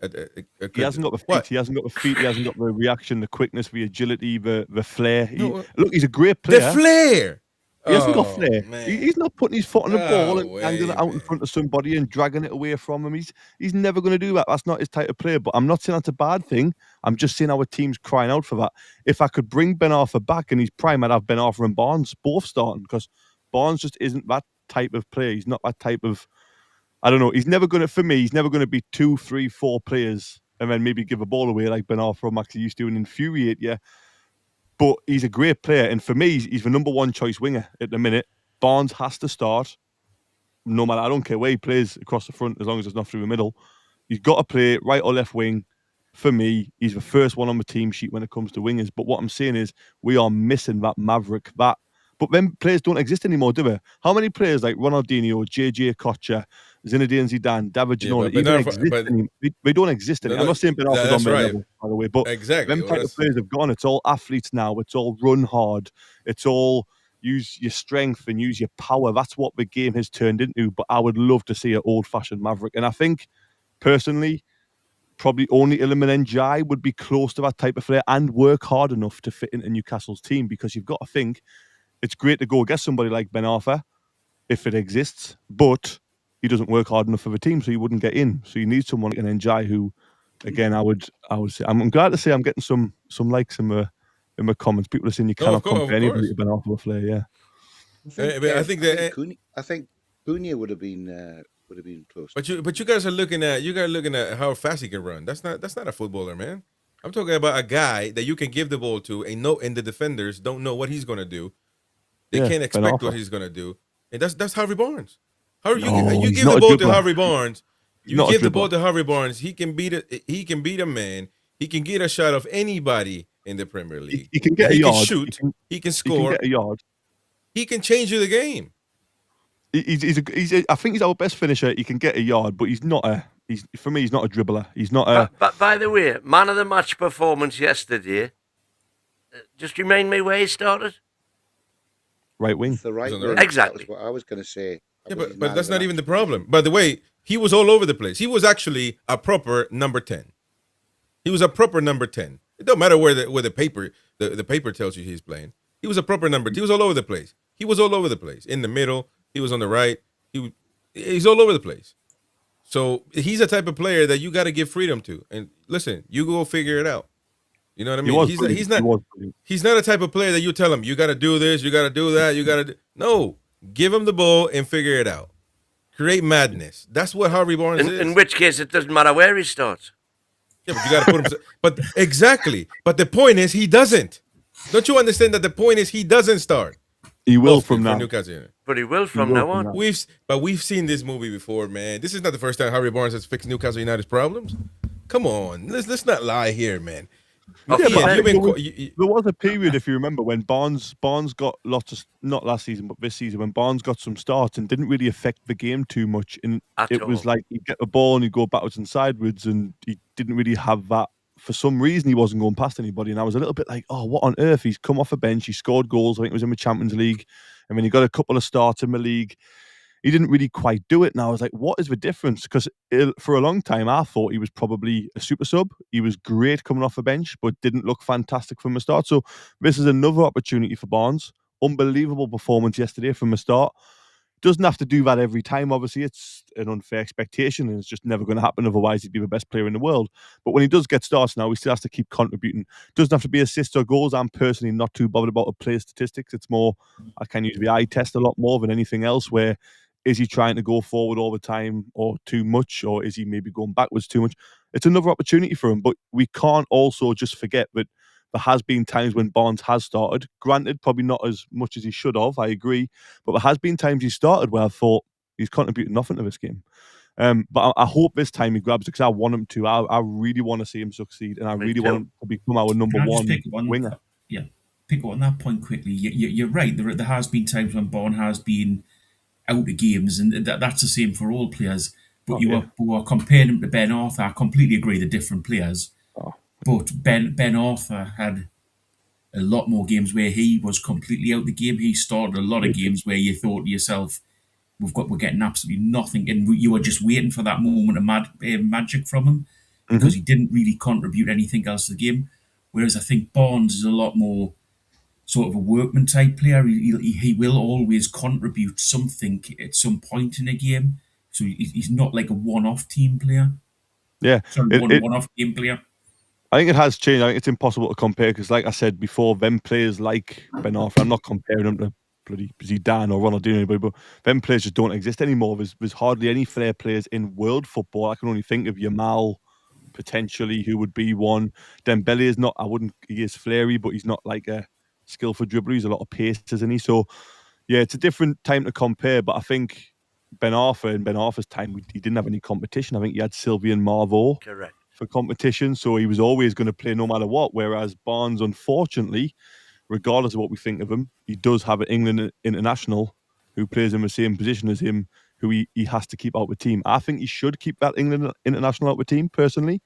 He hasn't got the feet. He hasn't got the feet. He hasn't got the reaction, the quickness, the agility, the flair. Look, he's a great player. The flair. He hasn't got flair. He's not putting his foot on the ball and hanging it out in front of somebody and dragging it away from him. He's never going to do that. That's not his type of player. But I'm not saying that's a bad thing. I'm just saying our team's crying out for that. If I could bring Ben Arthur back in his prime, I'd have Ben Arthur and Barnes both starting, because Barnes just isn't that type of player. He's not that type of, I don't know. He's never going to be 2, 3, 4 players and then maybe give a ball away like Ben Arthur or Maxi used to and infuriate you. But he's a great player, and for me, he's the number one choice winger at the minute. Barnes has to start. No matter, I don't care where he plays across the front, as long as it's not through the middle. He's got to play right or left wing. For me, he's the first one on the team sheet when it comes to wingers. But what I'm saying is we are missing that maverick. But then players don't exist anymore, do they? How many players like Ronaldinho, JJ Kocher, Zinedine Zidane, David Ginola even exist anymore? They don't exist anymore. I'm not saying Ben Arthur's on their level, by the way, but them type of players have gone. It's all athletes now. It's all run hard. It's all use your strength and use your power. That's what the game has turned into. But I would love to see an old-fashioned maverick. And I think, personally, probably only Iliman Ndiaye would be close to that type of player and work hard enough to fit into Newcastle's team, because you've got to think it's great to go against somebody like Ben Arthur if it exists, but he doesn't work hard enough for the team, so he wouldn't get in. So you need someone like an Ndiaye who, again, I would say, I'm glad to say I'm getting some likes in the comments. People are saying you cannot compare anybody to Ben Arthur with Flair. Yeah, I think Cunha would have been close. But you guys are looking at how fast he can run. That's not a footballer, man. I'm talking about a guy that you can give the ball to, and the defenders don't know what he's going to do. They can't expect what he's going to do, and that's Harvey Barnes. You give the ball to Harvey Barnes. You give the ball to Harvey Barnes. He can beat a man. He can get a shot of anybody in the Premier League. He can get a yard. He can shoot. He can score. He can get a yard. He can change you the game. I think he's our best finisher. He can get a yard, but for me, he's not a dribbler. He's not a. But by the way, man of the match performance yesterday. Just remind me where he started. Right wing. The right wing. Exactly. That's what I was going to say. Yeah, but that's not even the problem. By the way, he was all over the place. He was actually a proper number 10. He was a proper number 10. It don't matter where the paper tells you he's playing. He was a proper number 10. He was all over the place. He was all over the place. In the middle. He was on the right. He's all over the place. So he's a type of player that you got to give freedom to. And listen, you go figure it out. You know what I mean? He's not a type of player that you tell him, you got to do this, you got to do that, No, give him the ball and figure it out. Create madness. That's what Harvey Barnes is. In which case, it doesn't matter where he starts. Yeah, but you got to put him. But exactly. But the point is, he doesn't. Don't you understand that the point is he doesn't start? He will from now. But he will from now on. We've seen this movie before, man. This is not the first time Harvey Barnes has fixed Newcastle United's problems. Come on, let's not lie here, man. There was a period, if you remember, when Barnes got lots of, not last season, but this season, when Barnes got some starts and didn't really affect the game too much. And it was like he'd get the ball and he'd go backwards and sideways, and he didn't really have that. For some reason, he wasn't going past anybody, and I was a little bit like, oh, what on earth? He's come off a bench, he scored goals, I think it was in the Champions League, and then he got a couple of starts in the league. He didn't really quite do it, and I was like, what is the difference? Because for a long time, I thought he was probably a super sub. He was great coming off the bench, but didn't look fantastic from the start. So this is another opportunity for Barnes. Unbelievable performance yesterday from the start. Doesn't have to do that every time, obviously. It's an unfair expectation, and it's just never going to happen. Otherwise, he'd be the best player in the world. But when he does get starts now, he still has to keep contributing. Doesn't have to be assists or goals. I'm personally not too bothered about the player statistics. It's more, I can use the eye test a lot more than anything else, where is he trying to go forward all the time or too much, or is he maybe going backwards too much? It's another opportunity for him, but we can't also just forget that there has been times when Barnes has started. Granted, probably not as much as he should have, I agree. But there has been times he started where I thought he's contributed nothing to this game. But I hope this time he grabs it, because I want him to. I really want to see him succeed, and I really want him to become our number one winger. Yeah, pick up on that point quickly. You're right. There has been times when Barnes has been out of games, and that's the same for all players. But you are comparing him to Ben Arthur. I completely agree, they're different players. But Ben Arthur had a lot more games where he was completely out of the game. He started a lot of games where you thought to yourself, we're getting absolutely nothing, and you were just waiting for that moment of magic from him, because he didn't really contribute anything else to the game. Whereas I think Barnes is a lot more sort of a workman type player. He will always contribute something at some point in a game. So he's not like a one-off team player. Yeah, one-off game player. I think it has changed. I think it's impossible to compare, because, like I said before, them players like Ben Arthur, I'm not comparing them to bloody Zidane or Ronaldinho, anybody, but them players just don't exist anymore. There's hardly any flair players in world football. I can only think of Yamal, potentially, who would be one. Dembele is not, he is flary, but he's not like a skillful dribbler. He's a lot of pace, isn't he? So Yeah, it's a different time to compare, but I think Ben Arthur's time, he didn't have any competition. I think he had Sylvian Marveau for competition, so he was always going to play no matter what. Whereas Barnes, unfortunately, regardless of what we think of him, he does have an England international who plays in the same position as him, who he has to keep out the team. I think he should keep that England international out the team, personally,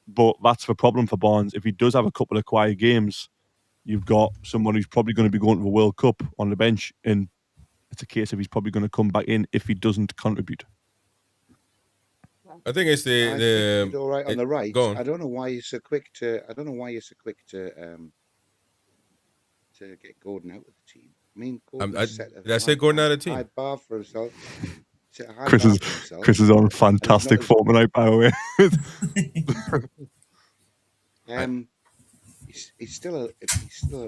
but that's the problem for Barnes. If he does have a couple of quiet games, you've got someone who's probably going to be going to the World Cup on the bench, and it's a case of he's probably going to come back in if he doesn't contribute. I think it's the all right on the right. Go on. I don't know why you're so quick to get Gordon out of the team. I mean, did I say Gordon out of the team? High bar for himself. Chris is on fantastic form tonight, by the way. He's still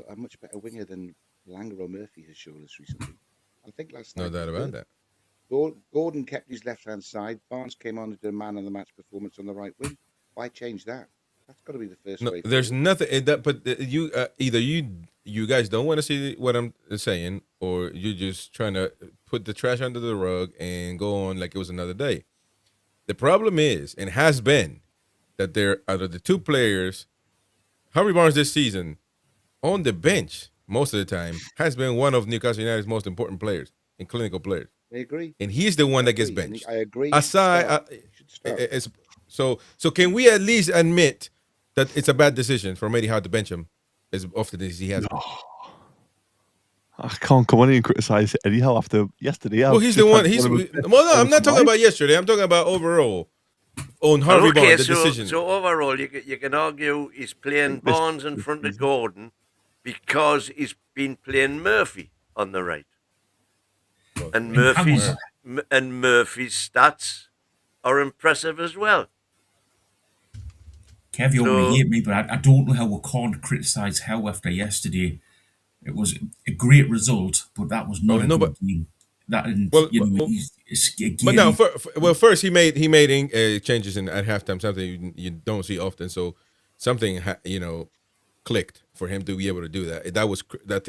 a much better winger than Langer or Murphy has shown us recently. I think last night. No doubt about that. Gordon kept his left-hand side. Barnes came on to do a man-of-the-match performance on the right wing. Why change that? That's got to be the first way. There's nothing in that, but you either you guys don't want to see what I'm saying, or you're just trying to put the trash under the rug and go on like it was another day. The problem is, and has been, that there out of the two players, Harvey Barnes this season on the bench most of the time has been one of Newcastle United's most important players and clinical players. I agree. And he's the one that gets benched. I agree. So can we at least admit that it's a bad decision for Eddie Howe to bench him as often as he has? No. I can't come on and criticize Eddie Howe after yesterday. Well, he's the one. I'm not talking about yesterday. I'm talking about overall on Harvey Barnes, the decision. So overall, you can argue he's playing Barnes in front of Gordon because he's been playing Murphy on the right. And Murphy's stats are impressive as well. Kev, you already hate me, but I don't know how we can't criticise Howe after yesterday. It was a great result, but that was not a good game. First he made changes at halftime, something you don't see often. So something clicked for him to be able to do that.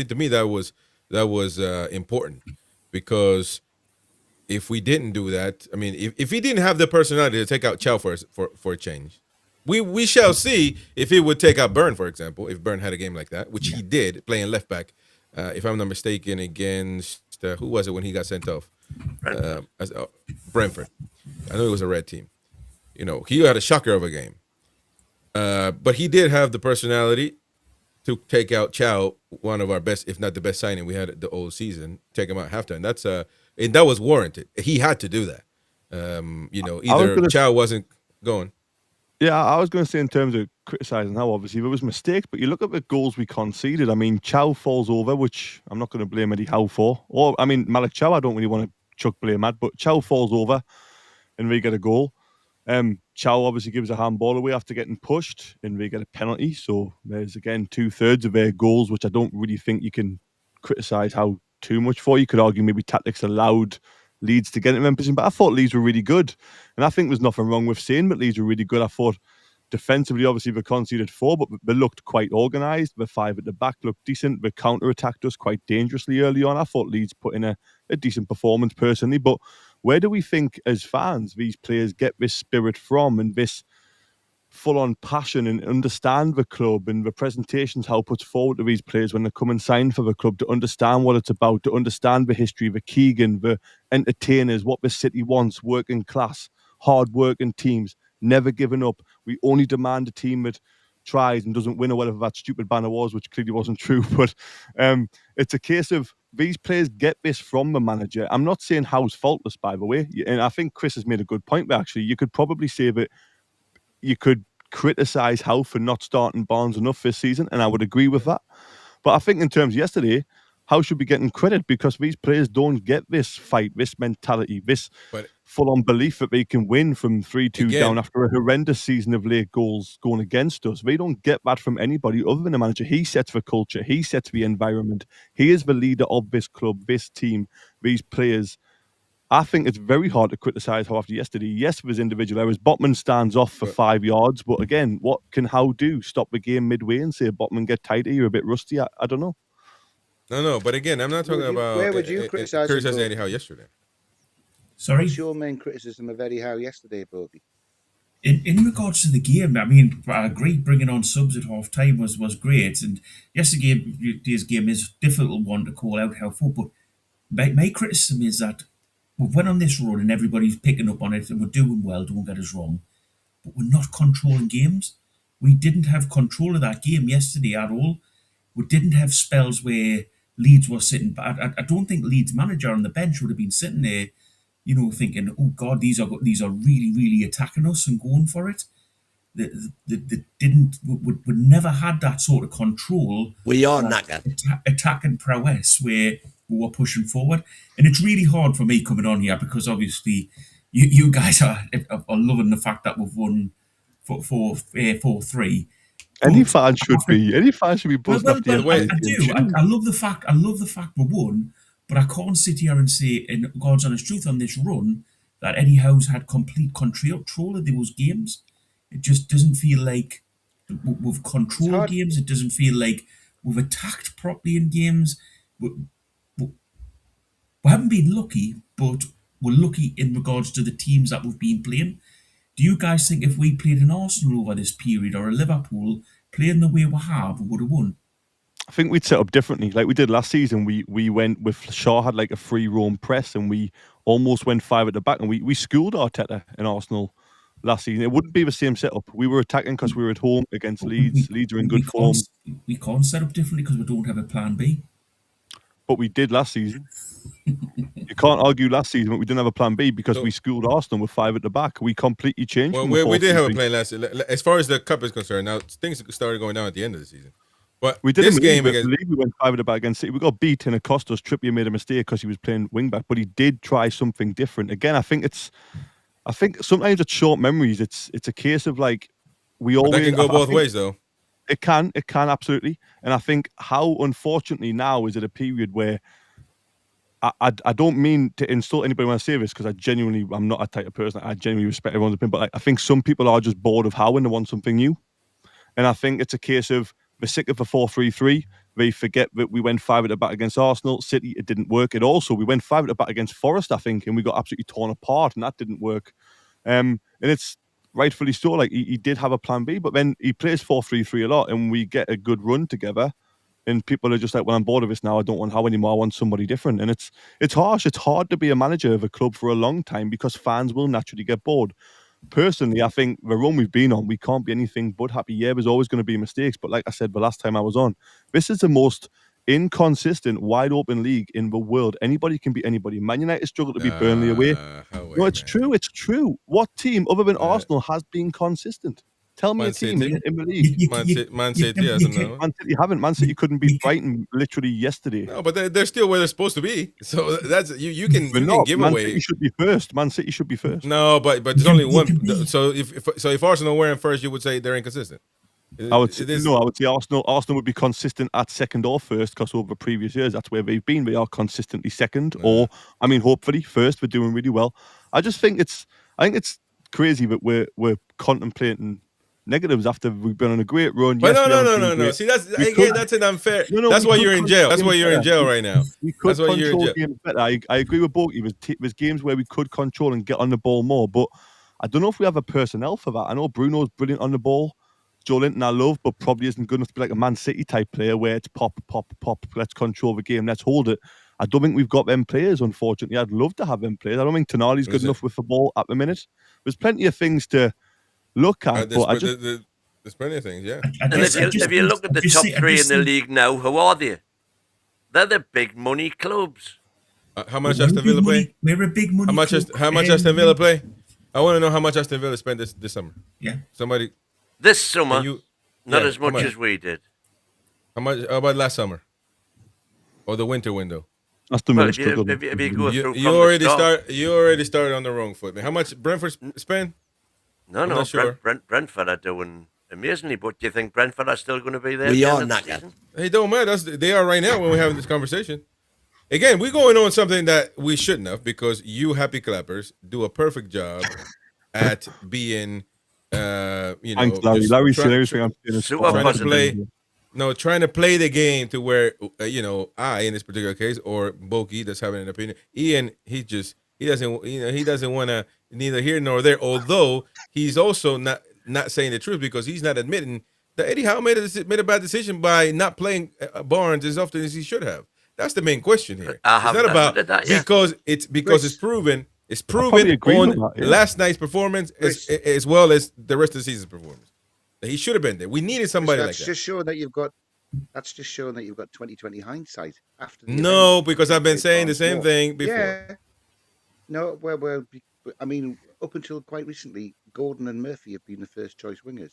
To me that was important, because if we didn't do that, I mean, if he didn't have the personality to take out Chow for a change, we shall see if he would take out Byrne, for example, if Byrne had a game like that, which he did, playing left back, if I'm not mistaken, against who was it when he got sent off? Brentford. I know it was a red team. He had a shocker of a game, but he did have the personality to take out Chow, one of our best, if not the best signing we had the whole season. Take him out at halftime. And that was warranted. He had to do that. Either Chow wasn't going. Yeah, I was going to say, in terms of criticising how obviously there was mistakes, but you look at the goals we conceded. I mean, Chow falls over, which I'm not going to blame Eddie Howe for. Or, I mean, Malik Chow, I don't really want to chuck blame at, but Chow falls over and we get a goal. Chow obviously gives a handball away after getting pushed, and they get a penalty. So there's, again, 2/3 of their goals, which I don't really think you can criticise Howe too much for. You could argue maybe tactics allowed Leeds to get in position, but I thought Leeds were really good. And I think there's nothing wrong with saying that Leeds were really good. I thought defensively, obviously, they conceded 4, but they looked quite organised. The 5 at the back looked decent. They counter-attacked us quite dangerously early on. I thought Leeds put in a decent performance personally. But where do we think, as fans, these players get this spirit from, and this full-on passion, and understand the club and the presentations Howe puts forward to these players when they come and sign for the club, to understand what it's about, to understand the history, the Keegan, the entertainers, what the city wants, working class, hard-working teams, never giving up. We only demand a team that tries and doesn't win, or whatever that stupid banner was, which clearly wasn't true. But it's a case of these players get this from the manager. I'm not saying Howe's faultless, by the way, and I think Chris has made a good point there, actually. You could probably say that you could criticise Howe for not starting Barnes enough this season, and I would agree with that. But I think in terms of yesterday, Howe should be getting credit, because these players don't get this fight, this mentality, this full-on belief that they can win from 3-2 down after a horrendous season of late goals going against us. They don't get that from anybody other than the manager. He sets the culture. He sets the environment. He is the leader of this club, this team, these players. I think it's very hard to criticise Howe after yesterday. Yes, there's individual errors. Botman stands off for 5 yards, but again, what can Howe do? Stop the game midway and say, Botman, get tighter, you're a bit rusty? I don't know. No. But again, I'm not talking about where would you criticise Eddie Howe yesterday. Sorry? What's your main criticism of Eddie Howe yesterday, Bobby? In regards to the game, I mean, I agree bringing on subs at half time was great. And yesterday's game is a difficult one to call out how for. But my criticism is that we went on this run and everybody's picking up on it and we're doing well, don't get us wrong. But we're not controlling games. We didn't have control of that game yesterday at all. We didn't have spells where Leeds was sitting. I don't think Leeds manager on the bench would have been sitting there, thinking, "Oh God, these are really, really attacking us and going for it." They didn't. We never had that sort of control. We are knackered. Attacking prowess where we were pushing forward, and it's really hard for me coming on here because obviously you guys are loving the fact that we've won 4-3. Any fan should be. Any fan should be buzzing up the I do. I love the fact. I love the fact we won, but I can't sit here and say, in God's honest truth, on this run, that Eddie Howe's had complete control of those games. It just doesn't feel like we've controlled games. It doesn't feel like we've attacked properly in games. We haven't been lucky, but we're lucky in regards to the teams that we've been playing. Do you guys think if we played an Arsenal over this period or a Liverpool playing the way we have, we would have won? I think we'd set up differently. Like we did last season, we went with Schär had like a free roam press and we almost went 5 at the back and we schooled Arteta in Arsenal last season. It wouldn't be the same setup. We were attacking because we were at home against Leeds. Leeds are in good form. We can't set up differently because we don't have a plan B. But we did last season. You can't argue last season, but we didn't have a plan B because we schooled Arsenal with 5 at the back. We completely changed. Well, we did have a plan last season. As far as the cup is concerned, now things started going down at the end of the season. But we did this game against we went 5 at the back against City. We got beat and it cost us. Trippier made a mistake because he was playing wing back, but he did try something different. Again, I think sometimes it's short memories. It's a case of like that can go both ways though. It can absolutely. And I think how unfortunately now is it a period where I don't mean to insult anybody when I say this because I'm not a type of person. I genuinely respect everyone's opinion, but I think some people are just bored of Howe and they want something new. And I think it's a case of they're sick of the 4-3-3. They forget that we went 5 at the back against Arsenal. City, it didn't work. We went 5 at the back against Forest, I think, and we got absolutely torn apart, and that didn't work. And it's rightfully so. Like he did have a plan B, but then he plays 4-3-3 a lot, and we get a good run together. And people are just like, well, I'm bored of this now. I don't want Howe anymore. I want somebody different. And it's harsh. It's hard to be a manager of a club for a long time because fans will naturally get bored. Personally, I think the run we've been on, we can't be anything but happy. Yeah, there's always going to be mistakes. But like I said, the last time I was on, this is the most inconsistent, wide open league in the world. Anybody can beat anybody. Man United struggle to beat Burnley away. No, it's true. It's true. What team other than Arsenal has been consistent? Tell me a team in the league. Man City doesn't know. Man City haven't. Man City couldn't beat Brighton literally yesterday. No, but they're still where they're supposed to be. So that's you can give Man away. City should be first. Man City should be first. No, but there's only one. So if Arsenal were in first, you would say they're inconsistent. I would say Arsenal would be consistent at second or first because over previous years that's where they've been. They are consistently second, or hopefully first. We're doing really well. I think it's crazy that we're contemplating negatives after we've been on a great run. But no. See, that's an unfair. That's why you're in jail. That's why you're in jail right now. We could control games better. I agree with both. There's games where we could control and get on the ball more, but I don't know if we have a personnel for that. I know Bruno's brilliant on the ball. Joe Linton I love, but probably isn't good enough to be like a Man City type player where it's pop. Let's control the game. Let's hold it. I don't think we've got them players, unfortunately. I'd love to have them players. I don't think Tonali's good enough with the ball at the minute. There's plenty of things to look at. There's plenty of things, yeah. And if you look at the top 3 in the league now, who are they? They're the big money clubs. How much Aston Villa play? We're a big money club. How much Aston Villa play? I want to know how much Aston Villa spent this summer. Yeah. Somebody. This summer, not as much as we did. How much? How about last summer? Or the winter window? Aston Villa struggled. You already started on the wrong foot, man. How much Brentford spend? No. Sure. Brentford are doing amazingly, but do you think Brentford are still going to be there? We are not yet. Hey, don't matter. They are right now when we're having this conversation. Again, we're going on something that we shouldn't have because you happy clappers do a perfect job at being, Thanks, Larry. Larry's everything I'm saying. Trying to play. No, trying to play the game to where I in this particular case, or Boki that's having an opinion. Ian, he doesn't want to neither here nor there. Although he's also not saying the truth because he's not admitting that Eddie Howe made a bad decision by not playing Barnes as often as he should have. That's the main question here. It's not about because it's proven. It's proven on last night's performance as well as the rest of the season's performance. He should have been there. We needed somebody like that. That's just showing that you've got 20/20 hindsight after. No, because I've been saying the same thing before. Yeah. No, well, I mean, up until quite recently, Gordon and Murphy have been the first choice wingers.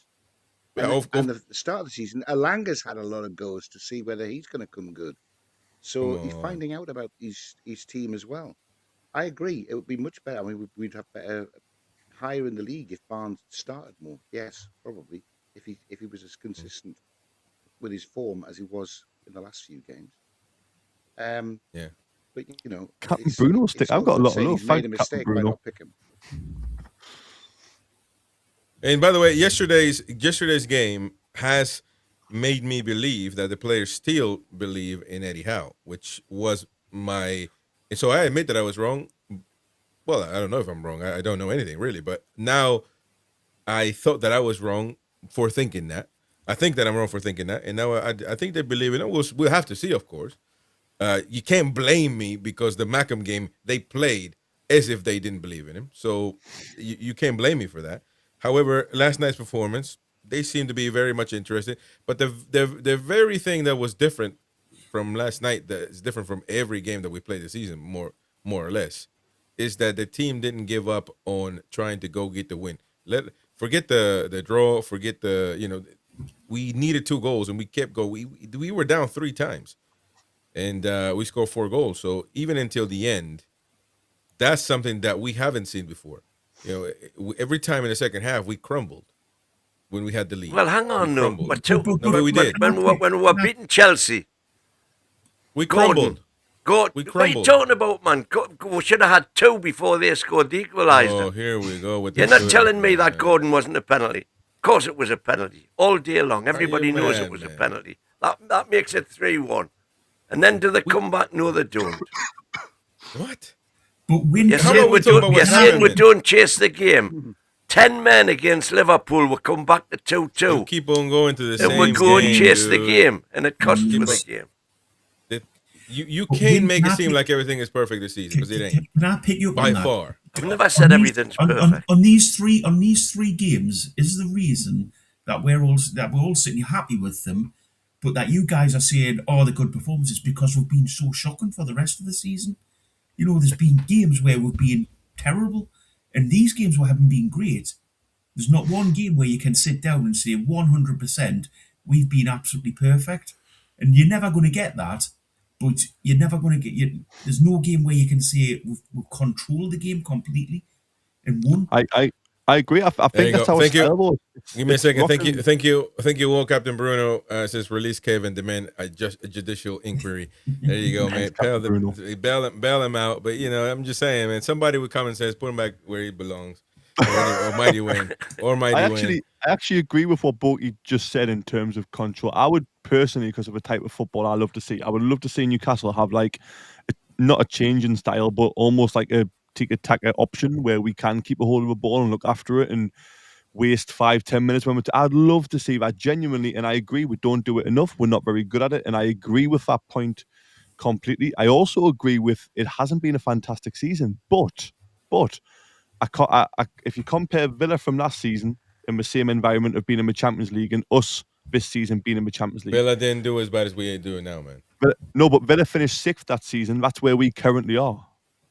And the start of the season, Alanga's had a lot of goes to see whether he's going to come good. So he's finding out about his team as well. I agree. It would be much better. I mean, we'd have better higher in the league if Barnes started more. Yes, probably. If he was as consistent with his form as he was in the last few games. Yeah. But Captain Bruno stick. I've got a lot of love. He's made a mistake by not picking him. And by the way, yesterday's game has made me believe that the players still believe in Eddie Howe, which was my. And so I admit that I was wrong. Well, I don't know if I'm wrong. I don't know anything really, but now I thought that I was wrong for thinking that. I think that I'm wrong for thinking that, and now I think they believe in it. We'll have to see, of course. You can't blame me because the Mackham game they played as if they didn't believe in him. So you can't blame me for that. However, last night's performance, they seem to be very much interested. But the very thing that was different from last night, that is different from every game that we played this season, more or less, is that the team didn't give up on trying to go get the win. Forget the draw, forget we needed 2 goals and we kept going. We were down 3 times. And we scored 4 goals. So even until the end, that's something that we haven't seen before. Every time in the second half, we crumbled when we had the lead. Well, hang on, no. But we did. When we were beating Chelsea, we crumbled. What are you talking about, man? We should have had 2 before they scored the equaliser. Oh, here we go. You're not telling me that Gordon wasn't a penalty. Of course it was a penalty. All day long. Everybody knows it was a penalty. That makes it 3-1. And then do they come back? No, they don't. What? But you're saying we don't chase the game. 10 men against Liverpool will come back to 2-2. We'll keep on going to the same game. And we go and chase the game, and it costs you the game. You can't make it seem like everything is perfect this season because it ain't. Can I pick you up by on that? far? I've never said everything's perfect. On these three games is the reason that we're all sitting happy with them. But that you guys are saying, the good performances because we've been so shocking for the rest of the season. There's been games where we've been terrible, and these games we haven't been great. There's not one game where you can sit down and say 100% we've been absolutely perfect, and you're never going to get that. But you're never going to get. There's no game where you can say we've controlled the game completely and won. I agree. I think that's how it's terrible. Give me a second. Thank you, all Captain Bruno. Says release Kevin, demand a judicial inquiry. There you go, man. Bail him out. But I'm just saying, man. Somebody would come and says, put him back where he belongs. Or mighty win. I actually agree with what Boki just said in terms of control. I would personally, because of the type of football I love to see, I would love to see Newcastle have not a change in style, but almost like a tick-a-tack option where we can keep a hold of the ball and look after it and waste 5-10 minutes when I'd love to see that genuinely, and I agree we don't do it enough. We're not very good at it, and I agree with that point completely. I also agree with it hasn't been a fantastic season, but if you compare Villa from last season in the same environment of being in the Champions League and us this season being in the Champions League, Villa didn't do as bad as we ain't doing now, man. But Villa finished 6th that season. That's where we currently are.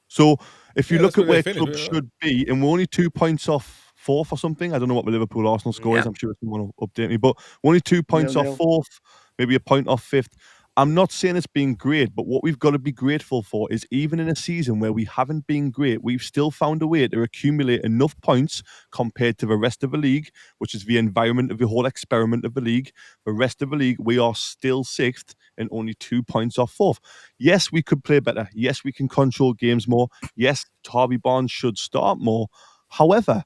So if you look at where clubs should be, and we're only 2 points off 4th or something. I don't know what the Liverpool-Arsenal score is. I'm sure someone will update me. But we're only 2 points off 4th, maybe a point off 5th. I'm not saying it's been great, but what we've got to be grateful for is even in a season where we haven't been great, we've still found a way to accumulate enough points compared to the rest of the league, which is the environment of the whole experiment of the league. The rest of the league, we are still 6th and only 2 points off 4th. Yes, we could play better. Yes, we can control games more. Yes, Harvey Barnes should start more. However,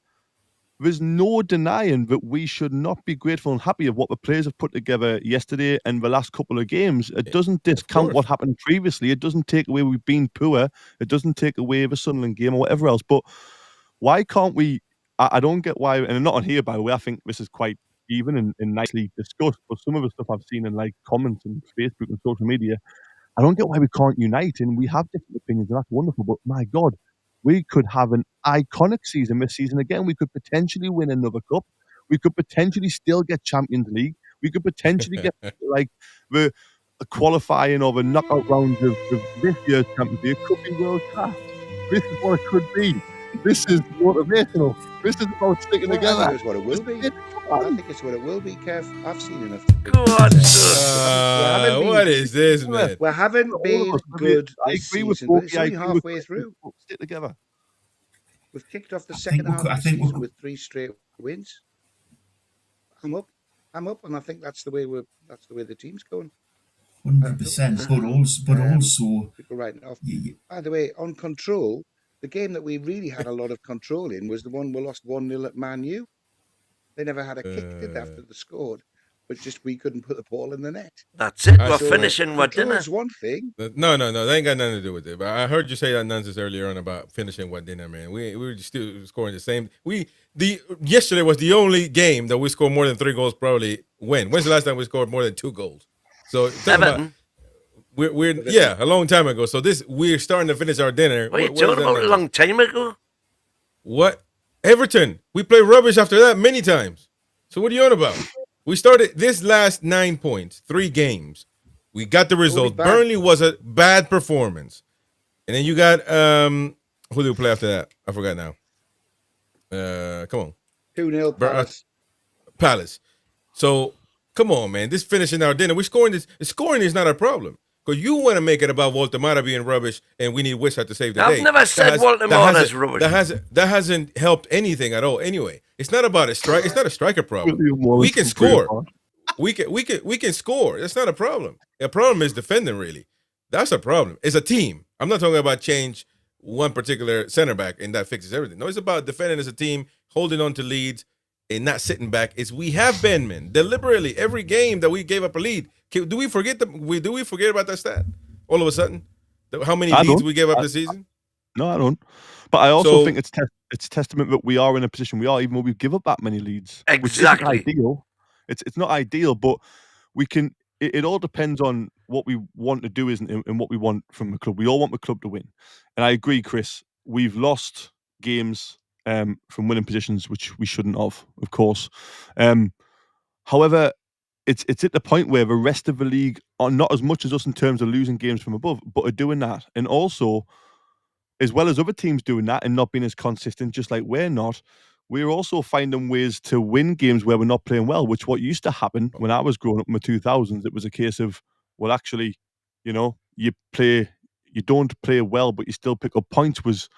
there's no denying that we should not be grateful and happy of what the players have put together yesterday and the last couple of games. It doesn't discount what happened previously. It doesn't take away we've been poor. It doesn't take away the Sunderland game or whatever else. But why can't we? I don't get why, and not on here, by the way. I think this is quite even and nicely discussed. But some of the stuff I've seen in like comments and Facebook and social media, I don't get why we can't unite. And we have different opinions, and that's wonderful. But my God, we could have an iconic season this season again. We could potentially win another cup. We could potentially still get Champions League. We could potentially get like the qualifying or the knockout rounds of this year's Champions League. It could be world class. This is what it could be. This is motivational. This is about sticking together. I think it's what it will be. I think it's what it will be, Kev. I've seen enough. Go on, son. What is this, man? We haven't been good this agree with season, but it's Borky, I only agree halfway with through. Stick together. We've kicked off the second half of the season with 3 straight wins. I'm up, and I think that's the way the team's going. 100%, but also people writing off. By the way, on control, the game that we really had a lot of control in was the one we lost 1-0 at Man U. They never had a kick, did they, after they scored, but just we couldn't put the ball in the net. That's it. We're finishing what dinner. That's one thing. No, that ain't got nothing to do with it. But I heard you say that nonsense earlier on about finishing what dinner, man. We were still scoring the same. Yesterday was the only game that we scored more than 3 goals. Probably when? When's the last time we scored more than 2 goals? So we're a long time ago. So we're starting to finish our dinner. What are you talking about? A long time ago? What? Everton. We played rubbish after that many times. So what are you on about? We started this last 9 points, 3 games. We got the result. Burnley was a bad performance. And then you got who do we play after that? I forgot now. Come on. 2-0 Palace. Palace. So come on, man. This finishing our dinner. We're scoring this. Scoring is not a problem. Because you want to make it about Walter being rubbish and we need Wishart to save the day. I've never said Walter is rubbish. That hasn't helped anything at all. Anyway, it's not about a strike. It's not a striker problem. We can score. We can score. That's not a problem. The problem is defending, really. That's a problem. It's a team. I'm not talking about change one particular center back and that fixes everything. No, it's about defending as a team, holding on to leads, and not sitting back. We have been, man, deliberately every game that we gave up a lead. Do we forget about that stat? All of a sudden, how many leads we gave up this season? No, I don't. But I also think it's testament that we are in a position we are, even though we give up that many leads. Exactly. Which isn't ideal. It's not ideal, but we can. It all depends on what we want to do, isn't it? And what we want from the club. We all want the club to win. And I agree, Chris. We've lost games from winning positions, which we shouldn't have, of course. However, it's at the point where the rest of the league are not as much as us in terms of losing games from above, but are doing that. And also, as well as other teams doing that and not being as consistent, just like we're not, we're also finding ways to win games where we're not playing well, which what used to happen when I was growing up in the 2000s, it was a case of, well, actually, you don't play well, but you still pick up points was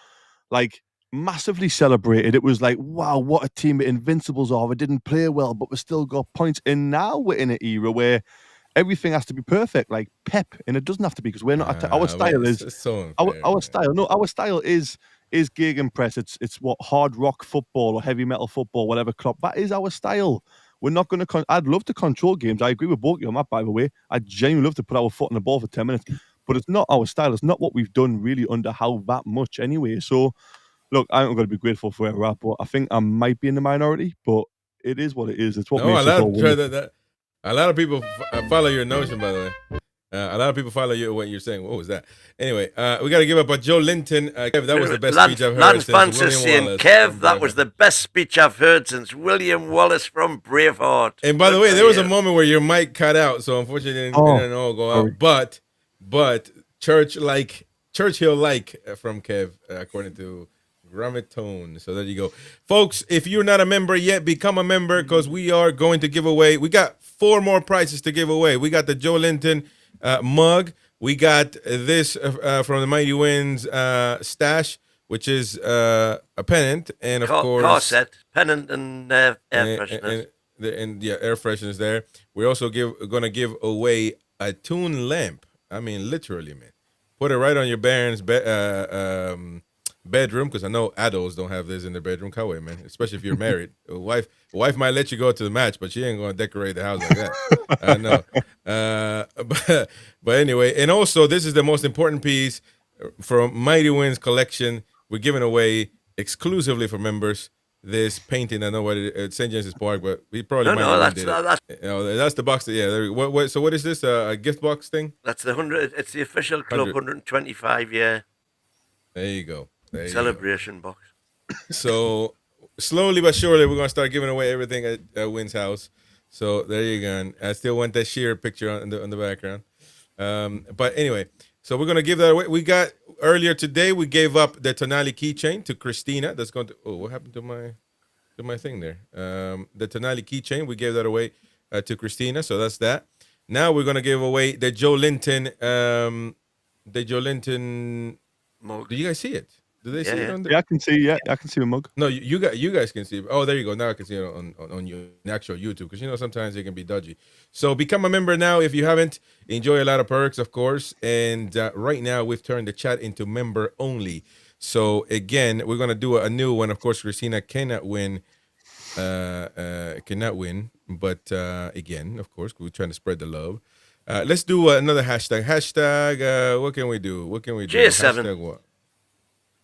like massively celebrated. It was like, wow, what a team the Invincibles are. They didn't play well, but we still got points. And now we're in an era where everything has to be perfect, like Pep, and it doesn't have to be because we're not. Our style is so our style. No, our style is gegenpress. It's what hard rock football or heavy metal football, whatever club. That is our style. We're not going to. I'd love to control games. I agree with Borky on that, by the way. I genuinely love to put our foot on the ball for 10 minutes, but it's not our style. It's not what we've done really under Howe that much anyway. So. Look, I'm going to be grateful for where we're at, but I think I might be in the minority, but it is what it is. It's what makes us all win. A lot of people follow your notion, by the way. A lot of people follow what you're saying. What was that? Anyway, we got to give up a Joe Linton. Kev, that was the best speech I've heard since William Wallace. Kev, that was the best speech I've heard since William Wallace from Braveheart. And by the way, there was a moment where your mic cut out, so unfortunately it didn't all go out. But Churchill-like from Kev, according to Grammotone. So there you go. Folks, if you're not a member yet, become a member because we are going to give away. We got 4 more prizes to give away. We got the Joe Linton mug. We got this from the Mighty Winds stash, which is a pennant. And, of course... car set, pennant and air fresheners. And air fresheners there. We're also going to give away a Toon lamp. I mean, literally, man. Put it right on your Baron's bedroom, because I know adults don't have this in their bedroom. Come away, man. Especially if you're married. A wife might let you go to the match, but she ain't gonna decorate the house like that. I know. But anyway, and also this is the most important piece from Mighty Win's collection. We're giving away exclusively for members this painting. I know what it's St. James's Park, but we probably that's the box. So what is this? A gift box thing? That's the 100. It's the official club 125 year. There you go. Celebration box. So slowly but surely, we're gonna start giving away everything at Win's house. So there you go. And I still want that sheer picture on the background. But anyway, so we're gonna give that away. We got earlier today. We gave up the Tonali keychain to Christina. That's going to. Oh, what happened to my thing there? The Tonali keychain. We gave that away to Christina. So that's that. Now we're gonna give away the Joe Linton. Mug. Do you guys see it? Do they see it on the... Yeah, I can see. Yeah, I can see a mug. No, you guys can see it. Oh, there you go. Now I can see it on your actual YouTube, because sometimes it can be dodgy. So become a member now if you haven't. Enjoy a lot of perks, of course. And right now we've turned the chat into member only. So again, we're gonna do a new one. Of course, Christina cannot win. But again, of course, we're trying to spread the love. Let's do another hashtag. Hashtag. What can we do? J7. Hashtag what?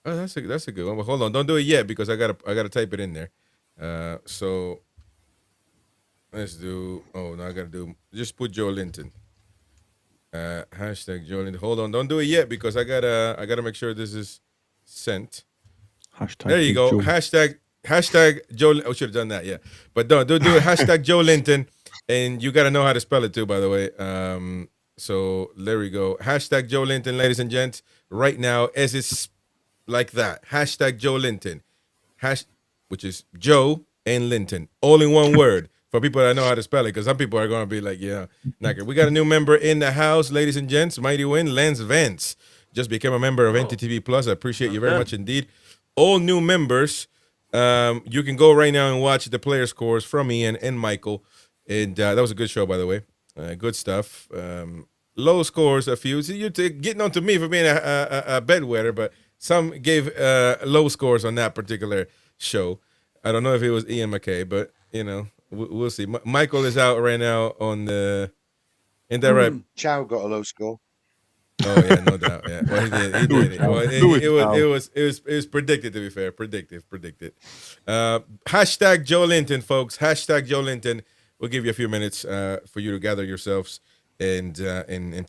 Oh, that's a good one. But hold on, don't do it yet, because I gotta type it in there. So let's do. Oh no, I gotta do. Just put Joe Linton. Hashtag Joe Linton. Hold on, don't do it yet, because I gotta make sure this is sent. Hashtag. There you go. Joe. Hashtag Joe. I should have done that. Yeah, but do it. Hashtag Joe Linton, and you gotta know how to spell it too, by the way. So there we go. Hashtag Joe Linton, ladies and gents. Right now, as it's like that. Hashtag Joe Linton. Which is Joe and Linton. All in one word. For people that know how to spell it. Because some people are going to be like, yeah, not good. We got a new member in the house, ladies and gents. Mighty Win, Lance Vance. Just became a member of NTTV Plus. I appreciate you very much indeed. All new members. You can go right now and watch the player scores from Ian and Michael. And that was a good show, by the way. Good stuff. Low scores, a few. So you're getting on to me for being a bedwetter, but some gave low scores on that particular show. I don't know if it was Ian McKay, but we'll see. Michael is out right now on the. Isn't that right? Chow got a low score. Oh yeah, no doubt. Yeah, well, he did. He did it. Well, it was predicted, to be fair. Predicted. Hashtag Joe Linton, folks. Hashtag Joe Linton. We'll give you a few minutes for you to gather yourselves and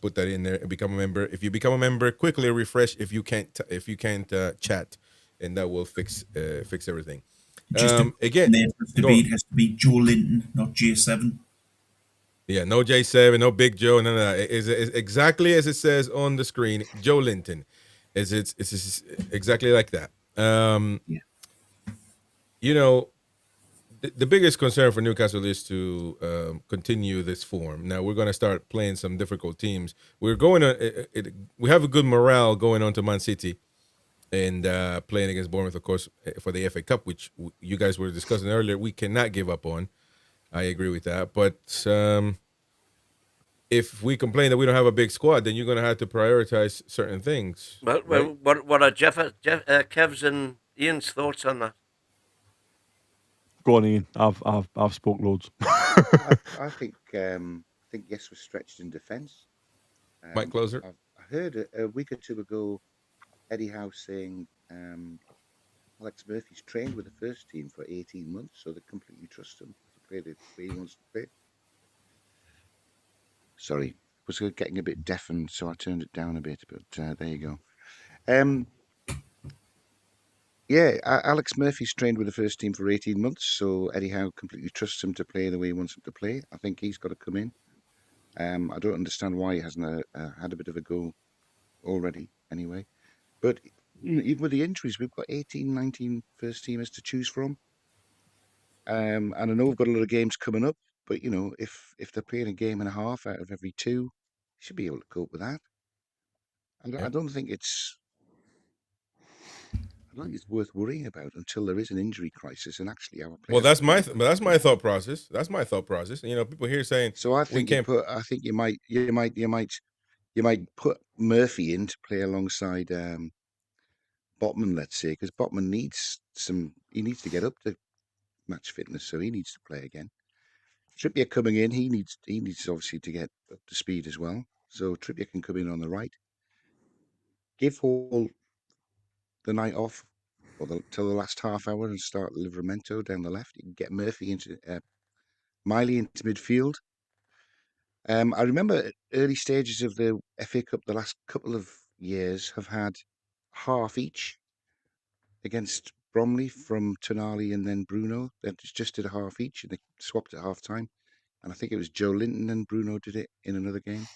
put that in there and become a member. If you become a member, quickly refresh if you can't chat, and that will fix everything. Again, it has to be Joe Linton, not J7. Yeah, no J7, no Big Joe, none of that. It's exactly as it says on the screen. Joe Linton, it's exactly like that. The biggest concern for Newcastle is to continue this form. Now we're going to start playing some difficult teams. We're going to we have a good morale going on to Man City and playing against Bournemouth, of course, for the FA Cup, which you guys were discussing earlier. We cannot give up on. I agree with that. But if we complain that we don't have a big squad, then you're going to have to prioritize certain things. Well, right? What are Kev's and Ian's thoughts on that? Go on, Ian. I've spoke loads. I think yes, we're stretched in defence. Mike Closer. I heard a week or two ago Eddie Howe saying Alex Murphy's trained with the first team for 18 months, so they completely trust him to play the way he wants to play. Sorry, was getting a bit deafened, so I turned it down a bit, but there you go. Yeah, Alex Murphy's trained with the first team for 18 months, so Eddie Howe completely trusts him to play the way he wants him to play. I think he's got to come in. I don't understand why he hasn't had a bit of a go already, anyway. But even with the injuries, we've got 18, 19 first teamers to choose from. And I know we've got a lot of games coming up, but, if they're playing a game and a half out of every two, you should be able to cope with that. I don't think it's worth worrying about until there is an injury crisis and actually our players. Well, that's my thought process. That's my thought process. People here saying. So I think you might put Murphy in to play alongside Botman, let's say, because Botman needs he needs to get up to match fitness, so he needs to play again. Trippier coming in, he needs obviously to get up to speed as well. So Trippier can come in on the right. Give Hall the night off, or till the last half hour, and start Livramento down the left. You can get Murphy into Miley into midfield. I remember early stages of the FA Cup, the last couple of years have had half each against Bromley from Tonali and then Bruno. They just did a half each and they swapped at half time. And I think it was Joe Linton and Bruno did it in another game.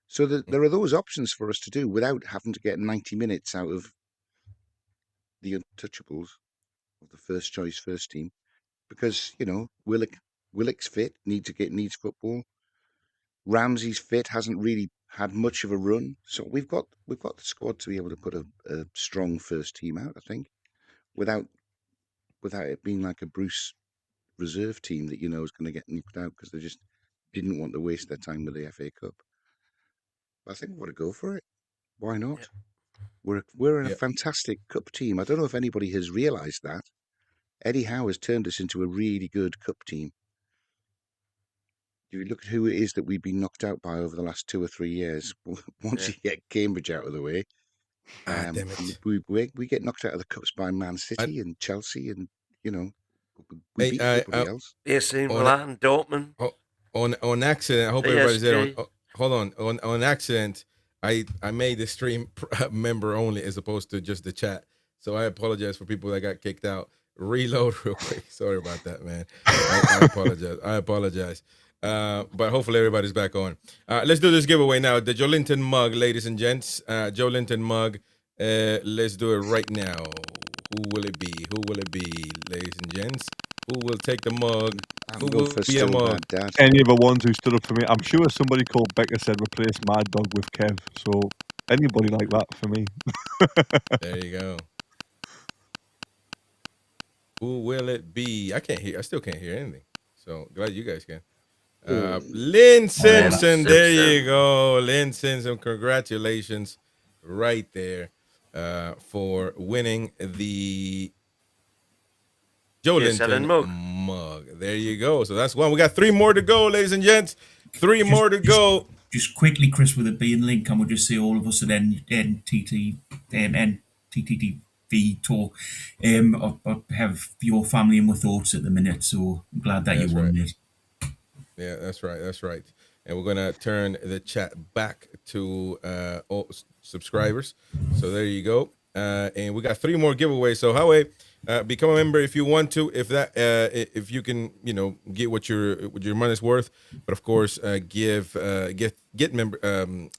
So there are those options for us to do without having to get 90 minutes out of the untouchables of the first choice first team. Because, Willock's fit, needs football. Ramsey's fit, hasn't really had much of a run. So we've got the squad to be able to put a strong first team out, I think, without it being like a Bruce reserve team that is going to get knocked out because they just didn't want to waste their time with the FA Cup. But I think we want to go for it. Why not? Yeah. We're in a fantastic cup team. I don't know if anybody has realised that. Eddie Howe has turned us into a really good cup team. If you look at who it is that we've been knocked out by over the last 2 or 3 years, once you get Cambridge out of the way, we get knocked out of the cups by Man City and Chelsea, and we beat everybody else. AC Milan, Dortmund. On accident, I hope everybody's there. Hold on. On accident, I made the stream member only as opposed to just the chat. So I apologize for people that got kicked out. Reload real quick. Sorry about that, man. I apologize. But hopefully everybody's back on. Let's do this giveaway now. The Joe Linton mug, ladies and gents. Joe Linton mug. Let's do it right now. Who will it be? Ladies and gents? Who will take the mug? Who will be a mug? Any of the ones who stood up for me. I'm sure somebody called Becca said replace Mad Dog with Kev. So anybody like that for me. There you go. Who will it be? I still can't hear anything. So glad you guys can. Lynn Simpson, there you go. Lynn Simpson, congratulations right there for winning the Joe Linton mug. There you go. So that's one. We got 3 more to go, ladies and gents. 3 more to go. Just quickly, Chris, with it being Link, and we'll just say all of us at NTTV Talk have your family in with thoughts at the minute. So I'm glad that you won it. Yeah, that's right. And we're going to turn the chat back to all subscribers. So there you go. And we got 3 more giveaways. So Howie, become a member if you want to. If you can, get what your money's worth. But of course, get member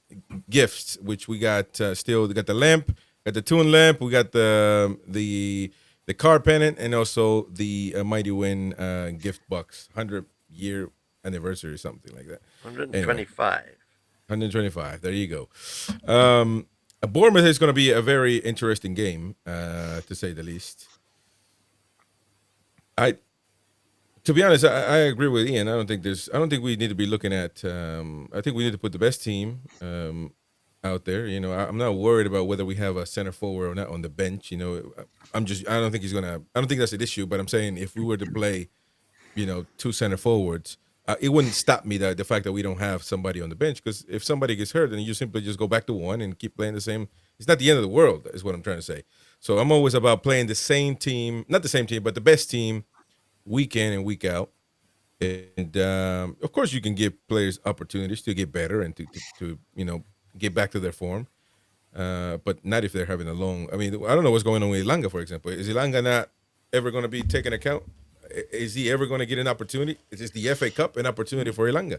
gifts, which we got still. We got the lamp, got the Toon lamp. We got the car pennant, and also the Mighty Win gift box, 100-year anniversary or something like that. 125. Anyway, 125. There you go. Bournemouth is going to be a very interesting game, to say the least. To be honest, I agree with Ian. I don't think we need to be looking at. I think we need to put the best team out there. I'm not worried about whether we have a center forward or not on the bench. I don't think that's an issue. But I'm saying if we were to play, 2 center forwards. It wouldn't stop me the fact that we don't have somebody on the bench, because if somebody gets hurt, then you simply just go back to 1 and keep playing the same. It's not the end of the world, is what I'm trying to say. So I'm always about playing the same team, not the same team, but the best team week in and week out. And of course, you can give players opportunities to get better and to get back to their form, but not if they're having a long. I mean, I don't know what's going on with Ilanga, for example. Is Ilanga not ever going to be taken account? Is he ever going to get an opportunity? Is this the FA Cup an opportunity for Ilanga?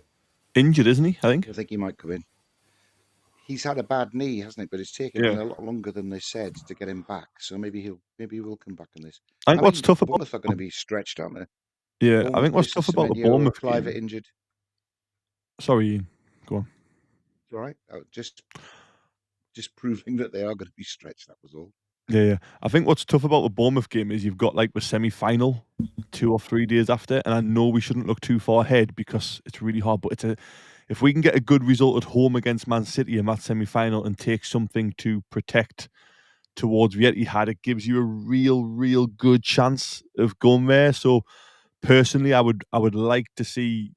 Injured, isn't he? I think he might come in. He's had a bad knee, hasn't he? But it's taken a lot longer than they said to get him back. So maybe he will come back on this. I think what's tough about Bournemouth are going to be stretched, aren't they? Yeah, Bournemouth, I think what's tough about the Bournemouth game. Injured. Sorry, Ian. Go on. It's all right. Just proving that they are going to be stretched. That was all. Yeah. I think what's tough about the Bournemouth game is you've got like the semi-final 2 or 3 days after, and I know we shouldn't look too far ahead because it's really hard. But if we can get a good result at home against Man City in that semi-final and take something to protect towards the Etihad, it gives you a real good chance of going there. So personally, I would like to see,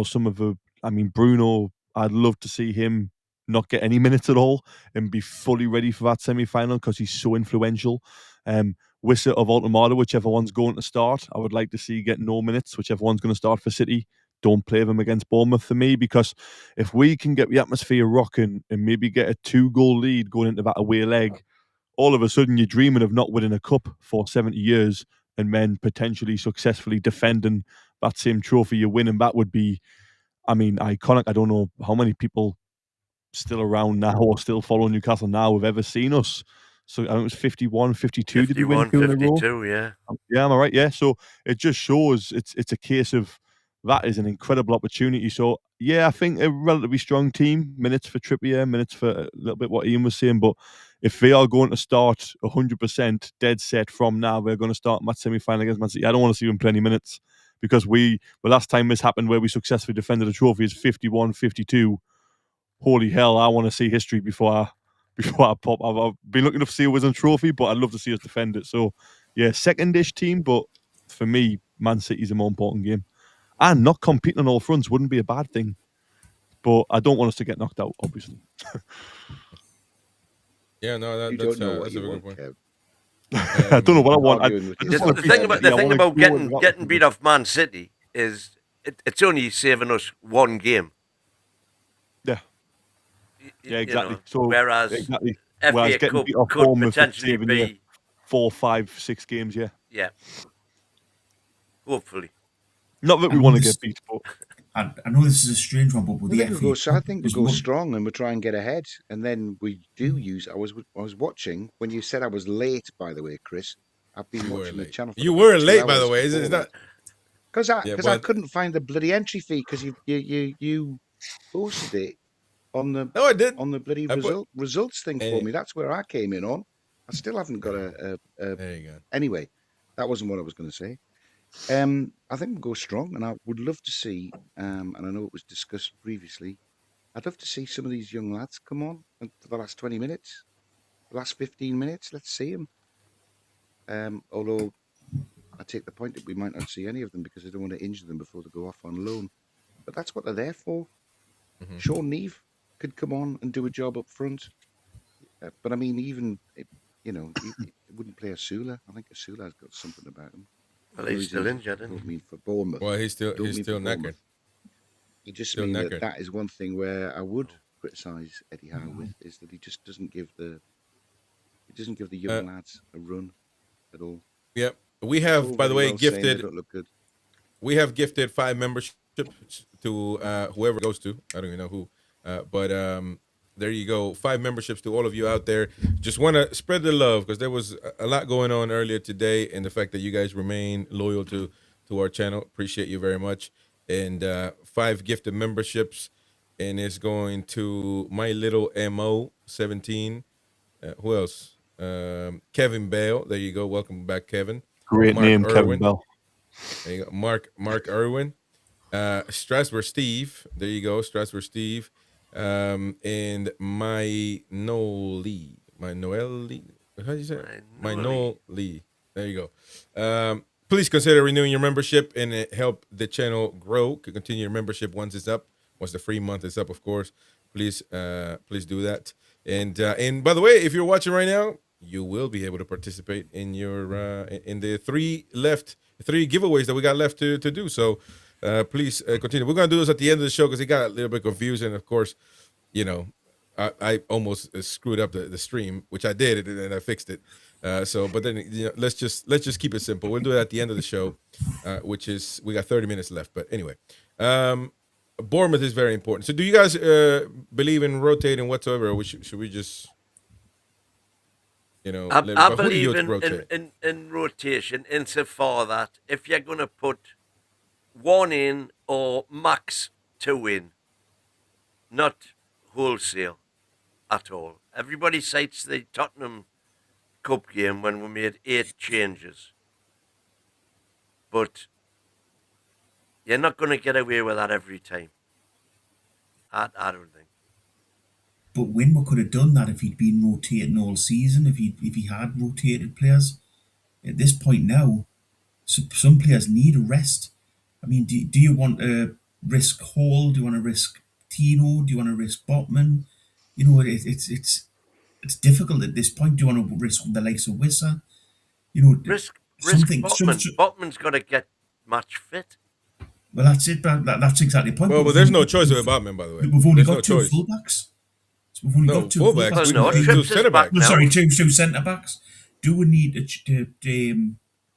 some of the. I mean, Bruno. I'd love to see him not get any minutes at all and be fully ready for that semi-final because he's so influential. Wissa of Altamada, whichever one's going to start, I would like to see get no minutes, whichever one's going to start for City. Don't play them against Bournemouth for me, because if we can get the atmosphere rocking and maybe get a 2-goal lead going into that away leg, all of a sudden you're dreaming of not winning a cup for 70 years and then potentially successfully defending that same trophy you're winning. That would be, iconic. I don't know how many people still around now or still following Newcastle now have ever seen us. So I think it was 51, 52. Did we win 2 in a row? 52, yeah. Yeah, am I right? Yeah. So it just shows it's a case of that is an incredible opportunity. So yeah, I think a relatively strong team. Minutes for Trippier, minutes for a little bit what Ian was saying. But if they are going to start 100% dead set from now, we're going to start match semi-final against Man City. I don't want to see them play any minutes, because the last time this happened where we successfully defended a trophy is 51, 52. Holy hell, I want to see history before I pop. I've been looking to see a Wisdom Trophy, but I'd love to see us defend it. So, yeah, second-ish team, but for me, Man City's a more important game. And not competing on all fronts wouldn't be a bad thing. But I don't want us to get knocked out, obviously. Yeah, no, you that's, don't know what that's a you very want, good point. Kev. I don't know what I want. The thing about getting beat off Man City is it's only saving us one game. Yeah. Yeah, exactly. So whereas FA Cup beat off could Bournemouth potentially be 4, 5, 6 games. Yeah. Yeah. Hopefully. Not that we want to get beat, but I know this is a strange one, but I think we go strong and we try and get ahead, and then we do use. I was watching when you said I was late. By the way, Chris, I've been watching the channel. You were late, by the way. It's not because I couldn't find the bloody entry fee, because you posted it on the I did on the bloody results thing for me. That's where I came in on. I still haven't got a There you go. Anyway, that wasn't what I was going to say. I think we'll go strong, and I would love to see, and I know it was discussed previously, I'd love to see some of these young lads come on for the last 20 minutes, the last 15 minutes. Let's see them. Although I take the point that we might not see any of them because I don't want to injure them before they go off on loan. But that's what they're there for. Mm-hmm. Sean Neve could come on and do a job up front. But I mean, even, he wouldn't play Asula. I think Asula's got something about him. Well, he's still injured, I don't mean for Bournemouth. Well, he's still knackered. He just means that is one thing where I would criticise Eddie Howe with, is that he just doesn't give the young lads a run at all. Yep. We have, by the way, gifted. Look good. We have gifted 5 memberships to whoever it goes to. I don't even know who, but there you go. 5 memberships to all of you out there. Just want to spread the love, because there was a lot going on earlier today, and the fact that you guys remain loyal to our channel. Appreciate you very much. And 5 gifted memberships, and it's going to My Little Mo 17. Who else? Kevin Bale. There you go. Welcome back, Kevin. Great Mark name, Irwin. Kevin Bell. There you go. Mark Irwin. Strasbourg Steve. There you go. Strasbourg Steve. And my Noel Lee. How do you say it? My Noel Lee. There you go. Please consider renewing your membership and help the channel grow. Continue your membership once it's up. Once the free month is up, of course. Please do that. And by the way, if you're watching right now, you will be able to participate in your in the 3 giveaways that we got left to do. So please continue. We're gonna do this at the end of the show because it got a little bit confusing. Of course, I almost screwed up the stream, which I did, and I fixed it. But then let's just keep it simple. We'll do it at the end of the show, which is we got 30 minutes left. But anyway, Bournemouth is very important. So do you guys believe in rotating whatsoever, or should we just I believe in rotation insofar that if you're going to put 1 in or max 2 in, not wholesale at all. Everybody cites the Tottenham Cup game when we made 8 changes. But you're not going to get away with that every time. I don't think. But Winwood could have done that if he'd been rotating all season, if he had rotated players. At this point now, some players need a rest. I mean, do you want to risk Hall? Do you want to risk Tino? Do you want to risk Botman? You know, it's difficult at this point. Do you want to risk the likes of Wissa? You know, risk something. Botman. Botman's got to get match fit. Well, that's it. That's exactly the point. Well, but there's no choice with Botman, by the way. We've only got two fullbacks. So we've only got two fullbacks. No, two centre backs. No, sorry, two centre backs. Do we need to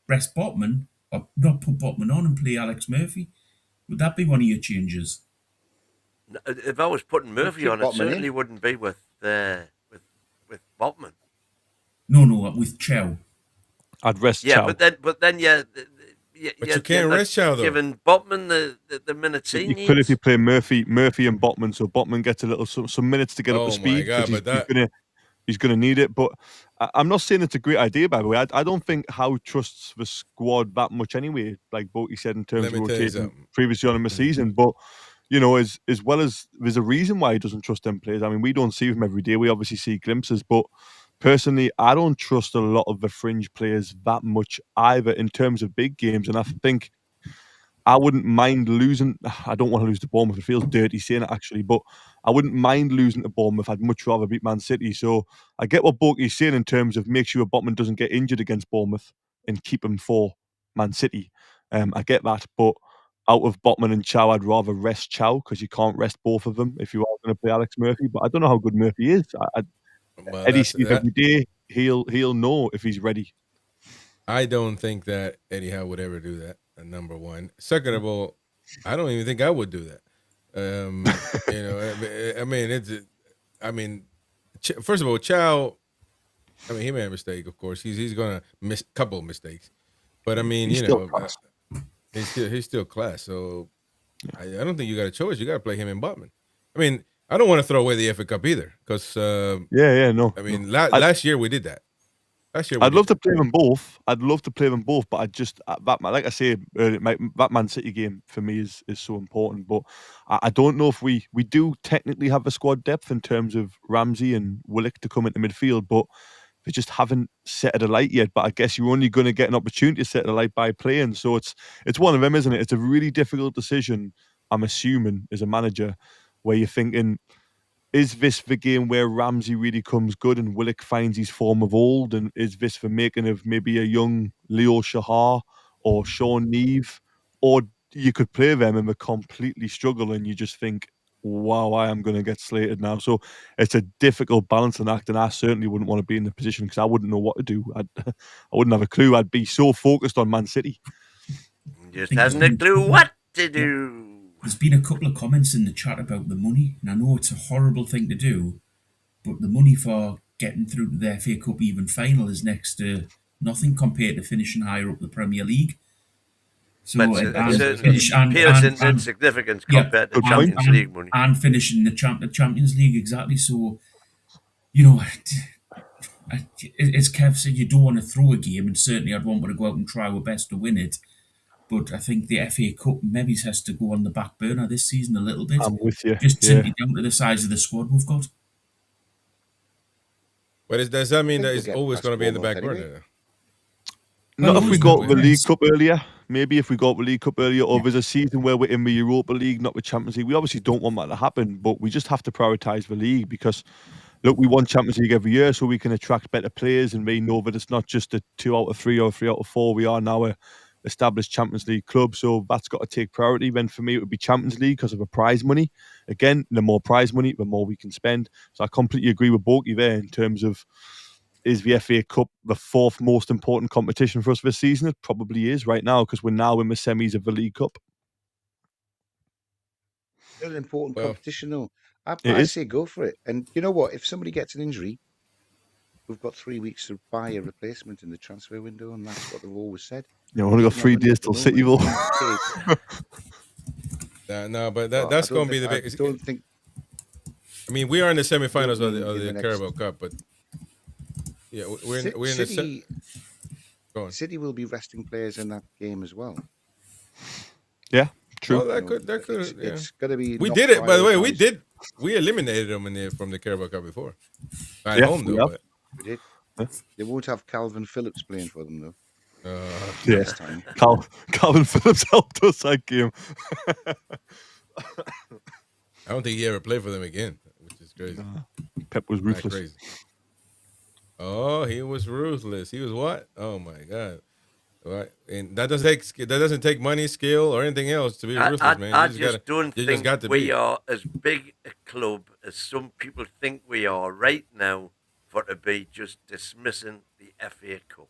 rest Botman or not put Botman on and play Alex Murphy? Would that be one of your changes? If I was putting Murphy on, it certainly wouldn't be with Botman. No, with Chow. I'd rest Chow. But then, but you can't rest Chow though. Giving Botman the minutes he needs. Could if you play Murphy and Botman, so Botman gets a little some minutes to get up to speed. Oh my God! He's going to need it. But I'm not saying it's a great idea, by the way. I don't think Howe trusts the squad that much anyway, like Boaty said, in terms of rotating previously on in the season. But, you know, as well as there's a reason why he doesn't trust them players. I mean, we don't see them every day. We obviously see glimpses. But personally, I don't trust a lot of the fringe players that much either in terms of big games. And I think I wouldn't mind losing. I don't want to lose to Bournemouth. It feels dirty saying it, actually. But I wouldn't mind losing to Bournemouth. I'd much rather beat Man City. So I get what Boaty's saying in terms of make sure Botman doesn't get injured against Bournemouth and keep him for Man City. I get that. But out of Botman and Chow, I'd rather rest Chow because you can't rest both of them if you are going to play Alex Murphy. But I don't know how good Murphy is. Eddie sees every day. He'll know if he's ready. I don't think that Eddie Howe would ever do that. Number one. Second of all, I don't even think I would do that. You know, I mean, first of all, Chow. I mean, he made a mistake. Of course, he's gonna miss a couple of mistakes, but I mean, he's he's still class. So I don't think you got a choice. You got to play him in Botman. I mean, I don't want to throw away the FA Cup either, because no. I mean, last year we did that. I'd love to play them both. But I just like I say, that Man City game for me is so important. But I don't know if we do technically have a squad depth in terms of Ramsey and Willock to come into midfield, but they just haven't set it alight yet. But I guess you're only going to get an opportunity to set it alight by playing. So it's one of them, isn't it? It's a really difficult decision, I'm assuming, as a manager, where you're thinking, is this the game where Ramsey really comes good and Willock finds his form of old? And is this the making of maybe a young Leo Shahar or Sean Neve? Or you could play them and they completely struggle and you just think, wow, I am going to get slated now. So it's a difficult balancing act, and I certainly wouldn't want to be in the position because I wouldn't know what to do. I wouldn't have a clue. I'd be so focused on Man City. Just hasn't a clue what to do. There's been a couple of comments in the chat about the money, and I know it's a horrible thing to do, but the money for getting through to the FA Cup even final is next to nothing compared to finishing higher up the Premier League. So pales in insignificance compared to Champions League money. And finishing the Champions League, exactly. So, you know, as Kev said, you don't want to throw a game, and certainly I'd want to go out and try our best to win it. But I think the FA Cup maybe has to go on the back burner this season a little bit. I'm with you. Just simply down to the size of the squad we've got. But does that mean that it's always going to be in the back burner? Not if we got the League Cup earlier. Maybe if we got the League Cup earlier, or there's a season where we're in the Europa League, not the Champions League. We obviously don't want that to happen, but we just have to prioritise the league because, look, we won Champions League every year so we can attract better players, and we know that it's not just a 2 out of 3 or 3 out of 4. We are now a established Champions League club, so that's got to take priority. Then for me it would be Champions League because of the prize money. Again, the more prize money, the more we can spend. So I completely agree with Boaty there in terms of, is the FA Cup the 4th most important competition for us this season? It probably is right now because we're now in the semis of the League Cup. Still an important competition though. I say go for it. And you know what, if somebody gets an injury, we've got 3 weeks to buy a replacement in the transfer window, and that's what they've always said. Yeah, we've only got 3 days till City will. No, but that's going to be the big. I don't think. I mean, we are in the semifinals of the Carabao Cup, but yeah, we're in City. Go on. City will be resting players in that game as well. Yeah, True. Well, that could. Yeah. It's going to be. We not did it, by the way. We prioritised. did. We eliminated them from the Carabao Cup before. At home, though. But, We did. They won't have Calvin Phillips playing for them, though. Yeah. Next time. Calvin Phillips helped us that game. I don't think he ever played for them again, which is crazy. Pep was ruthless. Crazy. Oh, he was ruthless. He was what? Oh my God! Right. And that doesn't take money, skill, or anything else to be ruthless, man. I just don't think we be. are as big a club as some people think we are right now for to be just dismissing the FA Cup.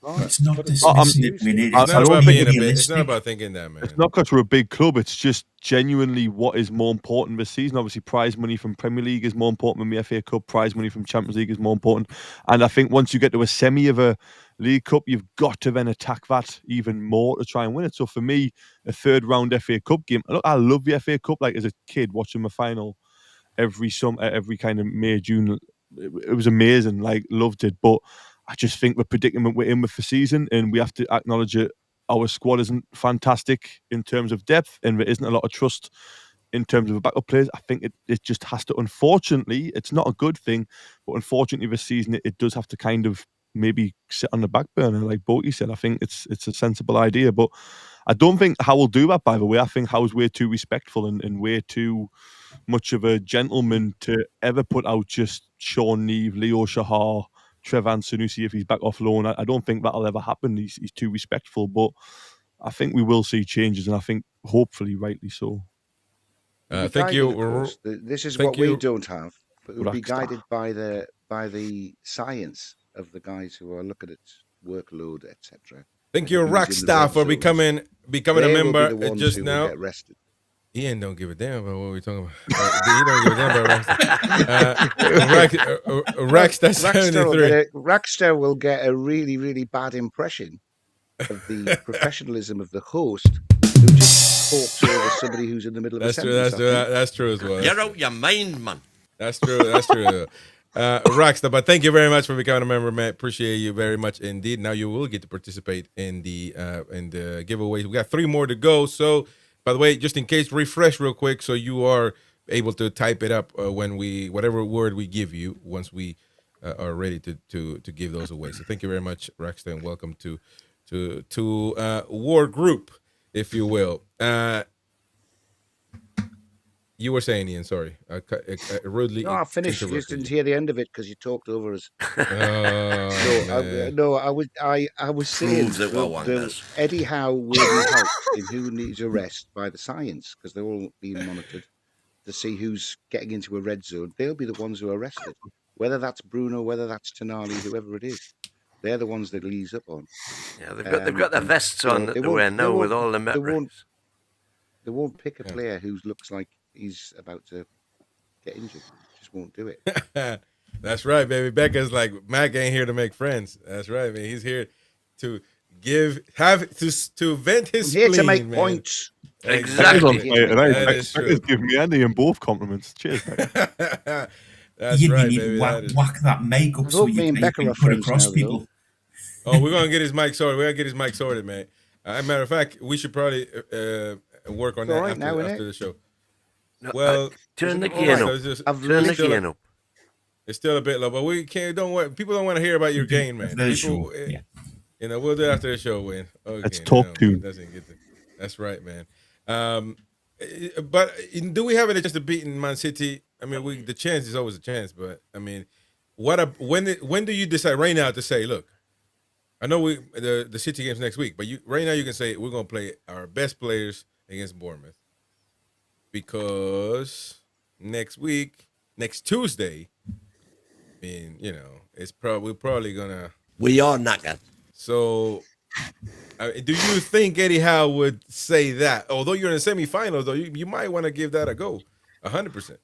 It's not dismissing it, It's not about being a bit. It's not about thinking that, man. It's not because we're a big club. It's just genuinely what is more important this season. Obviously, prize money from Premier League is more important than the FA Cup. Prize money from Champions League is more important. And I think once you get to a semi of a League Cup, you've got to then attack that even more to try and win it. So for me, a third round FA Cup game. Look, I love the FA Cup. Like as a kid, watching the final every kind of May, June, it was amazing. Like loved it, but I just think the predicament we're in with the season, and we have to acknowledge it. Our squad isn't fantastic in terms of depth, and there isn't a lot of trust in terms of the backup players. I think it just has to. Unfortunately, it's not a good thing, but unfortunately, this season it does have to kind of maybe sit on the back burner, like Boaty said. I think it's a sensible idea, but I don't think Howe will do that. By the way, I think Howe's way too respectful and way too much of a gentleman to ever put out just Sean Neve, Leo Shahar, Trevan Sanusi if he's back off loan. I don't think that'll ever happen. He's too respectful, but I think we will see changes, and I think hopefully rightly so. Thank you. This is what we don't have, but it will be guided by the science of the guys who are looking at workload, etc. Thank you, Rockstar, for becoming a member just now. Get rested. Ian don't give a damn about what we're talking about. He don't give a damn about Rockstar 73. Rockstar will get a really, really bad impression of the professionalism of the host who just talks over somebody who's in the middle of a sentence. That's true as well. You're out your mind, man. That's true. Rockstar, but thank you very much for becoming a member, man. Appreciate you very much indeed. Now you will get to participate in the giveaways. We got 3 more to go, so. By the way, just in case, refresh real quick so you are able to type it up when whatever word we give you once we are ready to give those away. So thank you very much, Rockstar, and welcome to War Group, if you will. You were saying, Ian, sorry. I rudely. No, I finished. You just didn't hear the end of it because you talked over us. I was saying that Eddie Howe will be helped in who needs arrest by the science because they're all being monitored to see who's getting into a red zone. They'll be the ones who are arrested. Whether that's Bruno, whether that's Tonali, whoever it is. They're the ones that ease up on. Yeah, they've got their vests on that they wear now with all the metrics. They won't pick a player who looks like he's about to get injured. Just won't do it. That's right, baby. Becca's like, Mac ain't here to make friends. That's right, man. He's here to to vent his spleen, here to make man. Points. Exactly. Becca's giving me Andy and both compliments. Cheers, Becca. That's right, baby. Whack that makeup so you can put across people. Oh, we're gonna get his mic sorted. We're gonna get his mic sorted, man. As a matter of fact, we should probably work on that after the show. No, well, turn the gain up. It's still a bit low, but we can't. People don't want to hear about your gain, man. People, you know, we'll do it after the show, Win. Okay, let's talk to. That's right, man. But do we have any chance to beat in Man City? I mean, the chance is always a chance, but I mean, when do you decide right now to say, look? I know the City game's next week, but right now you can say we're gonna play our best players against Bournemouth because next Tuesday, I mean, you know, we're probably gonna. We are knackered. So, do you think Eddie Howe would say that? Although you're in the semifinals, though, you might want to give that a go, 100%.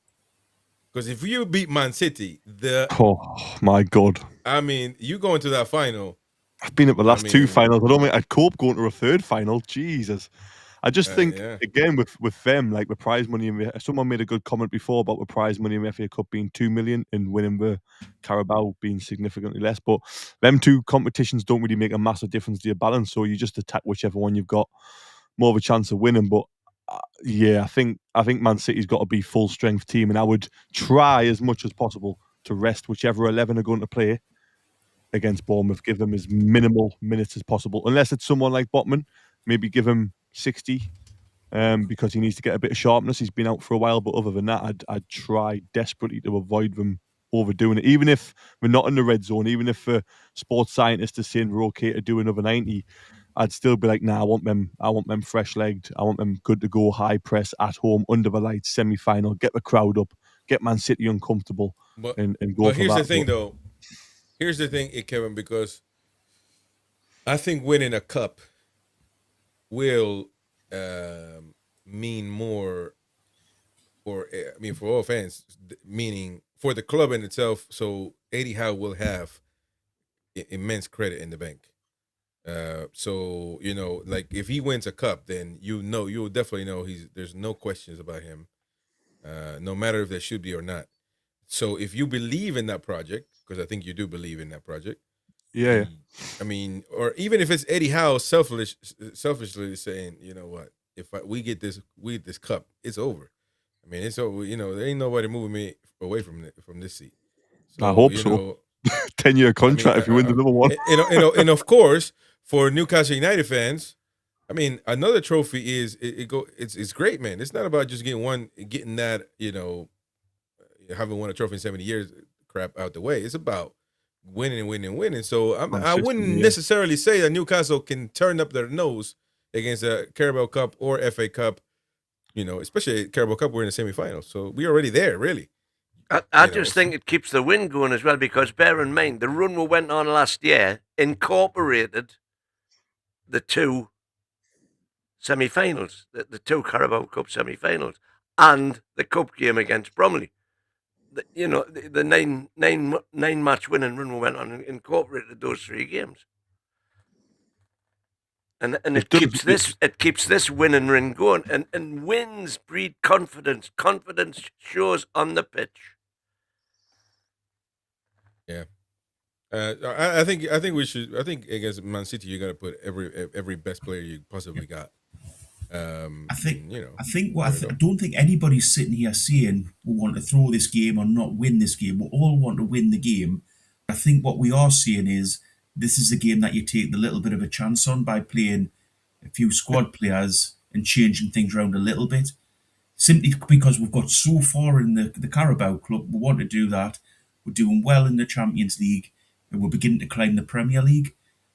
Because if you beat Man City, oh my God, I mean, you go into that final. I've been at the last 2 finals. I don't think I'd cope going to a 3rd final. Jesus. I just think, again, with them, like the prize money, someone made a good comment before about the prize money in the FA Cup being 2 million and winning the Carabao being significantly less. But them 2 competitions don't really make a massive difference to your balance. So you just attack whichever one you've got more of a chance of winning. But yeah, I think Man City's got to be full strength team, and I would try as much as possible to rest whichever 11 are going to play against Bournemouth. Give them as minimal minutes as possible, unless it's someone like Botman. Maybe give him 60 because he needs to get a bit of sharpness. He's been out for a while, but other than that, I'd try desperately to avoid them overdoing it. Even if we're not in the red zone, even if sports scientists are saying we're okay to do another 90, I'd still be like, nah, I want them fresh-legged. I want them good to go, high press at home, under the lights, semi-final, get the crowd up, get Man City uncomfortable, and go for that. But here's the thing, though. Here's the thing, Kevin, because I think winning a cup will mean more for all fans, meaning for the club in itself. So Eddie Howe will have immense credit in the bank. So like if he wins a cup, then you'll definitely know there's no questions about him, no matter if there should be or not. So if you believe in that project, because I think you do believe in that project, yeah. I mean, or even if it's Eddie Howe selfishly saying, you know what, if we get this cup, it's over. I mean, it's over. There ain't nobody moving me away from this seat. So, I hope so. 10-year contract if you win the number one. And of course, for Newcastle United fans, I mean, another trophy it's great, man. It's not about just getting that, having won a trophy in 70 years, crap out the way. It's about winning. So I wouldn't necessarily say that Newcastle can turn up their nose against a Carabao Cup or FA Cup, especially Carabao Cup. We're in the semifinals, so we're already there, really. I just think it keeps the win going as well, because bear in mind, the run we went on last year incorporated the two semi-finals, the two Carabao Cup semi-finals, and the cup game against Bromley. The nine match winning run we went on incorporated those three games, and it keeps this winning run going, and wins breed confidence. Confidence shows on the pitch. Yeah. I think we should. I think against Man City, you got to put every best player you possibly got. I don't think anybody's sitting here saying we want to throw this game or not win this game. We all want to win the game. I think what we are saying is this is a game that you take the little bit of a chance on by playing a few squad players and changing things around a little bit. Simply because we've got so far in the Carabao Club, we want to do that. We're doing well in the Champions League, and we're beginning to climb the Premier League.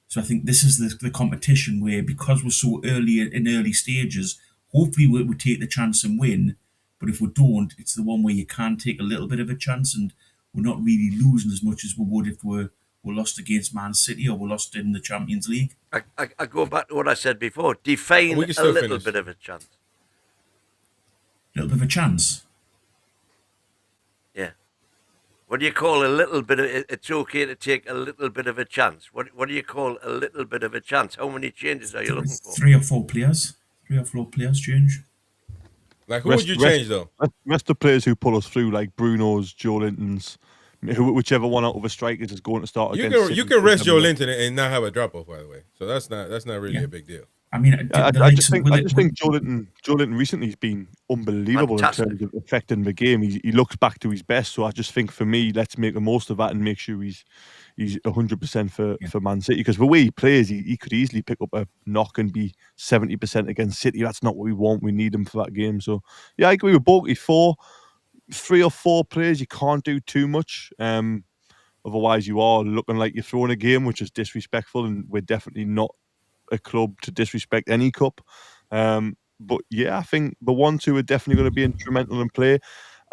So I think this is the competition where, because we're so early stages, hopefully we take the chance and win. But if we don't, it's the one where you can take a little bit of a chance, and we're not really losing as much as we would if we're lost against Man City or we're lost in the Champions League. I go back to what I said before. Define a little bit of a chance. A little bit of a chance? Yeah. What do you call a little bit of it? It's okay to take a little bit of a chance. What do you call a little bit of a chance? How many changes are you looking for? 3 or 4 players. 3 or 4 players change. Like, who would you change, though? Rest the players who pull us through, like Bruno's, Joe Linton's, whichever one out of the strikers is going to start against. You can rest Joe Linton and not have a drop off, by the way. So that's not really a big deal. I mean, I just think Joe Linton recently has been unbelievable in terms of affecting the game. He looks back to his best. So I just think, for me, let's make the most of that and make sure he's 100% for Man City. Because the way he plays, he could easily pick up a knock and be 70% against City. That's not what we want. We need him for that game. So yeah, I agree with Borky. 3 or 4 players, you can't do too much. Otherwise, you are looking like you're throwing a game, which is disrespectful, and we're definitely not a club to disrespect any cup. But yeah, I think the 1-2 are definitely going to be instrumental in play.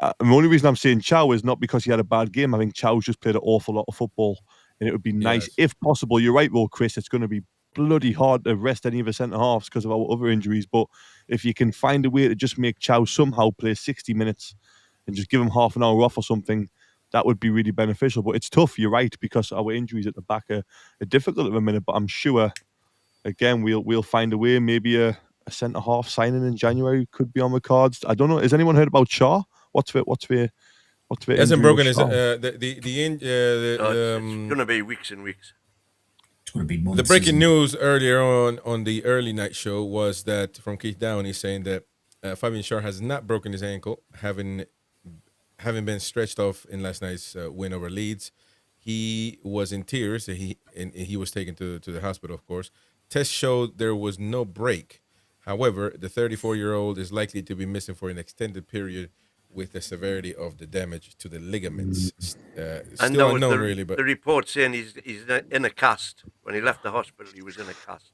And the only reason I'm saying Chow is not because he had a bad game. I think Chow's just played an awful lot of football, and it would be nice, if possible. You're right, though, Chris. It's going to be bloody hard to rest any of the centre halves because of our other injuries. But if you can find a way to just make Chow somehow play 60 minutes and just give him half an hour off or something, that would be really beneficial. But it's tough, you're right, because our injuries at the back are difficult at the minute. But I'm sure, again, we'll find a way. Maybe a centre half signing in January could be on the cards. I don't know. Has anyone heard about Schär? What's the hasn't broken his it's going to be weeks and weeks. It's going to be months. The breaking news earlier on the early night show was that from Keith Downey saying that Fabian Schär has not broken his ankle, having been stretched off in last night's win over Leeds. He was in tears. He was taken to the hospital, of course. Tests showed there was no break. However, the 34-year-old is likely to be missing for an extended period with the severity of the damage to the ligaments. Still unknown, really. But the report saying he's in a cast. When he left the hospital, he was in a cast.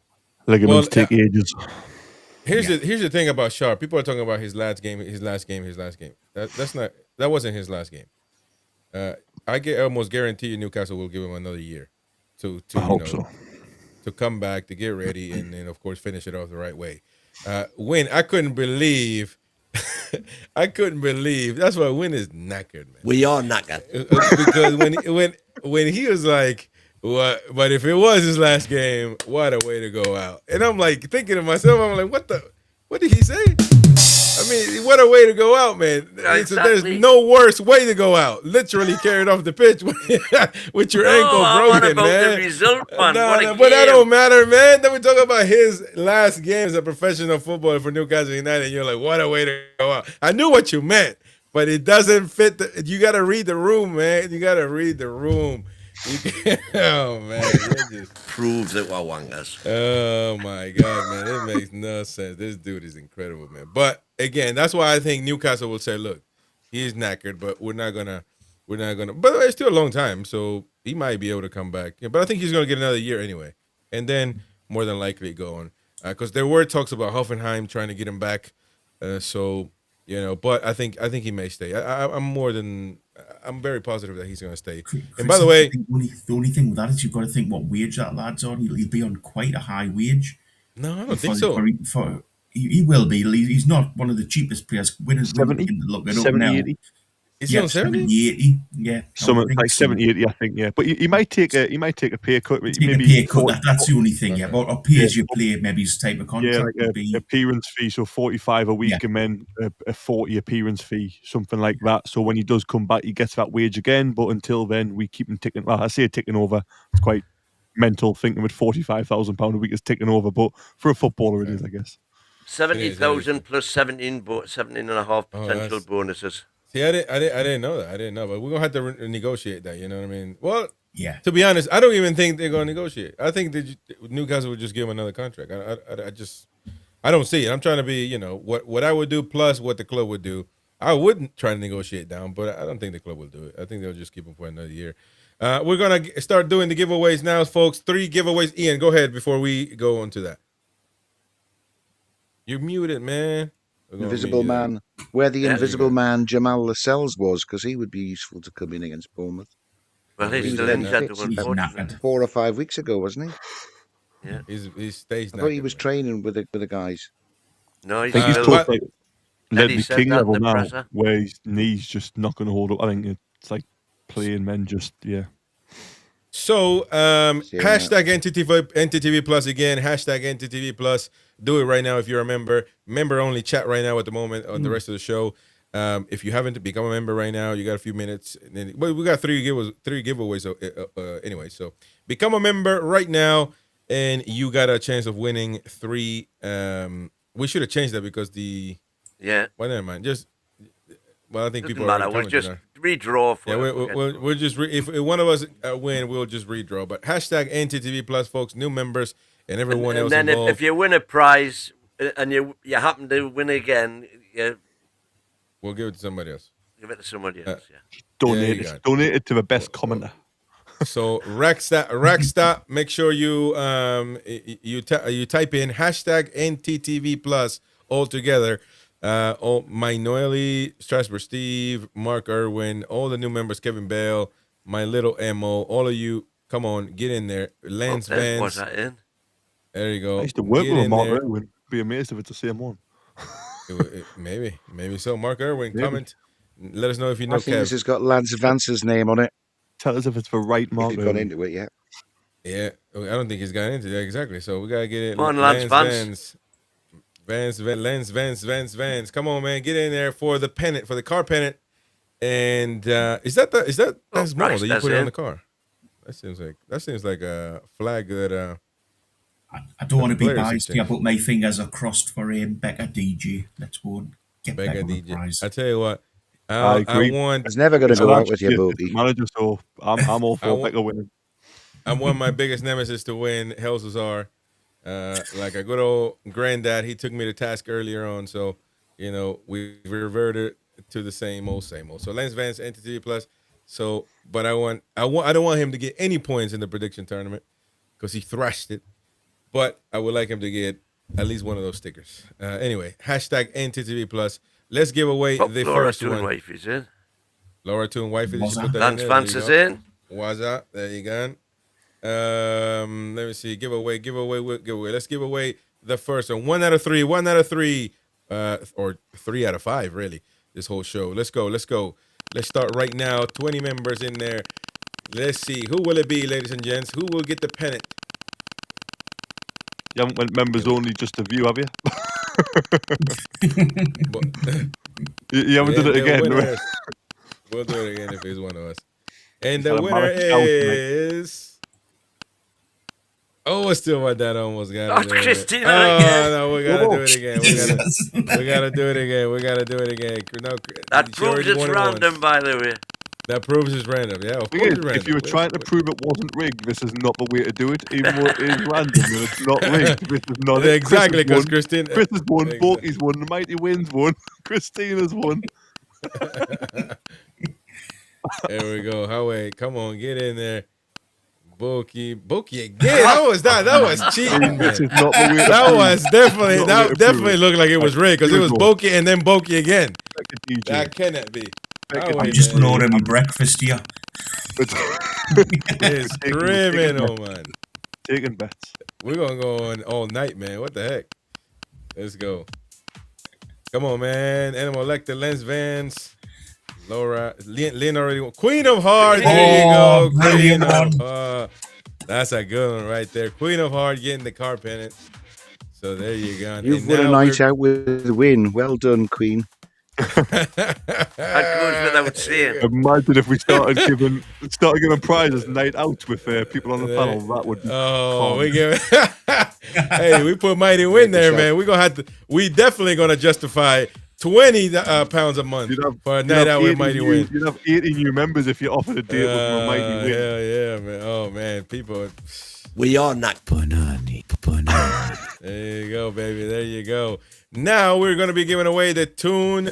Ligaments take ages. Here's the thing about Schär. People are talking about his last game. That wasn't his last game. I almost guarantee you Newcastle will give him another year to come back, to get ready, and then of course finish it off the right way. Win, I couldn't believe. That's why Win is knackered, man. We are knackered because when he was like, "What?" But if it was his last game, what a way to go out! And I'm like thinking to myself, I'm like, what did he say? I mean, what a way to go out, man. Exactly. There's no worse way to go out. Literally carried off the pitch with your ankle broken, man. The result, man. But that don't matter, man. Then we talk about his last game as a professional footballer for Newcastle United, and you're like, what a way to go out. I knew what you meant, but it doesn't fit. You got to read the room, man. You got to read the room. Oh, man. That just proves that we're wangers. Oh, my God, man. It makes no sense. This dude is incredible, man. But, again, that's why I think Newcastle will say, look, he's knackered, but we're not gonna. But it's still a long time, so he might be able to come back. Yeah, but I think he's gonna get another year anyway, and then more than likely go on, because there were talks about Hoffenheim trying to get him back. So but I think he may stay. I'm very positive that he's gonna stay. Chris, and by the way, the only thing with that is you've got to think what wage that lad's on. He'll be on quite a high wage. No, I don't think so. He will be. He's not one of the cheapest players. Winners 70, look it 70, up now. 80. Is he on 70? 80, yeah. Something like 70, 80, I think, yeah. But he might take a pay cut. Maybe a pay cut. That's the only thing, yeah. But a pay as you play, maybe his type of contract like would be appearance fee, so 45 a week, and then a 40 appearance fee, something like that. So when he does come back, he gets that wage again. But until then, we keep him ticking. Well, I say ticking over. It's quite mental thinking with £45,000 a week is ticking over, but for a footballer, it is, I guess. 70,000 plus 17 and a half potential bonuses. See, I didn't know that. I didn't know, but we're gonna have to negotiate that. You know what I mean? Well, yeah. To be honest, I don't even think they're gonna negotiate. I think Newcastle would just give him another contract. I don't see it. I'm trying to be, what I would do plus what the club would do. I wouldn't try to negotiate down, but I don't think the club will do it. I think they'll just keep him for another year. We're gonna start doing the giveaways now, folks. 3 giveaways. Ian, go ahead before we go on to that. You're muted, man. Invisible Man. Where the Invisible Man Jamal Lascelles was, because he would be useful to come in against Bournemouth. Well, he's still injured. 4 or 5 weeks ago, wasn't he? Yeah. He stays. I thought he was training with the guys. No, I think he's close, like Ledley King level now, where his knee's just not going to hold up. I think it's like playing men just, yeah. So, hashtag NTTV Plus again, hashtag NTTV Plus. Do it right now if you're a member. Member only chat right now at the moment on the rest of the show. If you haven't become a member right now, you got a few minutes. Well, we got three giveaways anyway. So become a member right now, and you got a chance of winning 3. We should have changed that because well, never mind. I think people are. We'll just redraw. We'll just if one of us win, we'll just redraw. But hashtag NTTV Plus, folks, new members. And everyone else then involved. If you win a prize and you happen to win again, we'll give it to somebody else. Give it to somebody else, Donate it to the best commenter. So Rackstat, make sure you type in hashtag NTTV Plus all together. My Noeli, Strasbourg Steve, Mark Irwin, all the new members, Kevin Bale, my little Mo, all of you, come on, get in there. Lance Vance. What's that in? There you go. I used to work with Mark Irwin. Be amazed if it's the same one. Maybe so. Mark Irwin, comment. Let us know if you know. I think this has got Lance Vance's name on it. Tell us if it's the right Mark. If he's gone into it yet. Yeah, I don't think he's gone into it exactly. So we gotta get it. Come on, Lance Vance. Vance. Come on, man, get in there for the pennant, for the car pennant. And is that that's more that you put on the car? That seems like a flag that I don't want to be players biased exchange. here, but my fingers are crossed for Becca DJ. Let's go and get Becca the DJ. prize. I tell you what, I agree. want. It's never going to He's an go out with you, actual Bookie. manager, so I'm all for Becca winning. I want my biggest nemesis to win, Helsazar. Like a good old granddad, he took me to task earlier on, so you know we reverted to the same old. So Lens Vance Entity Plus. So, but I don't want him to get any points in the prediction tournament because he thrashed it. But I would like him to get at least one of those stickers. Anyway, hashtag NTTV Plus. Let's give away the Laura first Toon one. wife is in. Laura Toon wife is. Lance Vance is in. Waza, there you go. Let me see. Giveaway. Let's give away the first one. 1 out of 3. 1 out of 3. Or 3 out of 5, really. This whole show. Let's go. Let's start right now. 20 members in there. Let's see. Who will it be, ladies and gents? Who will get the pennant? You haven't went members only just to view, have you? You haven't done it again. We'll do it again if it's one of us. And the winner is... Oh, it's still my dad almost got it. Oh, Christina again. No, we gotta do it again. We gotta do it again. No, that proves it's random, by the way. That proves it's random. Yeah, of course it's random. If you were trying to prove it wasn't rigged, this is not the way to do it. Even though it is random and it's not rigged, this is not it. Exactly, because Christine... Chris has won, Borky's won, the Mighty Wins won, Christina's won. There we go. Howie, come on, get in there. Boki again. How was that? That was cheating, man. That was definitely looked like it was rigged because it was Boki and then Boki again. That cannot be. I'm just going to order my breakfast here. It's criminal, man. Taking bets. We're going to go on all night, man. What the heck? Let's go. Come on, man. Animal Elector, Lens Vance. Laura, Lynn already won. Queen of Heart. There you go. Queen of Heart. That's a good one right there. Queen of Heart getting the car pennant. So there you go. You've won a night out with a win. Well done, Queen. That goes without saying. Imagine if we started giving prizes night out with people on the panel. That would be we give. Hey, we put Mighty Win there, man. We definitely gonna justify 20 pounds a month for a night out with Mighty Win. You'd have 80 new members if you offered a deal with Mighty Win. Yeah, man. Oh man, people. We are not Punani. There you go, baby. There you go. Now we're gonna be giving away the Toon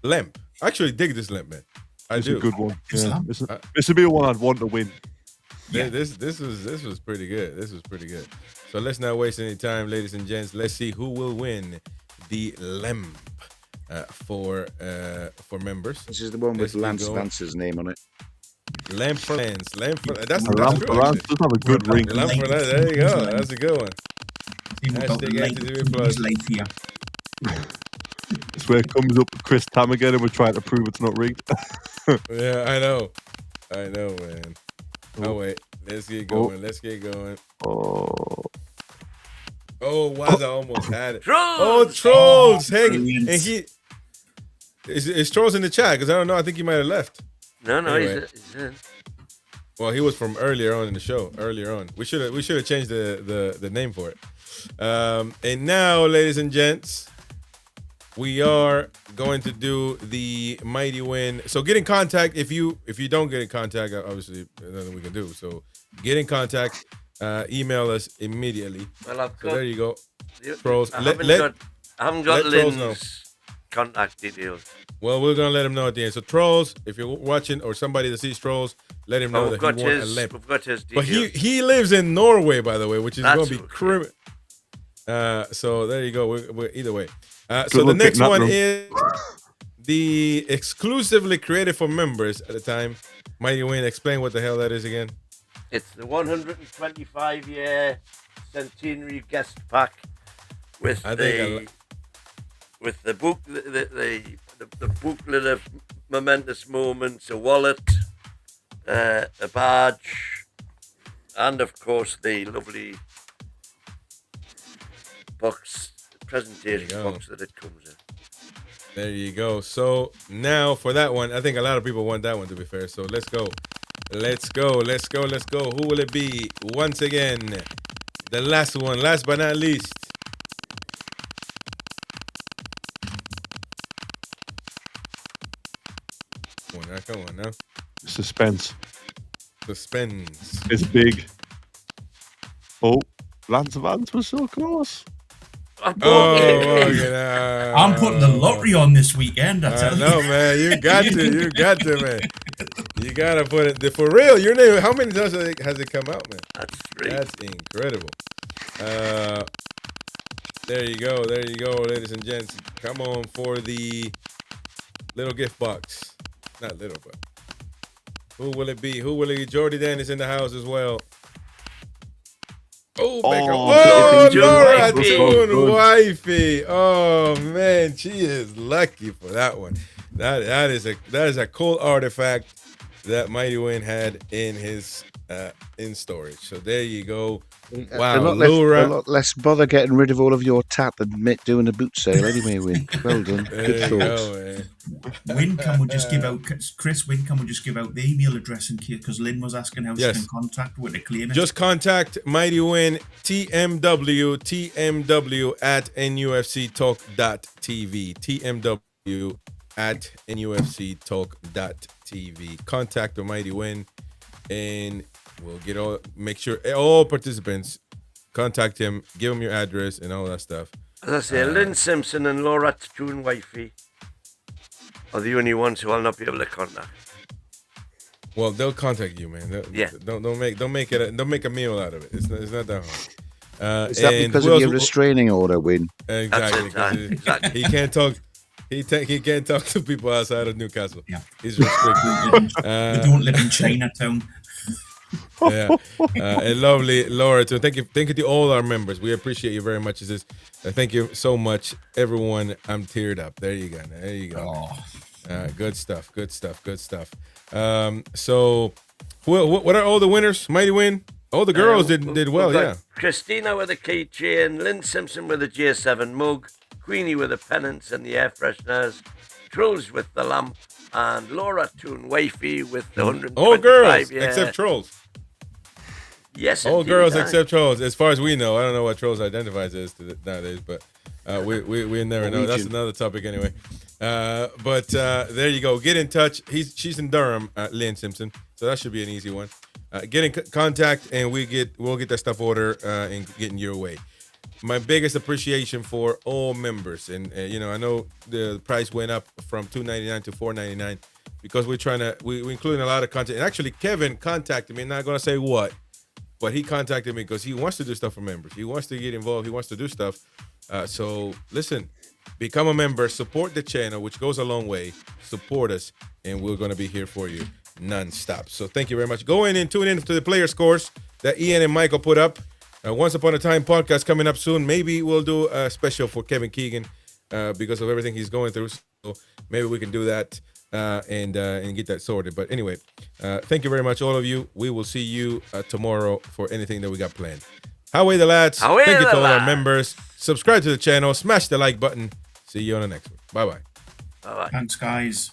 lamp. I actually dig this lamp, man. It's a good one. Yeah. This would be the one I'd want to win. Yeah. This was pretty good. This was pretty good. So let's not waste any time, ladies and gents. Let's see who will win the lamp for members. This is the one with Lance Vance's name on it. Lamp for Lance. That's Lance does have a good ring. Lamp for Lance. There you go. That's a good one. Hashtag NTTV Plus. It's where it comes up with Chris Tam again and we're trying to prove it's not rigged. Yeah, I know, man. Oh wait, let's get going. Oh, Waza almost had it. Trolls! Hey, and is Trolls in the chat? Because I don't know. I think he might have left. No, anyway. He's in. Well, he was from earlier on in the show. We should have changed the name for it. And now, ladies and gents, we are going to do the Mighty Win. So get in contact. If you don't get in contact, obviously there's nothing we can do. So get in contact. Email us immediately. Well, so there you go. Trolls. I haven't got Lynn's contact details. Well, we're gonna let him know at the end. So Trolls, if you're watching or somebody that sees Trolls, let him know that he won a lamp. We've got his details. But he lives in Norway, by the way, which is going to be criminal. So there you go. We're either way. So the next one is the exclusively created for members at the time. Mighty Win, explain what the hell that is again. It's the 125-year centenary guest pack with the book, the booklet of momentous moments, a wallet, a badge, and of course the lovely box, presentation box that it comes in. There you go. So now for that one, I think a lot of people want that one, to be fair. So let's go. Let's go. Who will it be? Once again, the last one, last but not least. Come on now. Suspense. It's big. Oh, Lance Vance was so close. I'm putting the lottery on this weekend. I tell you. No, man, you got to, man. You gotta put it for real. Your name. How many times has it come out, man? That's 3. That's incredible. There you go, ladies and gents. Come on for the little gift box. Not little, but who will it be? Who will it be? Jordy Dan is in the house as well. Oh, Laura Toon wifey. Oh man, she is lucky for that one. That is a cool artifact that Mighty Win had in his in storage. So there you go. Wow, a lot less bother getting rid of all of your tat than doing a boot sale anyway, Win. Well done. Good thoughts. Win, can we just give out, Chris, can we just give out the email address in case, because Lynn was asking how she can contact with the claim. Just contact Mighty Win TMW at NUFCTalk.tv. TMW at NUFCTalk.tv. Contact the Mighty Win, and we'll make sure all participants contact him, give him your address and all that stuff. As I say, Lynn Simpson and Laura Toon wifey are the only ones who will not be able to contact. Well, they'll contact you, man. Don't make a meal out of it. It's not that hard. Is that because of your restraining order, Win? Exactly. Exactly. He can't talk. He can't talk to people outside of Newcastle. Yeah, he's restricted. We don't live in Chinatown. And lovely Laura too. Thank you to all our members. We appreciate you very much. Thank you so much, everyone. I'm teared up. There you go. Good stuff. So what are all the winners? Mighty Win. All the girls did well. Yeah. Christina with a keychain, Lynn Simpson with a J7 mug, Queenie with the pennants and the air fresheners, Trolls with the lamp, and Laura Toon wifey with the 125. All girls except Trolls. Yes, all girls except Trolls. As far as we know, I don't know what Trolls identifies as nowadays, but we never know. That's another topic anyway. But there you go. Get in touch. She's in Durham, Lynn Simpson, so that should be an easy one. Get in contact, and we'll get that stuff ordered and getting your way. My biggest appreciation for all members, and I know the price went up from $2.99 to $4.99 because we're including a lot of content. And actually, Kevin contacted me. I'm not gonna say what, but he contacted me because he wants to do stuff for members. He wants to get involved. He wants to do stuff. So listen, become a member, support the channel, which goes a long way. Support us, and we're gonna be here for you non-stop. So thank you very much. Go in and tune in to the player scores that Ian and Michael put up. Once Upon a Time podcast coming up soon. Maybe we'll do a special for Kevin Keegan because of everything he's going through. So maybe we can do that and get that sorted. But anyway, thank you very much, all of you. We will see you tomorrow for anything that we got planned. How are the lads? Thank you to all our members. Subscribe to the channel. Smash the like button. See you on the next one. Bye-bye. Thanks, guys.